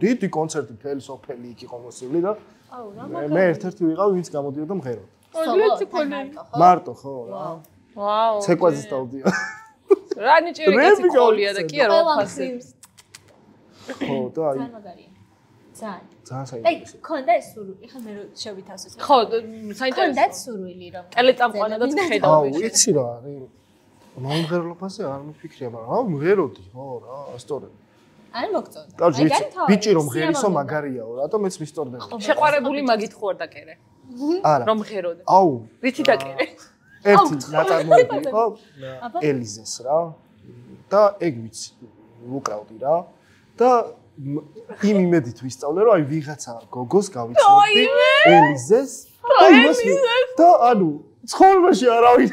Speaker 2: დიდი კონცერტი მთელი სოფელი იქ იყო მოსული და
Speaker 4: აუ რა
Speaker 2: მე ერთ-ერთი ვიყავ, ვინც გამოდიოდა მღეროდ. მარტო ხო რა.
Speaker 1: ვაუ.
Speaker 2: ცეკვაზე დავდიო.
Speaker 1: რა ნიჭიერი კაცი ყოლია და კი არა ვაფასე.
Speaker 2: ხო და აი
Speaker 4: მაგარია. ძალიან
Speaker 2: საინტერესო.
Speaker 4: ქონდა ეს სურვილი, ხა მე რო შევითავსე.
Speaker 1: ხო, საინტერესო.
Speaker 4: ქონდა სურვილი რომ
Speaker 1: ტელეწამყვანადაც ხედავ.
Speaker 2: აუ, იცი რა, მომღერლობაზე არ მიფიქრია, მაგრამ მღეროდი, ხო რა, ასწორები.
Speaker 4: არ მოგწონდა.
Speaker 2: კაცი, ბიჭი რომ მღერისო მაგარიაო, რატომ მეც მისტორდება.
Speaker 1: შეყვარებული მაგით ხო არ დაკერე?
Speaker 2: არა.
Speaker 1: რომ მღეროდე.
Speaker 2: აუ,
Speaker 1: რითი დაკერე?
Speaker 2: ერთი ნაწარმოები იყო ელიზეს რა და ეგ ვიცი, უკრავდი რა და იმ იმედით ვისწავლე რომ აი ვიღაცა გოგოს გავიცნობდი ელიზეს და ანუ ცხოვრებაში არავინ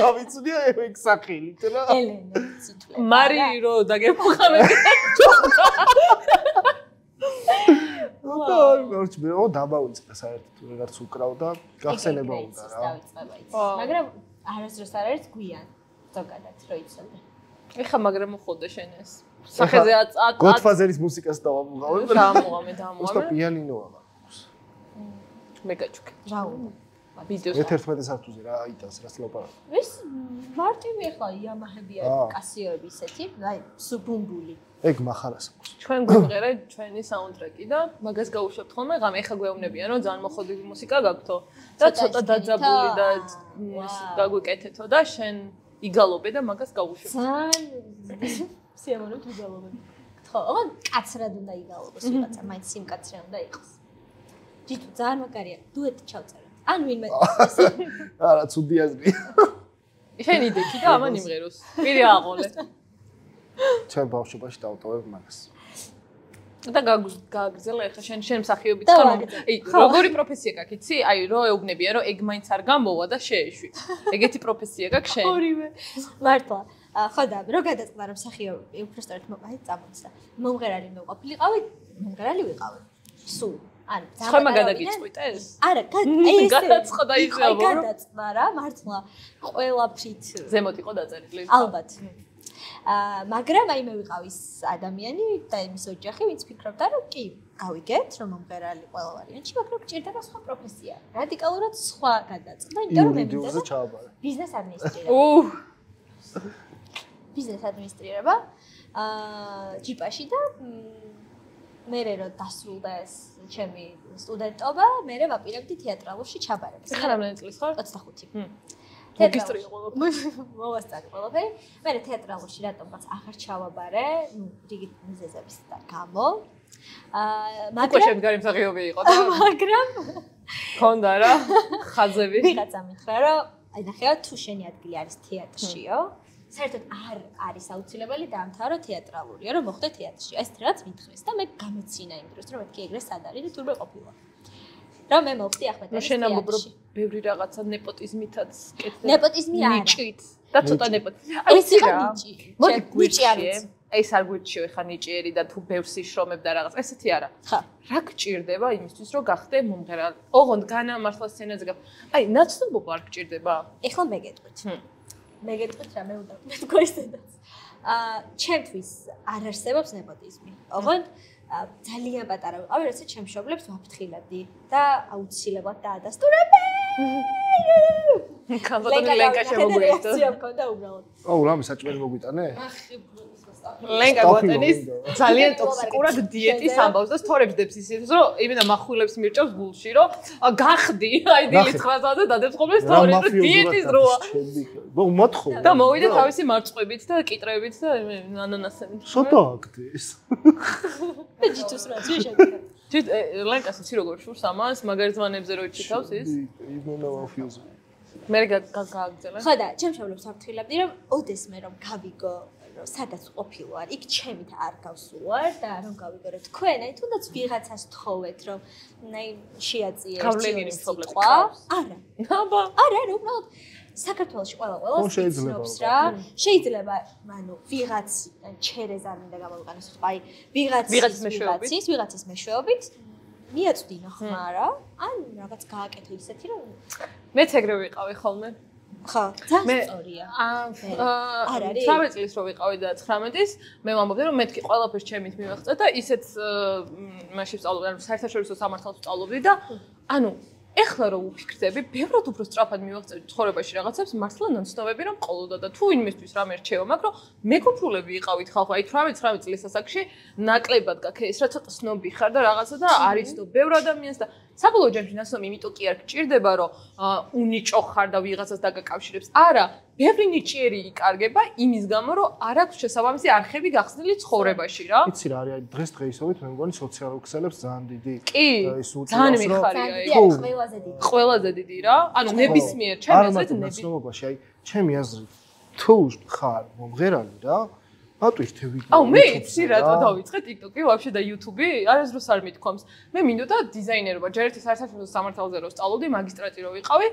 Speaker 2: გავიცნია ეგ სახელით რა
Speaker 4: ელენე ციტლე
Speaker 1: მარი რო დაგემოხამები
Speaker 2: და ვარჩ მე დამავიწყდა საერთოდ ვეღარც უკრავდა გახსენება უნდა რა
Speaker 4: მაგრამ არასდროს არ არის გვიან ზოგადად რო იცოდე
Speaker 1: ეხა მაგრამ მოხდა შენ ეს სახეზე
Speaker 2: გოდფაზერის მუსიკას დავამუღავე
Speaker 1: დამოამე
Speaker 2: უბრალოდ პიანინო აქვს
Speaker 1: მე გაჩუქე
Speaker 4: რა უნდა
Speaker 1: ვიდეოს
Speaker 2: 11 საათზე რა აიტანს რას ლაპარაკობ
Speaker 4: ეს მარტივი ახლა იამაჰები არის კასიოები ისეთი აი სუბუმბული
Speaker 2: ეგ מחარას აქვს
Speaker 1: ჩვენ გვიმღერე ჩვენი საუნდტრეკი და მაგას გავუშვებთ ხოლმე ღამე ეხა გვეუბნებიან რომ ძალიან მოხდები მუსიკა გაქვთო და ცოტა დაძაბული და გაგვიკეთეთო და შენ იგალობე და მაგას გავუშვებ
Speaker 4: ძალიან სიამოვნებთ იგალობე ხო ოღონდ კაცრად უნდა იგალობოს ვიღაცა მაინც სიმკაცრე უნდა იყოს ჯიტო ძალიან მაგარია დუეტი ჩავწეროთ ან ვინმე
Speaker 2: არა ცუდი აზრი
Speaker 1: შენ იდექი და ამან იმღეროს პირი აყოლე
Speaker 2: ჩვენ ბავშვობაში დავტოვებ მაგას
Speaker 1: და გაგზელა ეხა შენ მსახიობიც ხარ აი როგორი პროფესია გაქვს იცი აი რო ეუბნებიან რომ ეგ მაინც არ გამოვა და შეეშვი ეგეთი პროფესია გაქვს შენ
Speaker 4: ორივე მართლა ხო და რო გადაწყდა რომ მსახიობი უბრალოდ მოყავი წამოწდა მომღერალი მეუყოფილიყავი მომღერალი ვიყავი სულ ანუ
Speaker 1: ხომ გადაგიწყვიტე ეს
Speaker 4: არა
Speaker 1: ეს გადაწყდა ისე
Speaker 4: აბა გადაწყდა რა მართლა ყველაფრით
Speaker 1: ზემოთ იყო დაწერილი
Speaker 4: ალბათ მაგრამ აი მე ვიყავი ის ადამიანი და იმის ოჯახი ვინც ფიქრობდა რომ კი გავიგეთ რომ მომღერალი ყველა ვარიანტში მაგრამ გჭირდება სხვა პროფესია რადიკალურად სხვა გადაწყდა იმიტომ რომ მე მინდა ბიზნეს ადმინისტრირება ბიზნეს ადმინისტრირება ჯიპაში და მე რო დასრულდა ეს ჩემი სტუდენტობა მე ვაპირებდი თეატრალურში ჩაბარებას
Speaker 1: ხარ რამდენი წლის ხარ
Speaker 4: 25
Speaker 1: რეგისტრია ყველაფერი
Speaker 4: მოვასწარე ყველაფერი მე თეატრალურში რატომაც აღარ ჩავაბარე ნუ რიგით მიზეზების გამო
Speaker 1: მაგრამ შენ გარი მსახიობი იყო და
Speaker 4: მაგრამ
Speaker 1: ქონდა რა ხაზები
Speaker 4: ვიღაცა მითხრა რომ აი ნახე თუ შენი ადგილი არის თეატრშიო საერთოდ არ არის აუცილებელი დაამთავრო თეატრალურია რომ მოხდე თეატრში ეს რაც მითხრეს და მე გამეცინა იმ დროს რომ მეთქი ეგრე სად არის და თურმე ყოფილა რომ მე მოვხდი ახმეტელის
Speaker 1: შენ ამბობ რომ ბევრი რაღაცა ნეპოტიზმითაც კეთდება
Speaker 4: ნეპოტიზმი არა
Speaker 1: ნიჭით და ცოტა ნეპოტიზმი
Speaker 4: ეს იყო ნიჭი მოდი ნიჭი არის
Speaker 1: ეს არ გვირჩიო ეხა ნიჭიერი და თუ ბევრს იშრომებ და რაღაც ესეთი არა
Speaker 4: ხა
Speaker 1: რა გჭირდება იმისთვის რომ გახდე მომღერალი ოღონდ განამართლა სცენაზე აი ნაცნობობა არ გჭირდება
Speaker 4: ეხლა მე გეტყვით რა მე უნდა თქვა ისედაც ჩემთვის არ არსებობს ნეპოტიზმი ოღონდ ძალიან პატარა ვიყავი როცა ჩემს მშობლებს ვაფრთხილებდი და აუცილებლად დაადასტურებდი
Speaker 1: ხალხური ლენკა შემოგვიერთო.
Speaker 4: რეაქცია მქონდა უბრალოდ.
Speaker 2: აუ, რამე საჭმელი მოგვიტანე?
Speaker 1: ლენკა გოტენის ძალიან ტოქსიკურად დიეტის ამბავს და სტორებს დებს ისიც რომ იმენა מחვილებს მირჭავს გულში რომ გახდი აი დილით 9-ზე და დადებს ხოლმე სტორებს და დიეტის დროა.
Speaker 2: მოთხო.
Speaker 1: და მოვიდა თავისი მარწყვებით და კიტრებით და ანანასებით.
Speaker 2: ცოტა აქტის.
Speaker 4: ჯიტუს რა შეიძლება.
Speaker 1: ჯით ლენკას იცი როგორ შურს ამას მაგარ ზვანებზე რო ჩითავს ის?
Speaker 2: იმენა ვაფიუზი.
Speaker 1: მე გააგზელე.
Speaker 4: ხო და ჩემ შავლებს ვფრთხილებდი რომ ოდესმე რომ გავიგო რომ სადაც ყოფილვარ, იქ ჩემით არ გავსულვარ და რომ გავიგო რომ თქვენ აი თუნდაც ვიღაცას თხოვეთ რომ აი შეაწიე
Speaker 1: გავლენილი მშობლები
Speaker 4: ყავს. არა.
Speaker 1: აბა.
Speaker 4: არა, როგორ საქართველოში ყველას იცნობს რა. შეიძლება, ანუ ვიღაც ჩერეზ არ მინდა გამოვიყენოს, აი ვიღაცის მეშვეობით მიაწვდინო ხმა რა. ან რაღაც გააკეთო ისეთი რომ
Speaker 1: მეც ეგრე ვიყავი ხოლმე.
Speaker 4: ხო, ძალიან სწორია.
Speaker 1: 19 წლის რო ვიყავი და 19-ის მე ვამბობდი რომ მეთქი ყველაფერს ჩემით მივახწე და ისეთ მაშინ ვსწავლობდი, ანუ საერთაშორისო სამართალს ვსწავლობდი და ანუ ეხლა რო ვფიქრდები, ბევრად უფრო სწრაფად მივახწევდი ცხოვრებაში რაღაცებს, მართლა ნაცნობები რომ ყოლოდა და თუ ვინმესთვის რამე რჩევა, მაგრამ მეგობრულები იყავით ხალხო, აი 18-19 წლის ასაკში ნაკლებად გაქე ის რა ცოტა სნობი ხარ და რაღაცა და არის ნო ბევრ ადამიანს და საბოლოო ჯამში ნაცნობი იმიტომ კი არ გჭირდება რომ უნიჭო ხარ და ვიღაცას დაგაკავშირებს. არა, ბევრი ნიჭიერი იკარგება იმის გამო რომ არ აქვს შესაბამისი არხები გახსნილი ცხოვრებაში რა.
Speaker 2: იცი რა არის დღესდღეობით მე მგონი სოციალურ ქსელებს ძალიან დიდი
Speaker 1: ის ძალიან მიხარია ყველაზე დიდი რა. ანუ ნებისმიერ ჩემი აზრით
Speaker 2: ნებისმიერობაში აი ჩემი აზრით თუ ხარ მომღერალი რა ატვირთე ვიდეო.
Speaker 1: აუ მე იცი რატო დავიწყე TikTok-ი ვაფშე და YouTube-ი არასდროს არ მithქვამს. მე მინდოდა დიზაინერობა, ჯერ ერთი საერთაშორისო სამართალზე რო სწავლობდი, მაგისტრატი რო ვიყავი,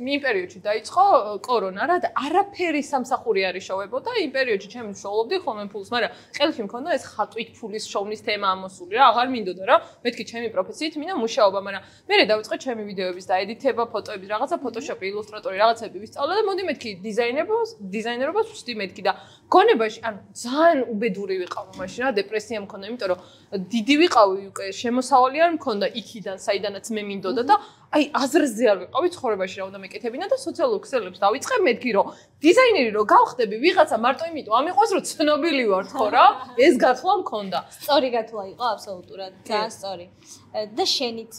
Speaker 1: იმ პერიოდში დაიწყო კორონა რა და არაფერი სამსახური არ იშოვებოდა. იმ პერიოდში ჩემი ვშოულობდი ხოლმე ფულს, მაგრამ ხელში მქონდა ეს ხატვით ფულის შოვნის თემა ამოსული რა, აღარ მინდოდა რა. მეთქი ჩემი პროფესიით მინდა მუშაობა, მაგრამ მე დავიწყე ჩემი ვიდეოების და ედიტება, ფოტოების, რაღაცა Photoshop-ი, Illustrator-ი, რაღაცები ვისწავლე და მოდი მეთქი დიზაინერობას ვსვდი მეთქი და გონებაში ანუ ძალიან უბედური ვიყავი მაშინ რა დეპრესია მქონდა იმიტომ რომ დიდი ვიყავი უკვე შემოსავალი არ მქონდა იქიდან საიდანაც მე მინდოდა და აი აზრზე არ ვიყავი ცხოვრებაში რა უნდა მეკეთებინა და სოციალურ ქსელებს დავიწყე მეთქი რომ დიზაინერი რო გავხდები ვიღაცა მარტო იმიტომ ამიყვეს რომ ცნობილი ვარ ხო რა ეს გათვლა მქონდა
Speaker 4: სწორი გათვლა იყო აბსოლუტურად ძალიან სწორი და შენით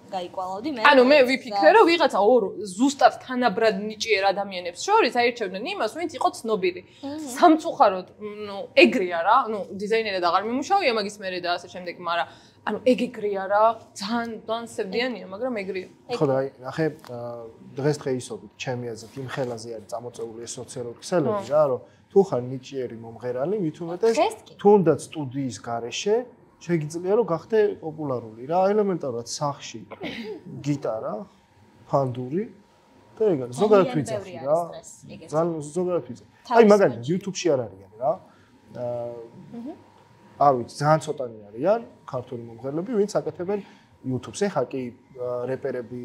Speaker 4: გაიკვალავდი მე.
Speaker 1: ანუ მე ვიფიქრე რომ ვიღაცა ორ ზუსტად თანაბრად ნიჭიერ ადამიანებს შორის აირჩევდნენ იმას, ვინც იყო ცნობილი. სამწუხაროდ, ნუ ეგრეა რა, ნუ დიზაინერად აღარ მიმუშავია მაგის მერე და ასე შემდეგ, მაგრამ ანუ ეგრეა რა, ძალიან სევდიანია, მაგრამ ეგრეა.
Speaker 2: ხო და აი, ნახე, დღესდღეობით ჩემი აზრით იმ ხელაზე არის წამოწეული ეს სოციალური ქსელები რა, რომ თუ ხარ ნიჭიერი მომღერალი, მით უმეტეს თუნდაც სტუდიის გარეშე შეგიძლია რომ გახდე პოპულარული რა ელემენტარულად სახში გიტარა ფანდური და ეგ არის ზოგადად ვიცი რა ძალიან ზოგადად ვიცი აი მაგალითად YouTube-ში არ არიან რა არ ვიცი ძალიან ცოტანი არიან ქართული მომღერლები ვინც აკეთებენ YouTube-ზე ხა კი რეპერები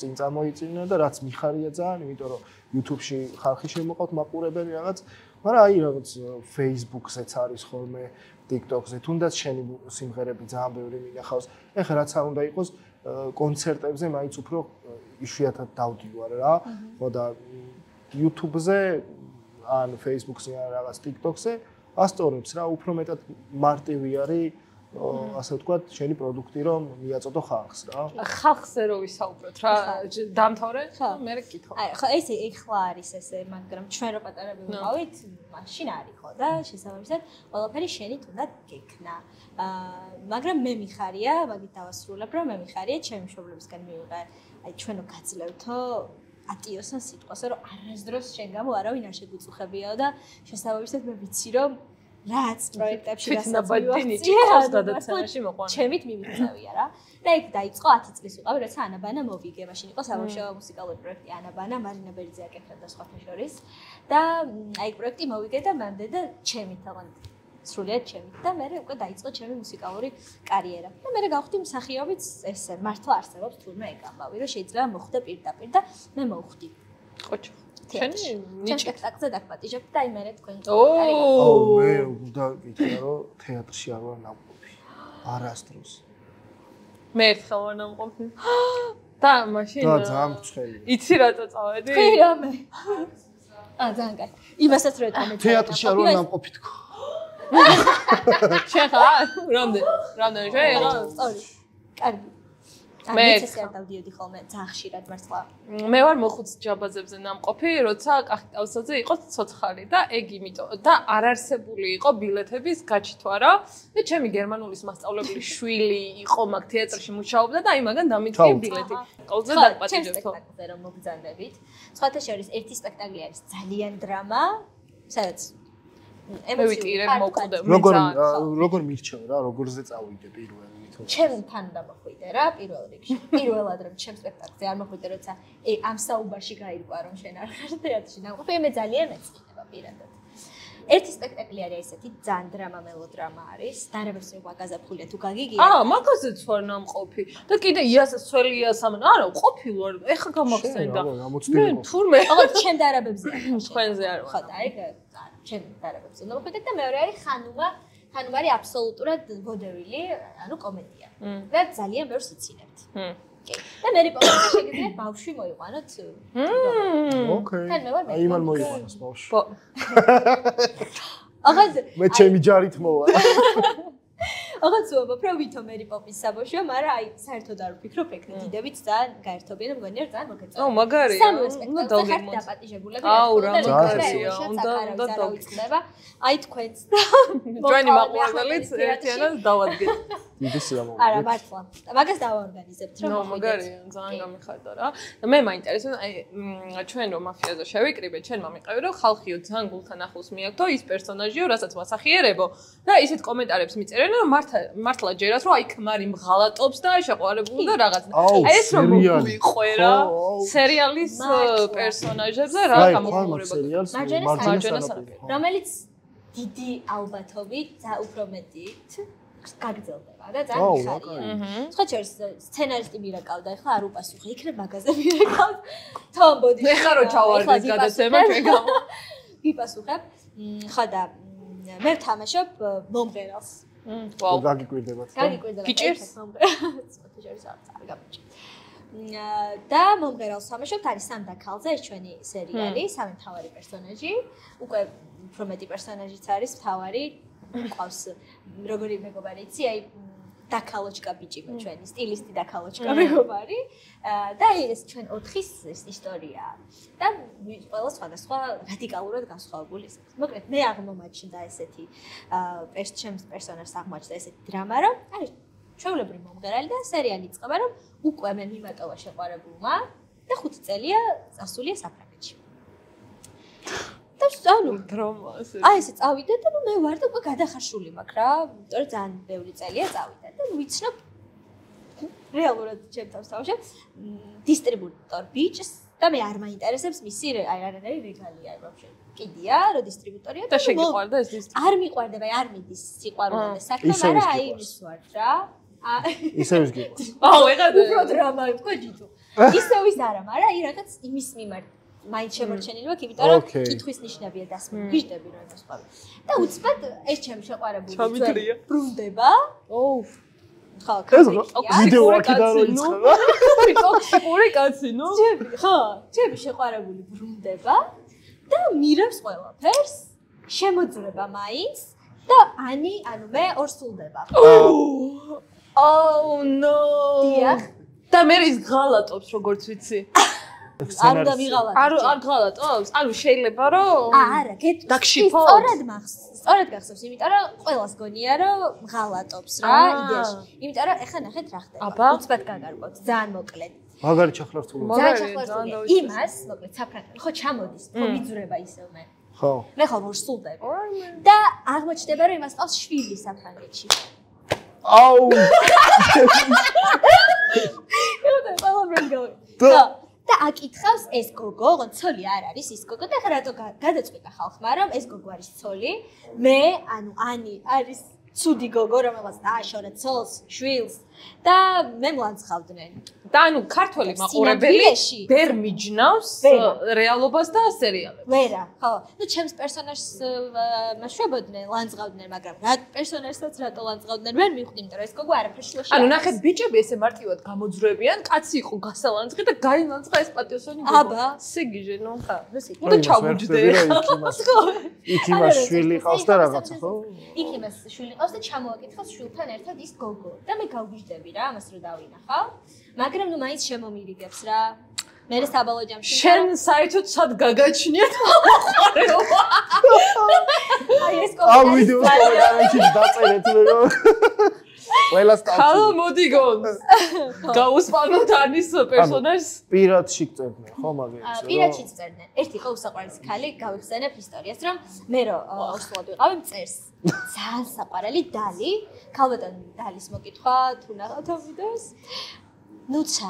Speaker 2: წინ წამოიწინენ და რაც მიხარია ძალიან იმიტომ რომ YouTube-ში ხალხი შემოყავთ მაყურებელი რაღაც მაგრამ აი რაღაც Facebook-ზეც არის ხოლმე TikTok-ზე თუნდაც შენი სიმღერები ძალიან ბევრი მინახავს. ეხლა რაც არ უნდა იყოს კონცერტებზე მაინც უფრო იშვიათად დავდივარ რა. ხო და YouTube-ზე ან Facebook-ზე ან რაღაც TikTok-ზე ასწორებს რა, უფრო მეტად მარტივი არის ასე ვთქვათ, შენი პროდუქტი რომ მიაწოდო ხალხს რა.
Speaker 1: ხალხზე რო ვისაუბროთ რა, დამთავრე? მე გკითხავ.
Speaker 4: აი, ხო ეს ეხლა არის ესე, მაგრამ ჩვენ რო პატარები ვიყავით, მაშინ არის ხო და შესაბამისად ყველაფერი შენით უნდა გექნა. მაგრამ მე მიხარია, მაგით დავასრულებ, რომ მე მიხარია ჩემი მშობლებისგან მივიღე. აი ჩვენო გაძლევთო ატიოსან სიტყვას, რომ არასდროს შენ გამო არავინ არ შეგვიწუხებიაო და შესაბამისად მე ვიცი რომ რაც პროექტებში
Speaker 1: გასაწევს გადაცემაში მოყვანა.
Speaker 4: ჩემით მიმიწევია რა. და იქ დაიწყო 10 წლის ვიყავი, როცა ანაბანა მოვიგე. მაშინ იყო სამუშაო მუსიკალური პროექტი ანაბანა, მარინა ბერიძე აკეთებდა სხვათა შორის. და აი პროექტი მოვიგე და მანდე და ჩემით თაღან სრულიად ჩემით და მე უკვე დაიწყო ჩემი მუსიკალური კარიერა. და მე გავხდი მსახიობიც ესე მართლა არსებობს თურმე ეგ ამბავი, რომ შეიძლება მოხდე პირდაპირ და მე მოვხდი.
Speaker 1: ყოჩო შენი ნიჭი
Speaker 4: სპექტაკლზე დაგპატიჟებთ და აი მე თქვენ
Speaker 2: აუ მე უნდა გითხრა რომ თეატრში არ ვარ ნამყოფი არასდროს
Speaker 1: მე ერთხელ ვარ ნამყოფი და მაშინ
Speaker 2: და ძალიან მწველი.
Speaker 1: იცი რატო წავედი?
Speaker 4: ხირამე. ძალიან კაი. იმასაც რო ეთამე.
Speaker 2: თეატრში არ ვარ ნამყოფი თქო.
Speaker 1: შენ ხარ? რამდენი შეიღო?
Speaker 4: სწორი. კარგი.
Speaker 1: მე
Speaker 4: ეს არ დავდიოდი ხოლმე ძალიან ხშირად მართლა.
Speaker 1: მე ვარ მოხუც ჯაბაზებზე ნამყოფი, როცა კახიტავსაძე იყო ცოცხალი და ეგ იმიტომ და არ არსებული იყო ბილეთების გაჩითვარა და ჩემი გერმანულის მასწავლებელი შვილი იყო მაგ თეატრში მუშაობდა და აი მაგან დამიწყია ბილეთი. ყოლზე დაგპატიჟებთ.
Speaker 4: სპექტაკლზე რომ მოგძანდებით. სხვათა შორის ერთი სპექტაკლი არის ძალიან დრამა, სადაც
Speaker 1: მე ვიტირებ მოკვდე.
Speaker 2: როგორ მირჩევ რა, როგორზე წავიდე პირველი თო.
Speaker 4: ჩემთან დამოხვიდე რა პირველ რიგში. პირველად რომ ჩემ სპექტაკლზე არ მოხვიდე, როცა ამ საუბარში გაირკვა რომ შენ არ ხარ თეატრში ნამყოფი, მე ძალიან მეწინება პირადად. ერთი სპექტაკლი არის ესეთი, ძალიან დრამა მელოდრამა არის. დარებსე ვაგაზაფხულია თუ გაგიგია.
Speaker 1: მაგაზეც ვარ ნამყოფი. და კიდე იასას ცველია სამან. არა, ყოფილ ვარ. ეხა გამახსენდა. მე თურმე.
Speaker 4: აღარ ჩემ დარებებზე არ ხარ.
Speaker 1: თქვენზე არ ვარ.
Speaker 4: ხო და ეგ ჩემ დარებებზე ნამყოფი და მეორე არის ხანუმა. ხანუმა არის აბსოლუტურად ვოდევილი, ანუ კომედია. და ძალიან ბევრს იცინებთ. კი. და მე რიპორტაჟი შეგიძლიათ ბავშვი მოიყვანოთ.
Speaker 2: ოკეი.
Speaker 4: თან მე ვარ.
Speaker 2: აი მან მოიყვანოს ბავშვი.
Speaker 4: აღარ
Speaker 2: მე ჩემი ჯარით მოვა.
Speaker 4: აღარ ცუობა, პრო ვითო მერი პოპის საბავშვია, მაგრამ აი საერთოდ არ ვფიქრობ ეგრე დიდებიც ძალიან გაერთობიან და მგონია ძალიან მოგეწონა.
Speaker 1: ო, მაგარია.
Speaker 4: სამი სპექტაკლი ხართ დაპატიჟებულები.
Speaker 1: აუ, რა
Speaker 2: მაგარია.
Speaker 4: უნდა დავიწყდება. აი თქვენც.
Speaker 1: ჩვენი მაყურებელიც ერთიანად დავადგეთ.
Speaker 2: დიდი სიამოვნებით.
Speaker 4: არა, მართლა. მაგას დავაორგანიზებთ, რომ
Speaker 1: ნო, მაგარია, ძალიან გამიხარდა რა. და მე მაინტერესებს, აი ჩვენ რომ მაფიაზე შევიკრიბეთ, ჩვენ მომიყევი რომ ხალხიო ძალიან გულთან ახლოს მიაგდო ის პერსონაჟიო, რასაც ვასახიერებო და ისეთ კომენტარებს მიწერენ, რომ მართლა ჯერათ რომ აი ქმარი მღალატობს და შეყვარებული და რაღაც. აი ეს რომ მოგვიყვე რა სერიალის პერსონაჟებზე რა გამოხმაურება. მარჯვენა სანაპირო.
Speaker 4: რომელიც დიდი ალბათობით და უფრო მეტით გაგრძელდება და ძალიან ხარია. სხვა შორის სცენარისტი მირაკავდა, ეხლა არ უპასუხე, იქნებ მაგაზე მირაკავდა. თომ ბოდი.
Speaker 1: ეხლა რო ჩავარდეს გადაცემა ჩვენ გამო.
Speaker 4: ვიპასუხებ. ხო და მე ვთამაშობ მომღერალს.
Speaker 1: ვაუ.
Speaker 2: გაგიკვირდებათ.
Speaker 1: გიჭირს?
Speaker 4: სხვა შორის არ გამიჭირს. და მომღერალს თამაშობთ, არის სამდა ქალზე, ეს ჩვენი სერიალი, სამი მთავარი პერსონაჟი. უკვე უფრო მეტი პერსონაჟიც არის მთავარი. ყავს როგორი მეგობარი იცი, აი დაკალოჩკა ბიჭი ჩვენი სტილისტი დაკალოჩკა მეგობარი. და ეს ჩვენ 4-ის ისტორიაა. და ყველა სხვადასხვა რადიკალურად განსხვავებული ის. მოკლედ მე აღმომაჩნდა ესეთი ჩემს პერსონაჟს აღმოაჩნდა ესეთი დრამა, რომ არის ჩვეულებრივი მომღერალი და სერიალი იწყება, რომ უკვე მე მიმატოვა შეყვარებულმა და 5 წელია წასულია საფრანგეთში. და ანუ
Speaker 1: დრამას.
Speaker 4: აი ესე წავიდა და მე ვარ და უკვე გადახარშული მაქვს რა, იმიტომ რომ ძალიან ბევრი წელია წავიდა და ვიცნობ რეალურად ჩემთან თავშე დისტრიბუტორ ბიჭს და მე არ მაინტერესებს მისი აი რა არის რეგალია აი ვაფშე. კიდია რო დისტრიბუტორია
Speaker 1: და შეგიყვარდა ეს დისტრიბუტორი?
Speaker 4: არ მიყვარდება, არ მიდის სიყვარული და საქმე, მაგრამ აი ის ვარ რა.
Speaker 2: ისე ის გიყვარს.
Speaker 1: აუ, ეხლა
Speaker 4: უფრო დრამა თქვა ჯიჯუ. ისე ის არა, მაგრამ აი რაღაც იმის მიმართ მაინც შემორჩენილი მაქვს, იმიტომ რომ კითხვის ნიშნებია დასმული. გიждები რომ ეს ყავი. და უცბად ეს ჩემ შეყვარებული
Speaker 1: ჩამიგრია.
Speaker 4: ბრუნდება.
Speaker 1: ოუ.
Speaker 4: ხო,
Speaker 2: ვიდეო აქედან რო იწყება.
Speaker 1: ტოქსიკური კაცი, ნუ?
Speaker 4: ხო, ჩემი შეყვარებული ბრუნდება და მირებს ყველაფერს, შემოძრება მაინც და ანუ მე ორსულდება.
Speaker 1: Oh no.
Speaker 4: დიახ.
Speaker 1: და მე ის ღალატობს როგორც ვიცი.
Speaker 4: არ უნდა მიღალატო.
Speaker 1: არ ღალატობს? ანუ შეიძლება რომ
Speaker 4: არა,
Speaker 1: დაგშიფოთ.
Speaker 4: სწორად გახსოვს, იმიტომ რომ ყველას გონია რომ ღალატობს რა იდეაში. იმიტომ რომ ეხლა ნახეთ რა ხდება. უცბად გაგარკვევთ, ძალიან მოკლედ.
Speaker 2: მაგარი ჩახლართულობა.
Speaker 4: ძალიან ჩახლართულია. იმას, მოკლედ საფრანგეთში ხო ჩამოდის, ხო მიძვრება ისევ მე.
Speaker 2: ხო.
Speaker 4: მე ხო ვორსულდებ. და აღმოჩნდება რომ იმას ყავს შვილი საფრანგეთში.
Speaker 2: აუ.
Speaker 4: და აკითხავს ეს გოგო, ოღონდ ცოლი არ არის ის გოგო და ხა რატო გადაწყვიტა ხალხმა რომ ეს გოგო არის ცოლი. მე, ანუ ანი არის ცუდი გოგო, რომელსაც დააშორა ცოლს, შვილს და მე მლანძღავდნენ.
Speaker 1: და ანუ ქართველი მაყურებელი ვერ მიჯნავს რეალობას და სერიალებს.
Speaker 4: ვერა, ხო. ნუ ჩემს პერსონაჟს მაშვებოდნენ, ლანძღავდნენ, მაგრამ რა პერსონაჟსაც რატო ლანძღავდნენ, ვერ მივხვდი, იმიტომ რომ ეს გოგო არაფერში შუაში.
Speaker 1: ანუ ნახეთ, ბიჭები ესე მარტივად გამოძრებიან, კაცი იყო გასალანძღი და გაილანძღა ეს პატიოსანი გოგო.
Speaker 4: აბა,
Speaker 1: სიგიჟე, ნუ ხა.
Speaker 4: რუსი.
Speaker 1: უნდა ჩავუჯდე.
Speaker 2: იქ იმას შვილი ყავს და რაღაცა, ხო?
Speaker 4: იქ იმას შვილი ყავს და ჩამოაკითხავს შვილთან ერთად ის გოგო. და მე გავგიჟდები რა, ამას რო დავინახავ. მაგრამ ნუ მაინც შემომირიგებს რა. მე საბოლოო ჯამში
Speaker 1: შენ საერთოდ სად გაგაჩნიათ მოყარეობა?
Speaker 4: აი ეს კომენტარი.
Speaker 2: ამ ვიდეოს კომენტარებში დაწერეთ მე. ყველას თავი.
Speaker 1: ხალო მოდი გონს. გაუსპანოთ ანის პერსონაჟს.
Speaker 2: პირადში წერდნენ, ხო მაგერს?
Speaker 4: პირადში წერდნენ. ერთი იყო უსაყვარლესი ქალი, გავიხსენებ ისტორიას, რომ მე რო ოსლოდ ვიყავი მწერს. ძალიან საყვარელი დალი, ქალბატონ დალის მოკითხვა თუ ნახავთ ამ ვიდეოს. ნუცა,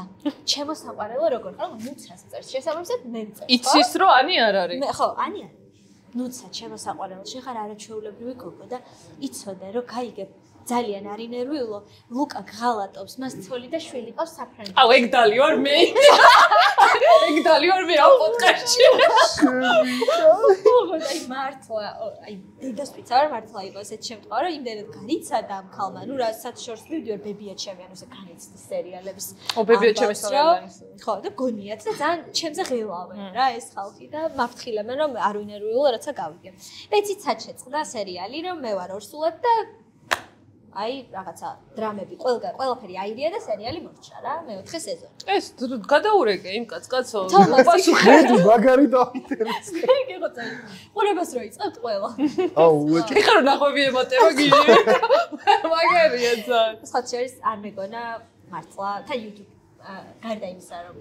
Speaker 4: ჩემო საყვარელო როგორ ხარ? ნუცას წერს. შესაბამისად მე მწერს.
Speaker 1: იცის რომ ანი არ არის.
Speaker 4: მე ხო, ანი არის. ნუცა, ჩემო საყვარელო, შენ ხარ არაჩვეულებრივი გოგო და იცოდე რომ გაიგებ ძალიან არის ნერვიულო. ლუკა ღალატობს, მას ცოლი და შვილი ყავს საფრანგეთში.
Speaker 1: აუ, ეგ დალი ვარ მე. ეგ დალი ვარ მე ამ პოდკასტში.
Speaker 4: აი მართლა, აი დედასწრიცა ვარ მართლა იყო ესეთი შემთხვევა, რომ იმდენად განიცადა ამ ქალმა, ნუ რასაც შორს მივდივარ ბებია ჩემი, ანუ ესე განიცდის სერიალების.
Speaker 1: ო, ბებია ჩემი სერიალების.
Speaker 4: ხო, და გონიათ და ძალიან ჩემზე ღილავენ რა ეს ხალხი და მაფრთხილებენ რომ არ ვინერვიულო რაცა გავიგე. და იცით სად შეწყდა სერიალი, რომ მე ვარ ორსულად და აი რაღაცა დრამები ყველაფერი აირია და სერიალი მოჩა რა მეოთხე სეზონი.
Speaker 1: ეს გადაურეკე იმ კაცკაცო.
Speaker 2: მოდი მაგარი დავინტერესე.
Speaker 4: გეგო წელი. ყურებას რო იწყებთ ყველა.
Speaker 2: აუ, უეჭი.
Speaker 1: ეხლა რომ ნახვები ემატება გიჟი. მაგარია ძალიან.
Speaker 4: სხვა შორის არ მეგონა მართლა და YouTube გარდა იმისა რომ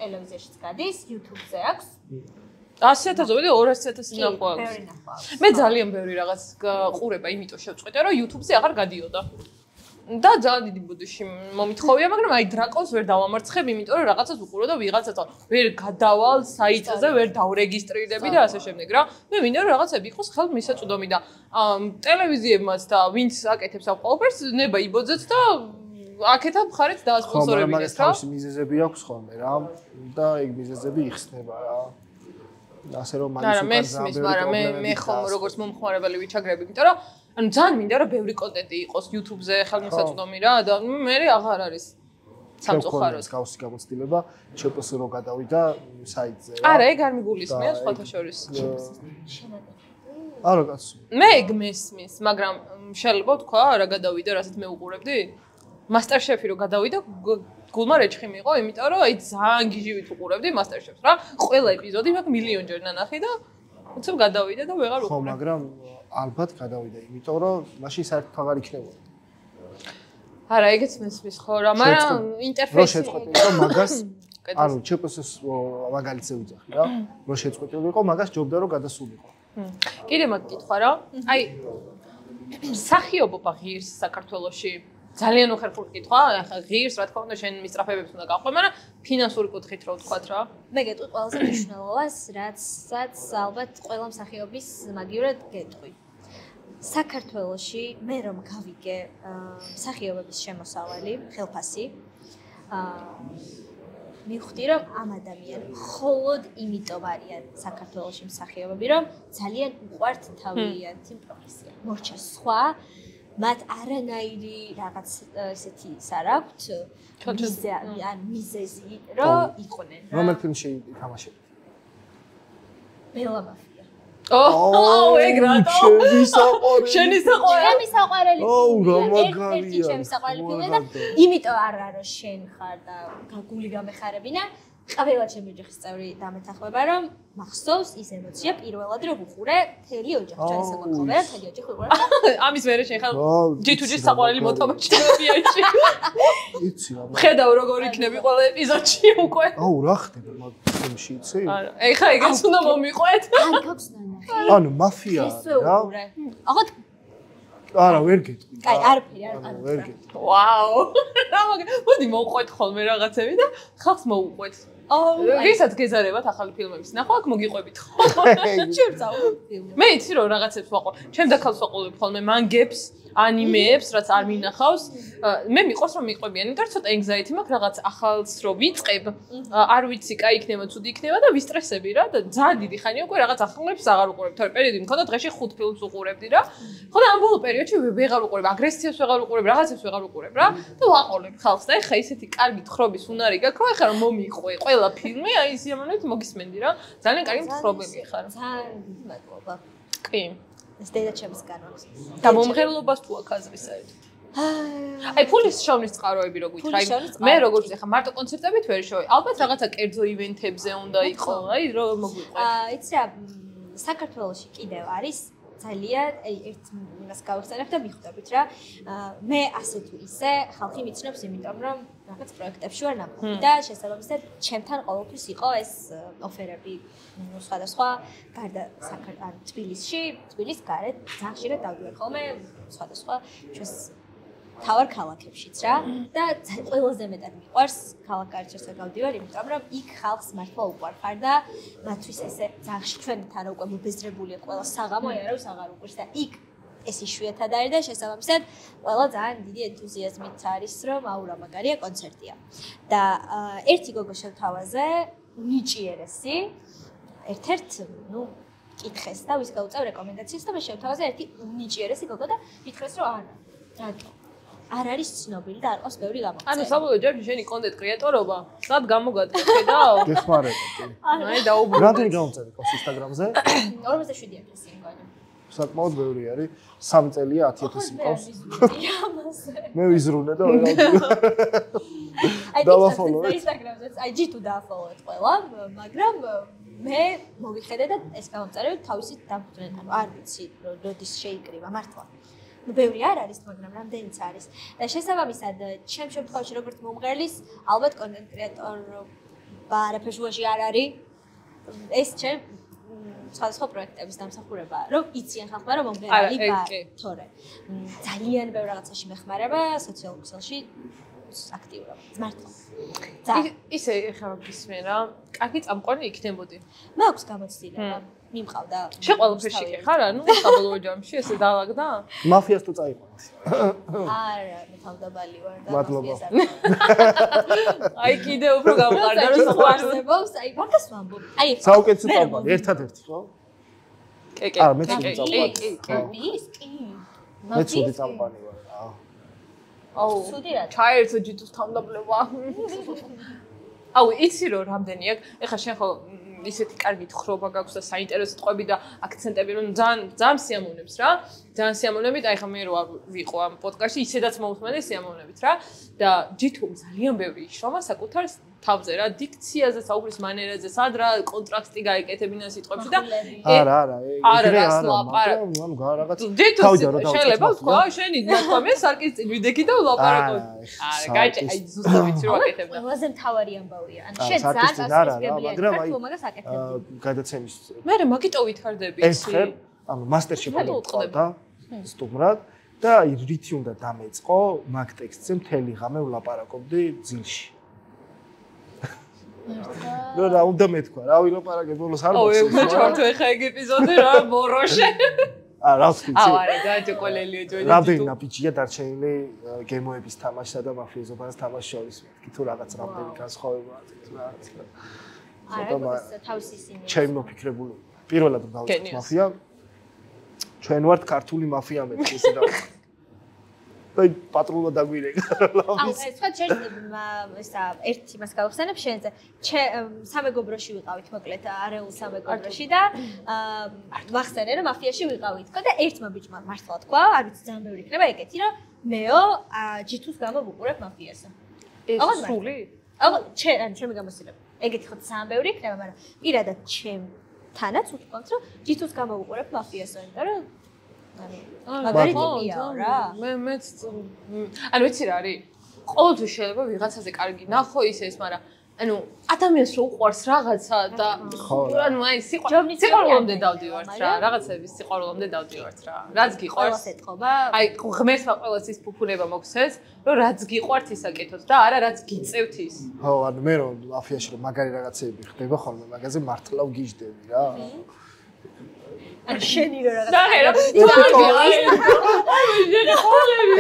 Speaker 4: ტელევიზიაშიც გადის, YouTube-ზე აქვს
Speaker 1: 100,000 200,000 ნახვა.
Speaker 4: ბევრი ნახვა.
Speaker 1: მე ძალიან ბევრი რაღაც ყურება იმიტომ შევწყვეტე რომ YouTube-ზე აღარ გადიოდა. და ძალიან დიდი ბუდიში მომითხოვია, მაგრამ აი დრაკონს ვერ დავამარცხებ, იმიტომ რომ რაღაცას უყურო და ვიღაცაც ვერ გადავალ საიტზე, ვერ დავრეგისტრირდები და ასე შემდეგ რა. მე მინდა რომ რაღაცები იყოს ხელ მისაწვდომი და ტელევიზიებმაც და ვინც აკეთებს ამ ყველაფერს, ნება იბოძეთ და აკეთა მხარეთ დაასპონსორებინეს რა.
Speaker 2: მაგრამ ეს თავისი მიზეზები აქვს ხოლმე რა და ეგ მიზეზები იხსნება რა. ასე რომ მაგის უკან
Speaker 1: მესმის, მაგრამ მე ხომ როგორც მომხმარებელი ვიჩაგრები, იმიტომ რომ ანუ ძალიან მინდა რომ ბევრი კონტენტი იყოს YouTube-ზე ხელმისაწვდომი რა და მე აღარ არის სამწუხაროდ.
Speaker 2: გავსი გამოცდილება ЧПС რო გადავიდა საიტზე რა.
Speaker 1: არა, ეგ არ მიგულისხმია სხვათა შორის.
Speaker 2: არა კაცო.
Speaker 1: მე ეგ მესმის, მაგრამ შეიძლება თქვა რა გადავიდა, რასაც მე უყურებდი? MasterChef-ი რო გადავიდა გულმა რეჩხი მიიღო, იმიტომ რომ აი ძალიან გიჟივით უყურებდი MasterChef-ს რა. ყველა ეპიზოდი მაგ მილიონჯერ ნანახი და უცებ გადავიდა და ვეღარ
Speaker 2: ხო,
Speaker 1: უყურე.
Speaker 2: მაგრამ ალბათ გადავიდა, იმიტომ რომ მაშინ საერთოდ აღარ იქნებოდა.
Speaker 1: არა, ეგეც მესმის ხო რა, მაგრამ ინტერფეისი
Speaker 2: რო შეწყვეტილი იყო მაგას, ანუ ЧПС-ს მაგალითზე ვიძახი რა. რო შეწყვეტილი იყო, მაგას ჯობდა რომ გადასულიყო.
Speaker 1: კიდე მაგ კითხვა რა. აი მსახიობობა ღირს საქართველოში ძალიან უხერხული კითხვა, ახლა ღირს რა თქმა უნდა შენ მისწრაფებებს უნდა გაყვე, მაგრამ ფინანსური კუთხით რო ვთქვათ რა.
Speaker 4: მე გეტყვი ყველაზე მნიშვნელოვანს, რაცაც ალბათ ყველა მსახიობის მაგივრად გეტყვი. საქართველოში მე რომ გავიგე მსახიობების შემოსავალი, ხელფასი, მივხვდი რომ ამ ადამიანები მხოლოდ იმიტომ არიან საქართველოში მსახიობები, რომ ძალიან უყვართ თავიანთი პროფესია. მორჩა სხვა მათ არანაირი რაღაც ესეთი არ აქვთ მიზეზი რომ იყვნენ რა.
Speaker 2: რომელ ფილმში ითამაშებთ?
Speaker 4: ბელა მაფია.
Speaker 1: ო, ეგ რატო? შენი საყვარელი.
Speaker 2: ოუ, რა მაგარია.
Speaker 4: ერთი ჩემი საყვარელი ფილმია და იმიტომ არა რომ შენ ხარ და გული გამეხარებინა. ყველა ჩემი ოჯახის წევრი დამეთანხმება რომ მახსოვს ის ემოცია პირველად რომ უყურე მთელი ოჯახი ჩაისაკუთრებია და მთელი ოჯახი უყურე.
Speaker 1: ამის მერე შენ ხარ G2G-ს საყვარელი მოთამაშეები აიში.
Speaker 2: იცი რა.
Speaker 1: ხედავ როგორ იქნები ყველა ეპიზოდში უკვე.
Speaker 2: აუ, რა ხდება მაგ ფილმში იცი?
Speaker 1: არა, ეხა ეგეც უნდა მომიყვეთ.
Speaker 4: აი, გაქვს ნანახი.
Speaker 2: ანუ მაფია რა.
Speaker 4: აღარ
Speaker 2: არა, ვერ გეტყვი.
Speaker 4: აი, არაფერი არ
Speaker 2: ვერ გეტყვი.
Speaker 1: ვაუ. რა მოდი მოვყვეთ ხოლმე რაღაცები და ხალხს მოუყვეთ. ვისაც გეზარებათ ახალი ფილმების ნახვა, აქ მოგიყვებით ხო?
Speaker 4: ჩემ წავ ფილმი.
Speaker 1: მე იცი რომ რაღაცებს ვაყოლ. ჩემ და ქალს ვაყოლებ ხოლმე მანგებს, ანიმეებს, რაც არ მინახავს. მე მიყვარს რომ მიყვებიან, იმიტომ რომ ცოტა anxiety მაქვს რაღაც ახალს რო ვიწყებ, არ ვიცი, კაი იქნება, ცუდი იქნება და ვისტრესები რა და ძალიან დიდი ხანია უკვე რაღაც ახალებს აღარ უყურებ. თორე პერიოდი მქონდა დღეში 5 ფილმს უყურებდი რა. ხო და ამ ბოლო პერიოდში ვეღარ უყურებ, აგრესიას ვეღარ უყურებ, რაღაცებს ვეღარ უყურებ რა და ვაყოლებ ხალხს და ეხა ისეთი კარგი თხრობის უნარი გაქვს, რომ ეხა რომ მომიყვე ყველა ფილმი, აი სიამოვნებით მოგისმენდი რა. ძალიან კარგი თხრობები ხარ.
Speaker 4: ძალიან დიდი მადლობა.
Speaker 1: კი.
Speaker 4: ეს დედაჩემის განვაქვს.
Speaker 1: და მომღერლობას თუ აქ აზრი საერთოდ. აი ფულის შოვნის წყაროები რო გვითხრა, მე როგორც ეხა მარტო კონცერტებით ვერ შოვი. ალბათ რაღაცა კერძო ივენთებზე უნდა იყო, აი რო მოგვიყვე.
Speaker 4: იცი რა, საქართველოში კიდევ არის ძალიან ერთ იმას გავხსენებ და მიხვდებით რა. მე ასე თუ ისე ხალხი მიცნობს, იმიტომ რომ რაღაც პროექტებში ვარ ნამყოფი და შესაბამისად ჩემთან ყოველთვის იყო ეს ოფერები სხვადასხვა გარდა თბილისში, თბილის გარეთ ძალიან ხშირად დავდივარ ხოლმე სხვადასხვა ჩვენს თავარ ქალაქებშიც რა და ყველაზე მეტად მიყვარს ქალაქ კარჩერსა გავდივარ, იმიტომ რომ იქ ხალხს მართლა უყვარხარ და მათთვის ესე ძალიან ჩვენთან უკვე მობეზრებულია ყველა საღამო არავის აღარ უყვარს და იქ ეს იშვიათად არის და შესაბამისად ყველა ძალიან დიდი ენთუზიაზმით არის რომ აუ რა მაგარია კონცერტია. და ერთი გოგო შევთავაზე ნიჭიერესი ერთ-ერთ კითხეს და ვის გაუწევ რეკომენდაციას და მე შევთავაზე ერთი ნიჭიერესი გოგო და კითხეს რომ არა რატო არ არის ცნობილი და არ ყავს ბევრი გამოწვევა.
Speaker 1: ანუ საბოლოო ჯერში შენი კონტენტ კრეატორობა სად გამოგატყედა?
Speaker 2: გეხმარებოდი.
Speaker 1: აი დაუბრუნდი.
Speaker 2: რამდენი გამოწვევი ყავს Instagram-ზე?
Speaker 4: 47,000 მგონი.
Speaker 2: საკმაოდ ბევრი არის. 3 წელია 10,000 ყავს. მე ვიზრუნე და დავაფოლოვე.
Speaker 4: Instagram-ზე აი ჯიტუ დააფოლოვეთ ყველა, მაგრამ მე მოვიხედე და ეს გამოწერები თავისით დამფუძნეთ. ანუ არ ვიცი როდის შეიკრიბა მართლა. ბევრი არ არის, მაგრამ რამდენიც არის. და შესაბამისად, ჩემ შემთხვევაში როგორც მომღერლის, ალბათ კონტენტ კრეატორობა არაფერში არ არის. ეს ჩემ სხვადასხვა პროექტების დამსახურებაა, რომ იციან ხალხმა, რომ მომღერალი ვარ, თორე ძალიან ბევრ რაღაცაში მეხმარება სოციალურ ქსელში აქტიურობა. მართლა.
Speaker 1: ისე ეხლა ვისმენ რა, კარგი წამყვანი იქნებოდი.
Speaker 4: მაქვს გამოცდილება. მიმყავდა.
Speaker 1: შეყოლოფერში კი ხარ, ანუ საბოლოო ჯამში ესე დაალაგდა?
Speaker 2: მაფიას თუ წაიყვანეთ.
Speaker 4: არა, მე თავდაბალი ვარ და
Speaker 2: მადლობა.
Speaker 1: აი კიდე უფრო გამყარდა რომ
Speaker 4: საყვარსებობს, აი მაგას ვამბობ. აი
Speaker 2: საუკეთესო წამყვანი, ერთადერთი ხო?
Speaker 1: კი.
Speaker 2: არა, მე ცუდი წამყვანი.
Speaker 4: კი.
Speaker 2: მე ცუდი წამყვანი ვარ რა.
Speaker 1: აუ,
Speaker 4: ცუდი რა.
Speaker 1: ჩაერთო ჯიტუს თავდაბლება. აუ, იცი რომ რამდენი აქვს? ეხლა შენ ხო ისეთი კარგი თხრობა გაქვს და საინტერესო ტყვები და აქცენტები რომ ძალიან სიამოვნებს რა. ძალიან სიამოვნებით, აი ხა მე რო ვიყო ამ პოდკასტში, ისედაც მოусმენდი სიამოვნებით რა. და ჯითუმ ძალიან ბევრი იშრომა საკუთარ თავზე რა, დიქციაზე, საუბრის მანერაზე, სად რა კონტრასტი გაეკეთებინა სიტყვებში და
Speaker 2: არა,
Speaker 1: არა,
Speaker 2: ანუ რაღაც
Speaker 1: თავიდან რო შეიძლება თქვა, შენი თქვა მე სარკის წინ ვიდექი და ვლაპარაკობ. არა, გაიჭე, აი ზუსტად ვიცი რომ აკეთებდა.
Speaker 4: ყველაზე მთავარი ამბავია. ანუ შენ ძალიან
Speaker 2: მაგრამ აი
Speaker 4: მაგას აკეთებდი.
Speaker 2: გადაცემის
Speaker 1: მე მაგიტო ვითარდები იცი.
Speaker 2: ანუ მასტერშეფი და სტუმრად და აი რითი უნდა დამეწყო მაგ ტექსტზე მთელი ღამე ვლაპარაკობდი ძილში. ნუ რა უნდა მეთქვა, რა ვილაპარაკებ ბოლოს არ მოხსენს.
Speaker 1: ო, მე ჩავთო ეხა ეგ ეპიზოდი რა მოროშე.
Speaker 2: რა ვთქვი?
Speaker 1: არა, დაჯეკოლელიო ჯოჯი.
Speaker 2: რამდენი ნაბიჯია დარჩენილი გემოების თამაშსა და მაფიოზობას თამაშ შორის მეთქი თუ რაღაც რამდენი განსხვავება თუ რაღაც.
Speaker 4: არა, თავისი ისინი.
Speaker 2: ჩემი მოფიქრებული. პირველად დავიწყე მაფია. ჩვენ ვართ ქართული მაფია მეთქი ესე და და პატრულმა დაგვირეკა.
Speaker 4: აუ, სხვა ესა ერთი მას გავხსენებ შენზე. სამეგობროში ვიყავით მოკლედ არეულ სამეგობროში და ვახსენე რომ მაფიაში ვიყავით. და ერთმა ბიჭმა მართლა თქვა, არ ვიცი ძალიან ბევრი იქნება ეგეთი, რომ მეო ჯითუს გამო ვუყურებ მაფიასა.
Speaker 1: ეს სული?
Speaker 4: აუ, ჩემი გამოსილება. ეგეთი ხო ძალიან ბევრი იქნება, მაგრამ პირადად ჩემთანაც ვთქვათ, რომ ჯითუს გამო ვუყურებ მაფიასა, იმიტომ რომ მაგარი ტიპია რა.
Speaker 1: მეც ანუ ვიცი რა არის? ყოველთვის შეიძლება ვიღაცაზე კარგი ნახო ისე ეს, მაგრამ ანუ ადამიანს რო უყვარს რაღაცა და ანუ აი სიყვარულამდე დავდივართ რა. რაღაცების სიყვარულამდე დავდივართ რა. რაც გიყვარს.
Speaker 4: ყველას ეთყობა.
Speaker 1: აი ღმერთმა ყველას ის ფუფუნება მოგცეს, რომ რაც გიყვართ ის აკეთოთ და არა რაც გიწევთ ის.
Speaker 2: ხო, ანუ მე რომ მაფიაში რომ მაგარი რაღაცები ხდება ხოლმე, მაგაზე მართლა ვგიჟდები რა.
Speaker 4: ან შენი რო რაღაც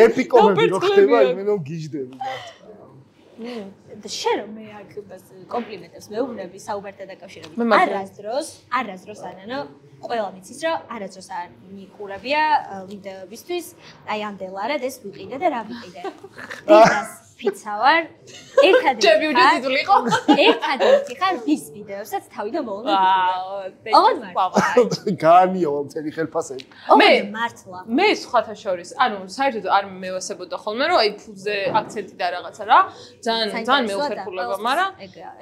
Speaker 2: ეპიკომები რო ხდება იმენ რომ გიждები
Speaker 4: და შენ რომ მე აქ კომპლიმენტებს მეუბნები საუბართან დაკავშირებით არასდროს ანანო ყველა მიცის რომ არასდროს არ მიყურებია ვიდეოებისთვის აი ამდელარად ეს ვიყიდე და რა ვიყიდე დედას ფიცა ვარ ერთადერთი ხარ ვის ვიდეოებსაც თავი და მოულე
Speaker 2: განიო მთელი ხელფასები
Speaker 4: მე მართლა
Speaker 1: მე სხვათა შორის ანუ საერთოდ არ მევასებოდა ხოლმე რომ აი ფულზე აქცენტი და რაღაცა რა ძალიან მეუხერხულება მაგრამ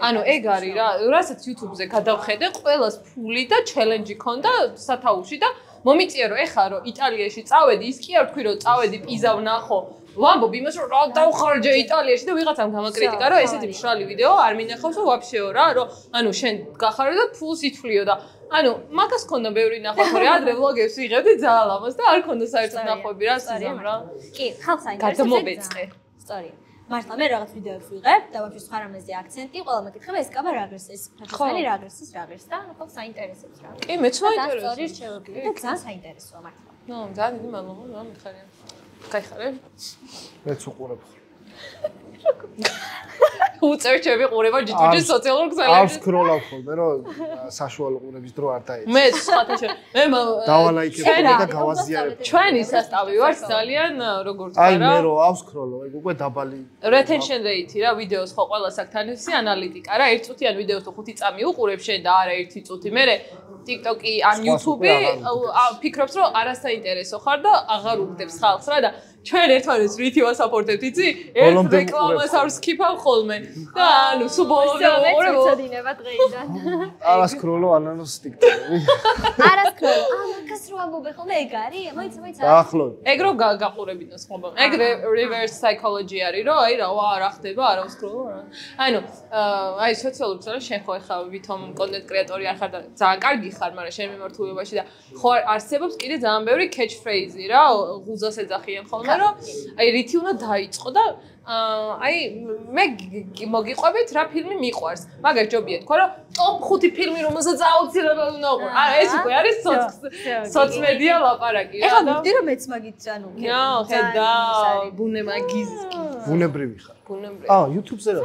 Speaker 1: ანუ ეგ არის რა რასაც YouTube-ზე გადავხედე ყველას ფული და ჩელენჯი ქონდა სათაურში და მომიწია რომ ეხა რომ იტალიაში წავედი ის კი არ თქვი რომ წავედი პიზა ვნახო ვამბობ იმას რომ რა დავხარჯე იტალიაში და ვიღაცამ გამაკრიტიკა რომ ესეთი მშრალი ვიდეო არ მინახავს ვაფშეო რა რომ ანუ შენ გახარო და ფულს ითვლიო და ანუ მაგას ქონდა ბევრი ნახვახური ადრე ვლოგებს ვიღებდი ძალიან ლამაზ და არ ქონდა საერთოდ ნახვები რა სიზამ რა
Speaker 4: კი ხალხს აინტერესებს სტორია მართლა მე რაღაც ვიდეოებს ვიღებ და ვაფშე სხვა რამეზე აქცენტი ყველა მეკითხება ეს კაბა რა ღირს ეს ფრთელი რა ღირს ის რა ღირს და ხალხს აინტერესებს რა
Speaker 1: კი მეც მაინტერესებს
Speaker 4: სტორი რჩევები და ძალიან საინტერესოა მართლა
Speaker 1: ნუ ძალიან დიდი მადლობა რა მიხარია გაიხარე
Speaker 2: მეც უყურებ
Speaker 1: უწერჩები ყურება ჯიჯუჯის სოციალურ ქსელებშიავს
Speaker 2: სკროლავ ხოლმე რომ საშუალო ყურების დრო არ დაეცა
Speaker 1: მე სხვათა შორის მე
Speaker 2: დავალაიქებ და გავაზიარებ
Speaker 1: ჩვენი სასტავი ვარ ძალიან როგორ თქვა
Speaker 2: აი მე რო აქვს სკროლო ეგ უკვე დაბალი
Speaker 1: retention rate რა ვიდეოს ხო ყველას აქვს თანისი ანალიტიკა რა 1 წუთიან ვიდეოს თუ 5 წამი უყურებ შენ და არა 1 წუთი მე TikTok-ი ან YouTube-ი ფიქრობს რომ არასაინტერესო ხარ და აღარ უგდებს ხალხს რა და ჩვენ ერთმანეთს რითი ვასაპორტებთ იცი? ერთ რეკლამას არ სკიპავ ხოლმე და ანუ სულ ბოლომდე ვუყურებ
Speaker 4: ეცოდინება დღეიდან.
Speaker 2: არასკროლო ანანოს TikTok-ი.
Speaker 4: არასკროლო. მაგას რო ამბობ ხოლმე ეგ არის? მაინც
Speaker 2: დაახლოებით.
Speaker 1: ეგ რო გაყურებინოს ხოლმე. ეგ reverse psychology არის რომ აი რა რა ხდება არა ვსკროლო რა. ანუ აი სოციალურ ქსელებში შენ ხო ხარ ვითომ კონტენტ კრეატორი არ ხარ და ძალიან კარგი ხარ, მაგრამ შენ მიმართულებაში და ხო არსებობს კიდე ძალიან ბევრი catch phrase-ი რა, ღუზას ეძახიან ხოლმე რომ აი რითი უნდა დაიწყო და აი მე მოგიყვებით რა ფილმი მიყვარს. მაგას ჯობია თქვა რომ ტოპ 5 ფილმი რომელსაც აუცილებლად უნდა უყურო. არა ეს უკვე არის სოციმედია ლაპარაკი რა.
Speaker 4: ეხლა მივხვდი რომ მეც მაგით ანუ
Speaker 1: ხედა ბუნება გიზი.
Speaker 2: ბუნებრივი ხარ.
Speaker 1: ბუნებრივი.
Speaker 2: YouTube-ზე რა?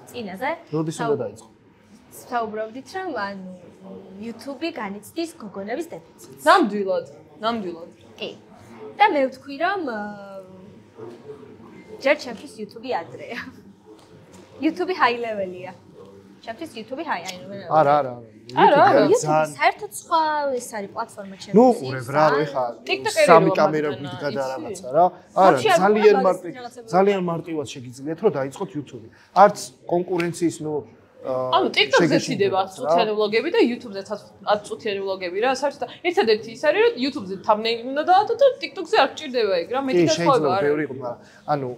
Speaker 4: წინაზე?
Speaker 2: როდის უნდა დაიწყო?
Speaker 4: საუბრობდით რომ ანუ YouTube-ი განიცდის გოგონების დეფიციტს.
Speaker 1: ნამდვილად.
Speaker 4: კი. და მე ვთქვი რომ ჯერ ჩემთვის YouTube-ი ადრეა. YouTube-ი high level-ია. ჩემთვის YouTube-ი high, აი ნუ
Speaker 2: არა.
Speaker 4: YouTube-ი საერთოდ სხვა ეს არის პლატფორმა ჩემთვის.
Speaker 2: ნუ უყურებ რა, ეხა სამი კამერებით გადა რაღაცა რა. არა, ძალიან მარტივად შეგიძლიათ რომ დაიწყოთ YouTube-ი. არც კონკურენციის ნუ
Speaker 1: ანუ TikTok-ზე ცდება 10 წუთიანი ვლოგები და YouTube-ზე 10 წუთიანი ვლოგები რა. საერთოდ ერთადერთი ის არის რომ YouTube-ზე thumbnail უნდა დაადო და TikTok-ზე არ გჭირდება ეგ რა. მეტი გასხოვება არა.
Speaker 2: ბევრი იყო, მაგრამ ანუ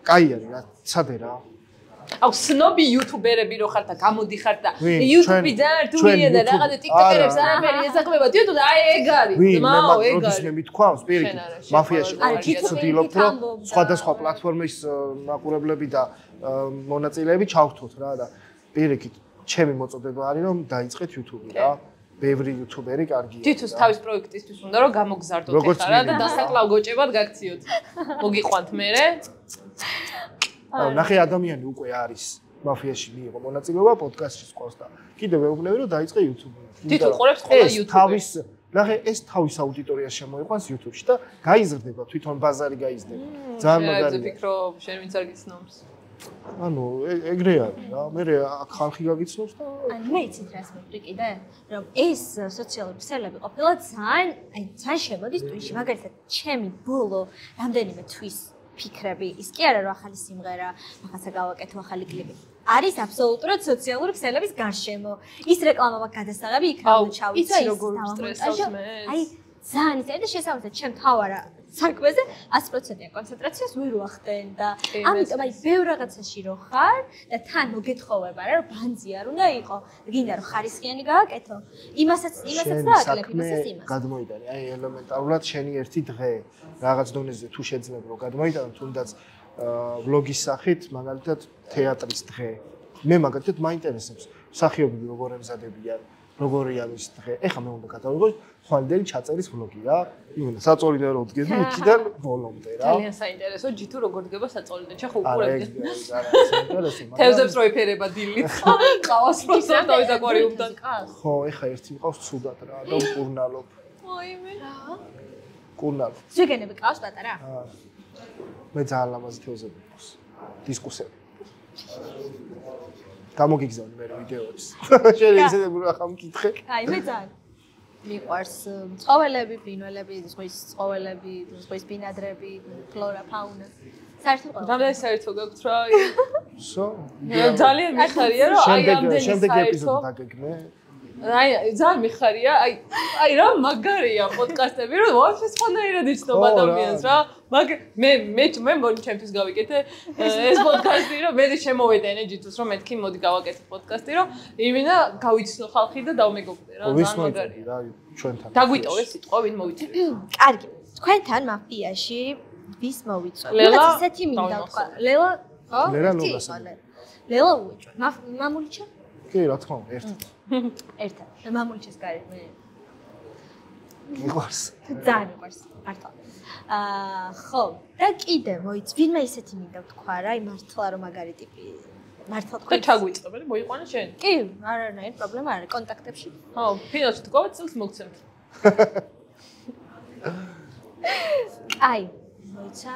Speaker 2: კაი არის რა, ცადე რა.
Speaker 1: აუ სნობი YouTuber-ები რო ხარ და გამოდიხარ და YouTube-ი ძალიან რთულია და რაღაცა TikTok-ერებს არაფერი ესახება. თვითონ და აი ეგ არის.
Speaker 2: მაო ეგ არის. მე მithქვავს პირიქით მაფიაში ვცდილობ რომ სხვადასხვა პლატფორმის მაყურებლები და მონაწილეები ჩავთოთ რა და პირიქით ჩემი მოწოდება არის რომ დაიწყეთ YouTube-ი რა. ბევრი YouTuber-ი კარგია.
Speaker 1: თვითონ თავის პროექტისთვის უნდა რომ გამოგზარდოთ ეხლა რა და დასაკლავ გოჭებად გაქციოთ. მოგიყვანთ მერე.
Speaker 2: ნახე ადამიანი უკვე არის მაფიაში მიიღო მონაწილეობა პოდკასტში ყავს და კიდევ ვეუბნები რომ დაიწყე YouTube-ი.
Speaker 1: თვითონ ყურებს ყველა
Speaker 2: YouTube-ს. ნახე ეს თავის აუდიტორიას შემოიყვანს YouTube-ში და გაიზრდება თვითონ ბაზარი გაიზრდება. ძალიან მაგარია.
Speaker 1: მე ვფიქრობ შენ ვინც არ გიცნობს.
Speaker 2: ანუ ეგრე არის რა. მე აქ ხალხი გაგიცნობს და
Speaker 4: ანუ მე იცით რას მოვყვი კიდე რომ ეს სოციალური ქსელები ყოფილა ძალიან შემოდის ტვიჩში მაგალითად ჩემი ბოლო რამდენიმე თვის ფიქრები ის კი არა რომ ახალი სიმღერა რაღაცა გავაკეთო ახალი კლიპი არის აბსოლუტურად სოციალური ქსელების გარშემო ის რეკლამა მაგ გადასაღები იქ რა ჩავიცა ის
Speaker 1: როგორ სტრესავს მე
Speaker 4: აი ძალიან ისე და შესაბამისად ჩემ თავარა საქმეზე 100%-იან კონცენტრაციას ვერ ვახდენ და ამიტომ აი ბევრ რაღაცაში რო ხარ და თან მოგეთხოვება რა რომ ბანძი არ უნდა იყო გინდა რომ ხარისხიანი გააკეთო იმასაც დააკლებ იმასაც იმას
Speaker 2: გადმოიტანე აი ელემენტარულად შენი ერთი დღე რაღაც დონეზე თუ შეძლებ რომ გადმოიტანო თუნდაც ვლოგის სახით მაგალითად თეატრის დღე მე მაგალითად მაინტერესებს მსახიობები როგორ ემზადებიან როგორია მის დღე. ეხლა მე უნდა გადავიღო ხვალდელი ჩაწერის ვლოგი რა. იმენა საწოლიდან რო ვდგები, იქიდან ბოლომდე რა.
Speaker 1: ძალიან საინტერესო ჯითუ როგორ დგება საწოლიდან. შეხო უყურებდი.
Speaker 2: საინტერესო, მაგრამ
Speaker 1: თევზებს რო ეფერება დილით. ყავას პროცესს თავის აკვარიუმთან.
Speaker 2: ხო, ეხლა ერთი მყავს ცუდად რა და უკურნალობ.
Speaker 3: აიმე რა.
Speaker 2: კურნალობ.
Speaker 4: ზეგენები ყავს პატარა?
Speaker 2: მე ძალიან ლამაზი თევზები მყავს. დისკუსები. გამოგიგზავნე მე ვიდეოებს. შენ ისე ახლა მკითხე.
Speaker 4: აი მე ძალიან მიყვარს ცხოველები, ფრინველები, ზღვის ცხოველები, ზღვის ბინადრები, ფლორა, ფაუნა. საერთოდ ყველა.
Speaker 1: რამდენი საერთო გაქვთ რა?
Speaker 2: სო.
Speaker 1: ძალიან მიხარია რომ აი ამდენი
Speaker 2: შემდეგი
Speaker 1: საერთო.
Speaker 2: ეპიზოდი დაგეგმე.
Speaker 1: აი ძალიან მიხარია, აი რა მაგარია პოდკასტები, რომ ვაფშე სხვანაირად იცნობ ადამიანს რა. მე მგონი ჩემთვის გავიკეთე ეს პოდკასტი, რომ მე შემოვედენე ჯითუს, რომ მეთქი მოდი გავაკეთე პოდკასტი, რომ იმენა გავიცნო ხალხი და დავმეგობრდე რა, ძალიან მაგარია.
Speaker 2: რა ჩვენთან.
Speaker 1: დაგვიტოვე სიტყვა, ვინ მოვიწვი?
Speaker 4: კარგი. თქვენთან მაფიაში ვის მოვიწვევ?
Speaker 1: ლელა,
Speaker 4: ისეთი მინდა ვთქვა. ლელა, ხო?
Speaker 2: ლელა ნოგასა.
Speaker 4: ლელა უეჭვ. მამულიჩა?
Speaker 2: კი, რა თქმა უნდა, ერთად.
Speaker 4: ერთად. მამულიჩას გარეთ მე
Speaker 2: მიყვარს.
Speaker 4: ძალიან მიყვარს მართლა. ხო, და კიდე მოიც, ვინმე ისეთი მინდა ვთქვა რა, მართლა რომ მაგარი ტიპი მართლა
Speaker 1: თქვენ ჩაგვიწყობ, მოიყვანე შენ?
Speaker 4: კი, არანაირი პრობლემა არ არის კონტაქტებში.
Speaker 1: ხო, ფინალში თქვა წელს მოგცემთ.
Speaker 4: აი, მოიცა.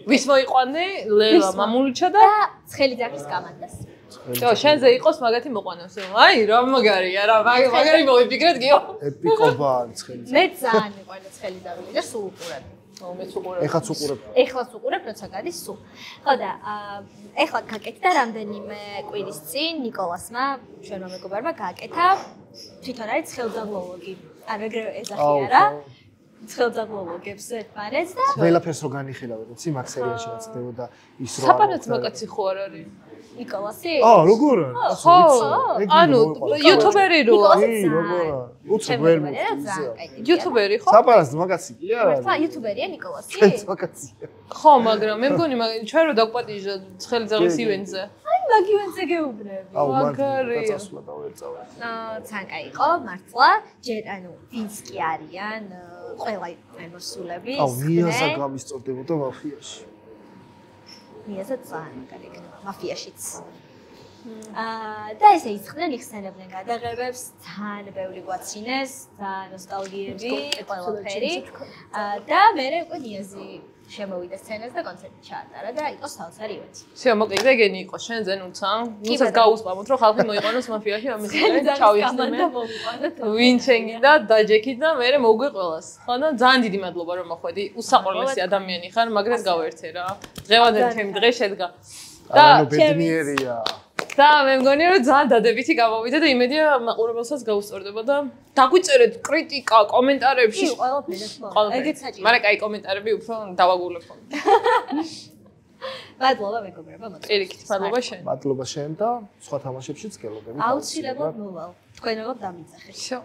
Speaker 1: ვის მოიყვანე? ლელა, მამულიჩა და
Speaker 4: ცხელი ძახის კამანდას.
Speaker 1: ხო, შენზე იყოს მაგათი მოყვანოს. აი, რა მაგარია რა, მაგარი მოვიფიქრეთ გიო.
Speaker 2: ეპიკობა ცხელი.
Speaker 4: მე ძალიან მიყვარდა ცხელი ძაღლი და სულ უყურებ.
Speaker 1: ხო, მეც უყურებ.
Speaker 2: ეხაც უყურებ.
Speaker 4: ეხლაც უყურებ, როცა გადის სულ. ხო და ეხლა გაკეთდა რამდენიმე კვირის წინ ნიკოლასმა, ჩვენმა მეგობარმა გააკეთა თვითონ არის ცხელძაღლოლოგი. ან ეგრევე ეძახიან რა. ცხელძაღლოლოგებს ერთმანეთს და
Speaker 2: ყველაფერს რო განიხილავენ, იცი, მაგ სერიაში რაც ხდებოდა ის რო
Speaker 1: საპარაც მაგაცი ხო არ არის?
Speaker 4: ნიკოლასი?
Speaker 2: როგორ არის?
Speaker 1: ხო, ანუ იუთუბერი რო
Speaker 2: კი, როგორ არის? უცებ ვერ მოხდა.
Speaker 1: იუთუბერი ხო?
Speaker 2: საპარას მაგაცი კი არა?
Speaker 4: მართლა იუთუბერია ნიკოლასი?
Speaker 2: მაგაცია.
Speaker 1: ხო, მაგრამ მე მგონი ჩვენ რო დაგვპატიჟა ცხელი ძაღლის ივენტზე.
Speaker 4: აი მაგ ივენტზე გეუბნები.
Speaker 2: აუ,
Speaker 1: მაგარია.
Speaker 2: დაწასვლა და ვერწავა.
Speaker 4: ძალიან კაი იყო, მართლა. ჯერ ანუ ვინც კი არიან ყველა მოსულები.
Speaker 2: აუ, მიაზა გამისწორდებოდა მაფიაში.
Speaker 4: მიაზა ძალიან მაგარი იქნება მაფიაშიც. და ესე იცხდნენ, იხსენებდნენ გადაღებებს, ძალიან ბევრი გვაცინეს, ძალიან ნოსტალგიები, ყველაფერი. და მე უკვე ნიაზი შემოვიდა სცენას და კონცერტი ჩაატარა და იყო საოცარი ივენტი.
Speaker 1: всё, მოკლედ ეგენი იყო შენზე ნუცა. ნუცას გაუსპამოთ, რომ ხალხი მოიყვანოს მაფიაში, ამის გამო ჩავიხსნე მე. ვინჩენგი და დაჯექი და მე მოგვე ყველას. ხო და ძალიან დიდი მადლობა რომ მოხვედი. უსაყვარლესი ადამიანი ხარ, მაგრამ გავერთე რა. დღევანდელი ჩემი დღე შედგა.
Speaker 2: და ბედნიერია.
Speaker 1: და მე მგონი რომ ძალიან დადებითი გამოვიდა და იმედია მაყურებელსაც გაუსწორდება და დაგვიწერეთ კრიტიკა კომენტარებში.
Speaker 4: ყველაფერი ხო. ეგეც საჭირო.
Speaker 1: მაგრამ კაი კომენტარები უფრო დავაგულებთ.
Speaker 4: მადლობა მეგობრებო, მოწონს.
Speaker 1: პირიქით, მადლობა შენ.
Speaker 2: მადლობა შენ და სხვა თამაშებშიც გელოდებით.
Speaker 4: აუცილებლად მოვალ. თქვენ როგორ დამიძახეთ.
Speaker 1: всё.